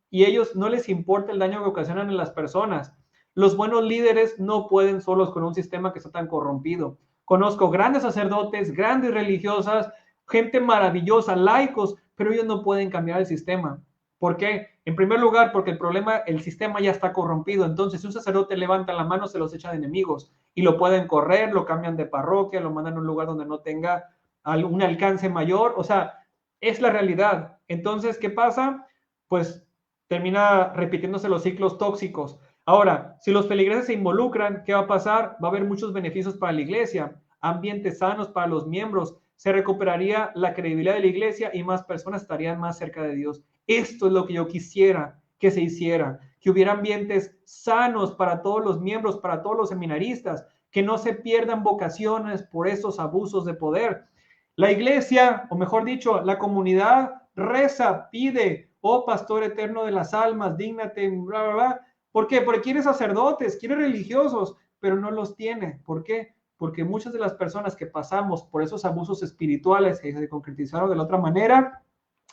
y ellos no les importa el daño que ocasionan en las personas. Los buenos líderes no pueden solos con un sistema que está tan corrompido. Conozco grandes sacerdotes, grandes religiosas, gente maravillosa, laicos, pero ellos no pueden cambiar el sistema. ¿Por qué? En primer lugar, porque el sistema ya está corrompido. Entonces, si un sacerdote levanta la mano, se los echa de enemigos y lo pueden correr, lo cambian de parroquia, lo mandan a un lugar donde no tenga un alcance mayor. O sea, es la realidad. Entonces, ¿qué pasa? Pues termina repitiéndose los ciclos tóxicos. Ahora, si los feligreses se involucran, ¿qué va a pasar? Va a haber muchos beneficios para la iglesia, ambientes sanos para los miembros, se recuperaría la credibilidad de la iglesia y más personas estarían más cerca de Dios. Esto es lo que yo quisiera que se hiciera, que hubiera ambientes sanos para todos los miembros, para todos los seminaristas, que no se pierdan vocaciones por esos abusos de poder. La iglesia, o mejor dicho, la comunidad reza, pide, oh pastor eterno de las almas, dígnate, bla, bla, bla. ¿Por qué? Porque quiere sacerdotes, quiere religiosos, pero no los tiene. ¿Por qué? Porque muchas de las personas que pasamos por esos abusos espirituales que se concretizaron de la otra manera,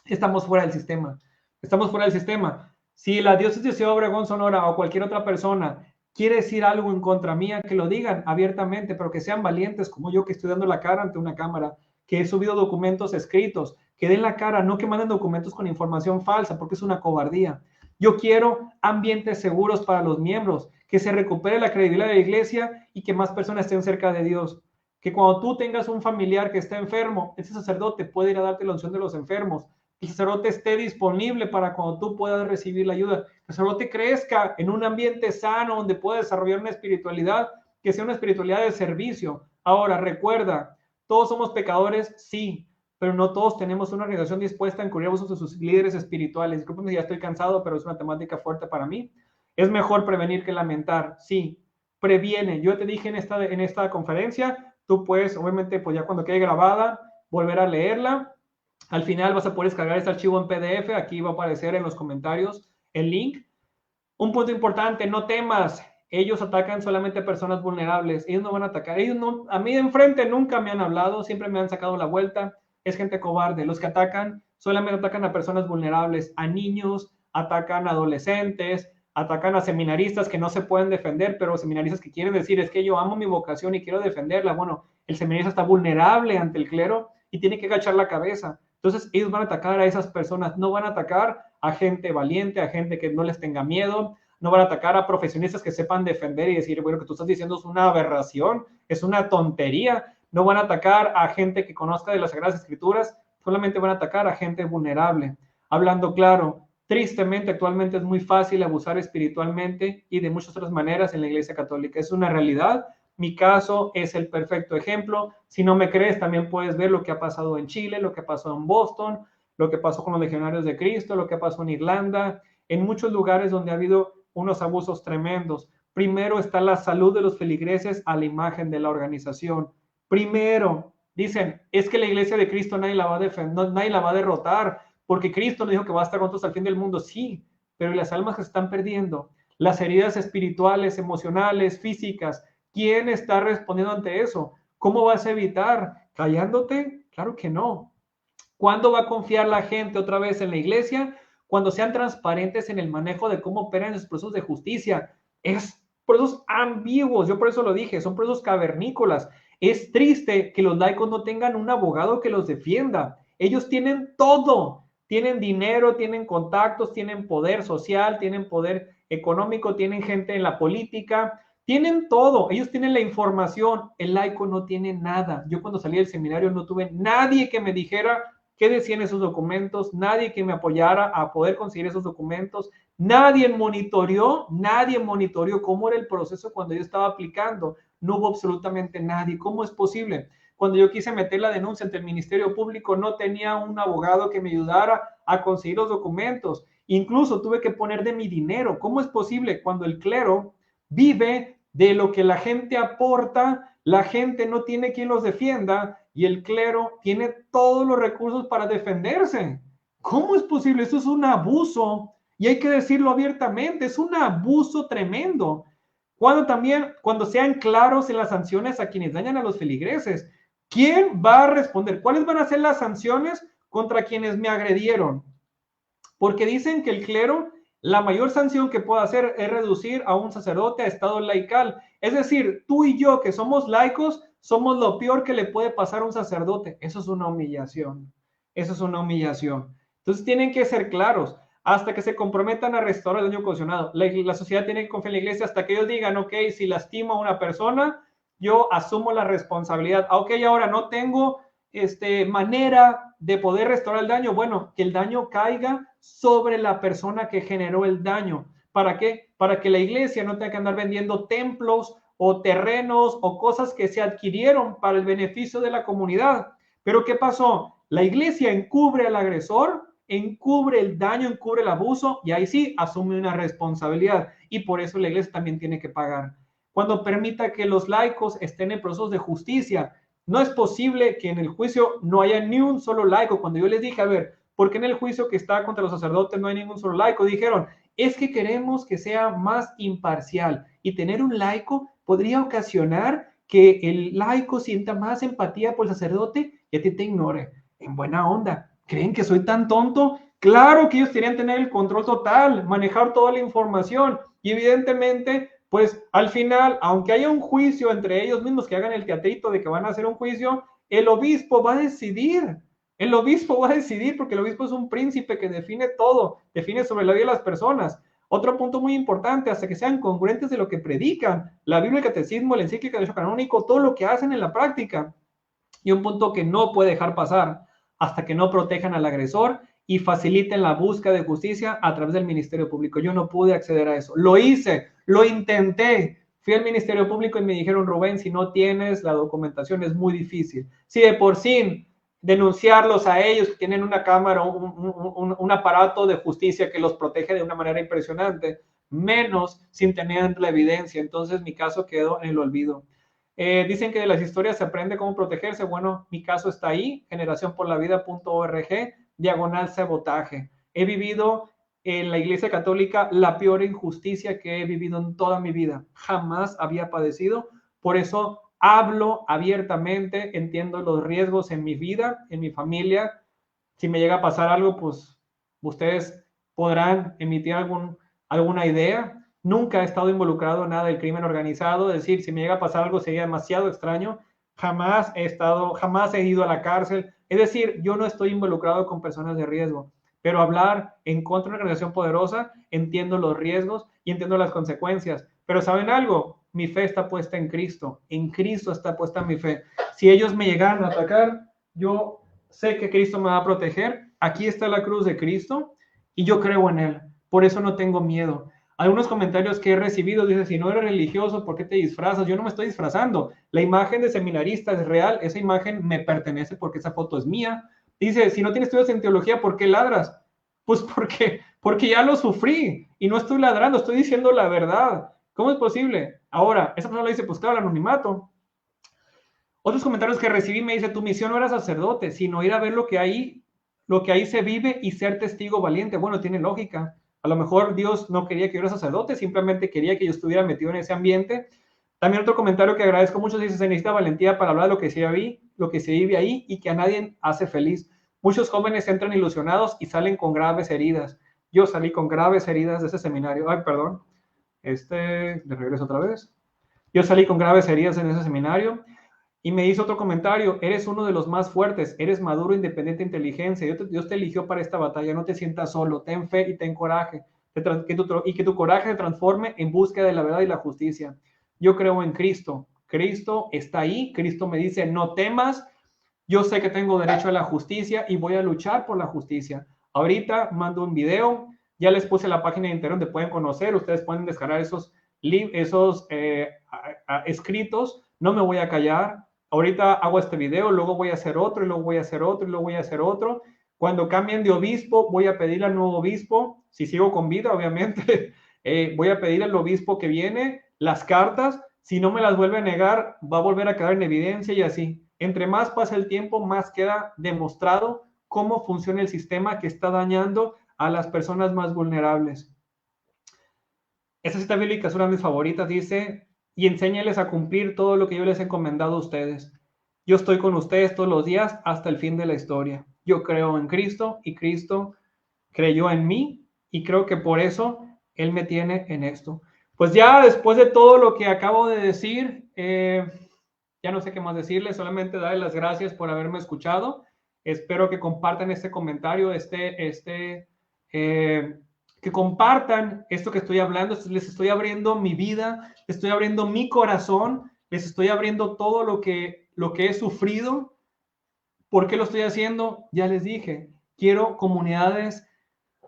estamos fuera del sistema. Estamos fuera del sistema. Si la diócesis de Ciudad Obregón, Sonora o cualquier otra persona quiere decir algo en contra mía, que lo digan abiertamente, pero que sean valientes como yo que estoy dando la cara ante una cámara, que he subido documentos escritos, que den la cara, no que manden documentos con información falsa, porque es una cobardía. Yo quiero ambientes seguros para los miembros, que se recupere la credibilidad de la iglesia y que más personas estén cerca de Dios. Que cuando tú tengas un familiar que está enfermo, ese sacerdote puede ir a darte la unción de los enfermos. El sacerdote esté disponible para cuando tú puedas recibir la ayuda. El sacerdote crezca en un ambiente sano donde pueda desarrollar una espiritualidad que sea una espiritualidad de servicio. Ahora, recuerda, todos somos pecadores, sí, pero no todos tenemos una organización dispuesta a encubrir abusos de sus líderes espirituales. Disculpen si ya estoy cansado, pero es una temática fuerte para mí. Es mejor prevenir que lamentar, sí, previene. Yo te dije en esta conferencia, tú puedes, obviamente, pues ya cuando quede grabada, volver a leerla. Al final vas a poder descargar este archivo en PDF, aquí va a aparecer en los comentarios el link. Un punto importante, no temas, ellos atacan solamente a personas vulnerables, ellos no van a atacar, ellos no, a mí de enfrente nunca me han hablado, siempre me han sacado la vuelta, es gente cobarde, los que atacan solamente atacan a personas vulnerables, a niños, atacan a adolescentes, atacan a seminaristas que no se pueden defender, pero seminaristas que quieren decir, es que yo amo mi vocación y quiero defenderla. Bueno, el seminarista está vulnerable ante el clero y tiene que agachar la cabeza. Entonces ellos van a atacar a esas personas, no van a atacar a gente valiente, a gente que no les tenga miedo, no van a atacar a profesionistas que sepan defender y decir, bueno, lo que tú estás diciendo es una aberración, es una tontería. No van a atacar a gente que conozca de las Sagradas Escrituras, solamente van a atacar a gente vulnerable. Hablando claro, tristemente actualmente es muy fácil abusar espiritualmente y de muchas otras maneras en la Iglesia Católica. Es una realidad. Mi caso es el perfecto ejemplo. Si no me crees, también puedes ver lo que ha pasado en Chile, lo que pasó en Boston, lo que pasó con los legionarios de Cristo, lo que pasó en Irlanda, en muchos lugares donde ha habido unos abusos tremendos. Primero está la salud de los feligreses a la imagen de la organización. Primero, dicen, es que la iglesia de Cristo nadie la va a defender, nadie la va a derrotar, porque Cristo nos dijo que va a estar con nosotros al fin del mundo. Sí, pero las almas que se están perdiendo, las heridas espirituales, emocionales, físicas, ¿quién está respondiendo ante eso? ¿Cómo vas a evitar? ¿Callándote? Claro que no. ¿Cuándo va a confiar la gente otra vez en la iglesia? cuando sean transparentes en el manejo de cómo operan los procesos de justicia. Es procesos ambiguos, yo por eso lo dije, son procesos cavernícolas. Es triste que los laicos no tengan un abogado que los defienda. Ellos tienen todo, tienen dinero, tienen contactos, tienen poder social, tienen poder económico, tienen gente en la política, tienen todo, ellos tienen la información, el laico no tiene nada. Yo cuando salí del seminario no tuve nadie que me dijera qué decían esos documentos, nadie que me apoyara a poder conseguir esos documentos, nadie monitoreó cómo era el proceso cuando yo estaba aplicando, no hubo absolutamente nadie. ¿Cómo es posible? Cuando yo quise meter la denuncia ante el Ministerio Público, no tenía un abogado que me ayudara a conseguir los documentos. Incluso tuve que poner de mi dinero. ¿Cómo es posible cuando el clero vive de lo que la gente aporta, la gente no tiene quien los defienda y el clero tiene todos los recursos para defenderse? ¿Cómo es posible? Eso es un abuso y hay que decirlo abiertamente, es un abuso tremendo. Cuando sean claros en las sanciones a quienes dañan a los feligreses, ¿quién va a responder? ¿Cuáles van a ser las sanciones contra quienes me agredieron? Porque dicen que el clero, la mayor sanción que puede hacer es reducir a un sacerdote a estado laical. Es decir, tú y yo que somos laicos, somos lo peor que le puede pasar a un sacerdote. Eso es una humillación. Eso es una humillación. Entonces tienen que ser claros. Hasta que se comprometan a restaurar el daño ocasionado. La sociedad tiene que confiar en la iglesia hasta que ellos digan, ok, si lastimo a una persona, yo asumo la responsabilidad. Ok, ahora no tengo manera de poder restaurar el daño. Bueno, que el daño caiga sobre la persona que generó el daño. ¿Para qué? Para que la iglesia no tenga que andar vendiendo templos o terrenos o cosas que se adquirieron para el beneficio de la comunidad. Pero ¿qué pasó? La iglesia encubre al agresor, encubre el daño, encubre el abuso y ahí sí asume una responsabilidad y por eso la iglesia también tiene que pagar. Cuando permita que los laicos estén en procesos de justicia, no es posible que en el juicio no haya ni un solo laico. Cuando yo les dije, a ver, ¿por qué en el juicio que está contra los sacerdotes no hay ningún solo laico? Dijeron, es que queremos que sea más imparcial y tener un laico podría ocasionar que el laico sienta más empatía por el sacerdote y a ti te ignore. En buena onda, ¿creen que soy tan tonto? Claro que ellos querían tener el control total, manejar toda la información y evidentemente, pues al final, aunque haya un juicio entre ellos mismos que hagan el teatrito de que van a hacer un juicio, el obispo va a decidir. El obispo va a decidir porque el obispo es un príncipe que define todo, define sobre la vida de las personas. Otro punto muy importante, hasta que sean congruentes de lo que predican, la Biblia, el catecismo, la encíclica de canónico, todo lo que hacen en la práctica. Y un punto que no puede dejar pasar, hasta que no protejan al agresor y faciliten la búsqueda de justicia a través del Ministerio Público. Yo no pude acceder a eso. Lo hice, lo intenté. Fui al Ministerio Público y me dijeron, Rubén, si no tienes la documentación es muy difícil. Si de por sí denunciarlos a ellos que tienen una cámara, un aparato de justicia que los protege de una manera impresionante, menos sin tener la evidencia. Entonces mi caso quedó en el olvido. Dicen que de las historias se aprende cómo protegerse. Bueno, mi caso está ahí, generacionporlavida.org, /sabotaje. He vivido en la Iglesia Católica la peor injusticia que he vivido en toda mi vida. Jamás había padecido. Por eso hablo abiertamente, entiendo los riesgos en mi vida, en mi familia. Si me llega a pasar algo, pues ustedes podrán emitir alguna idea. Nunca he estado involucrado en nada del crimen organizado, es decir, si me llega a pasar algo sería demasiado extraño. Jamás he ido a la cárcel, es decir, yo no estoy involucrado con personas de riesgo, pero hablar en contra de una organización poderosa, entiendo los riesgos y entiendo las consecuencias. Pero ¿saben algo? Mi fe está puesta en Cristo está puesta mi fe. Si ellos me llegaran a atacar, yo sé que Cristo me va a proteger. Aquí está la cruz de Cristo y yo creo en Él. Por eso no tengo miedo. Algunos comentarios que he recibido dicen, si no eres religioso, ¿por qué te disfrazas? Yo no me estoy disfrazando. La imagen de seminarista es real. Esa imagen me pertenece porque esa foto es mía. Dice, si no tienes estudios en teología, ¿por qué ladras? Pues porque ya lo sufrí y no estoy ladrando, estoy diciendo la verdad. ¿Cómo es posible? Ahora, esa persona le dice, pues claro, el anonimato. Otros comentarios que recibí me dice, tu misión no era sacerdote, sino ir a ver lo que ahí se vive y ser testigo valiente. Bueno, tiene lógica. A lo mejor Dios no quería que yo era sacerdote, simplemente quería que yo estuviera metido en ese ambiente. También otro comentario que agradezco mucho dice, se necesita valentía para hablar de lo que se vive ahí y que a nadie hace feliz. Muchos jóvenes entran ilusionados y salen con graves heridas. Yo salí con graves heridas de ese seminario. Ay, perdón. De regreso otra vez. Yo salí con graves heridas en ese seminario. Y me hizo otro comentario: eres uno de los más fuertes, eres maduro, independiente, inteligencia. Dios te eligió para esta batalla, no te sientas solo, ten fe y ten coraje. Que tu coraje se transforme en búsqueda de la verdad y la justicia. Yo creo en Cristo. Cristo está ahí. Cristo me dice, no temas. Yo sé que tengo derecho a la justicia y voy a luchar por la justicia. Ahorita mando un video. Ya les puse la página de internet donde pueden conocer. Ustedes pueden descargar esos escritos. No me voy a callar. Ahorita hago este video, luego voy a hacer otro, y luego voy a hacer otro, y luego voy a hacer otro. Cuando cambien de obispo, voy a pedirle al nuevo obispo, si sigo con vida, obviamente, voy a pedirle al obispo que viene las cartas. Si no me las vuelve a negar, va a volver a quedar en evidencia y así. Entre más pasa el tiempo, más queda demostrado cómo funciona el sistema que está dañando a las personas más vulnerables. Esta cita bíblica es una de mis favoritas, dice: y enséñales a cumplir todo lo que yo les he encomendado a ustedes. Yo estoy con ustedes todos los días hasta el fin de la historia. Yo creo en Cristo y Cristo creyó en mí y creo que por eso Él me tiene en esto. Pues ya después de todo lo que acabo de decir, ya no sé qué más decirles, solamente darles las gracias por haberme escuchado. Espero que compartan este comentario, que compartan esto que estoy hablando. Les estoy abriendo mi vida, les estoy abriendo mi corazón, les estoy abriendo todo lo que he sufrido. ¿Por qué lo estoy haciendo? Ya les dije, quiero comunidades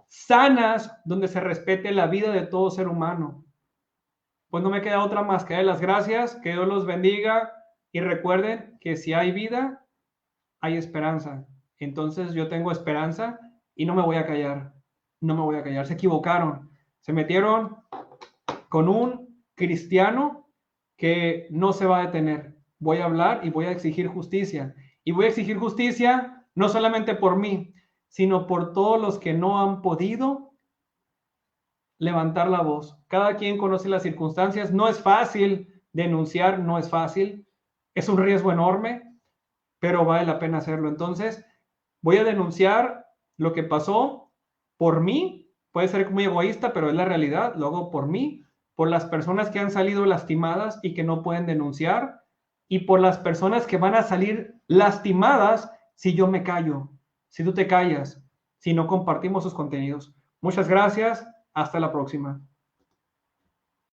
sanas donde se respete la vida de todo ser humano. Pues no me queda otra más que dar las gracias, que Dios los bendiga y recuerden que si hay vida, hay esperanza. Entonces yo tengo esperanza y no me voy a callar. No me voy a callar. Se equivocaron. Se metieron con un cristiano que no se va a detener. Voy a hablar y voy a exigir justicia. Y voy a exigir justicia no solamente por mí, sino por todos los que no han podido levantar la voz. Cada quien conoce las circunstancias. No es fácil denunciar, no es fácil. Es un riesgo enorme, pero vale la pena hacerlo. Entonces, voy a denunciar lo que pasó por mí. Puede ser muy egoísta, pero es la realidad. Lo hago por mí, por las personas que han salido lastimadas y que no pueden denunciar, y por las personas que van a salir lastimadas si yo me callo, si tú te callas, si no compartimos sus contenidos. Muchas gracias. Hasta la próxima.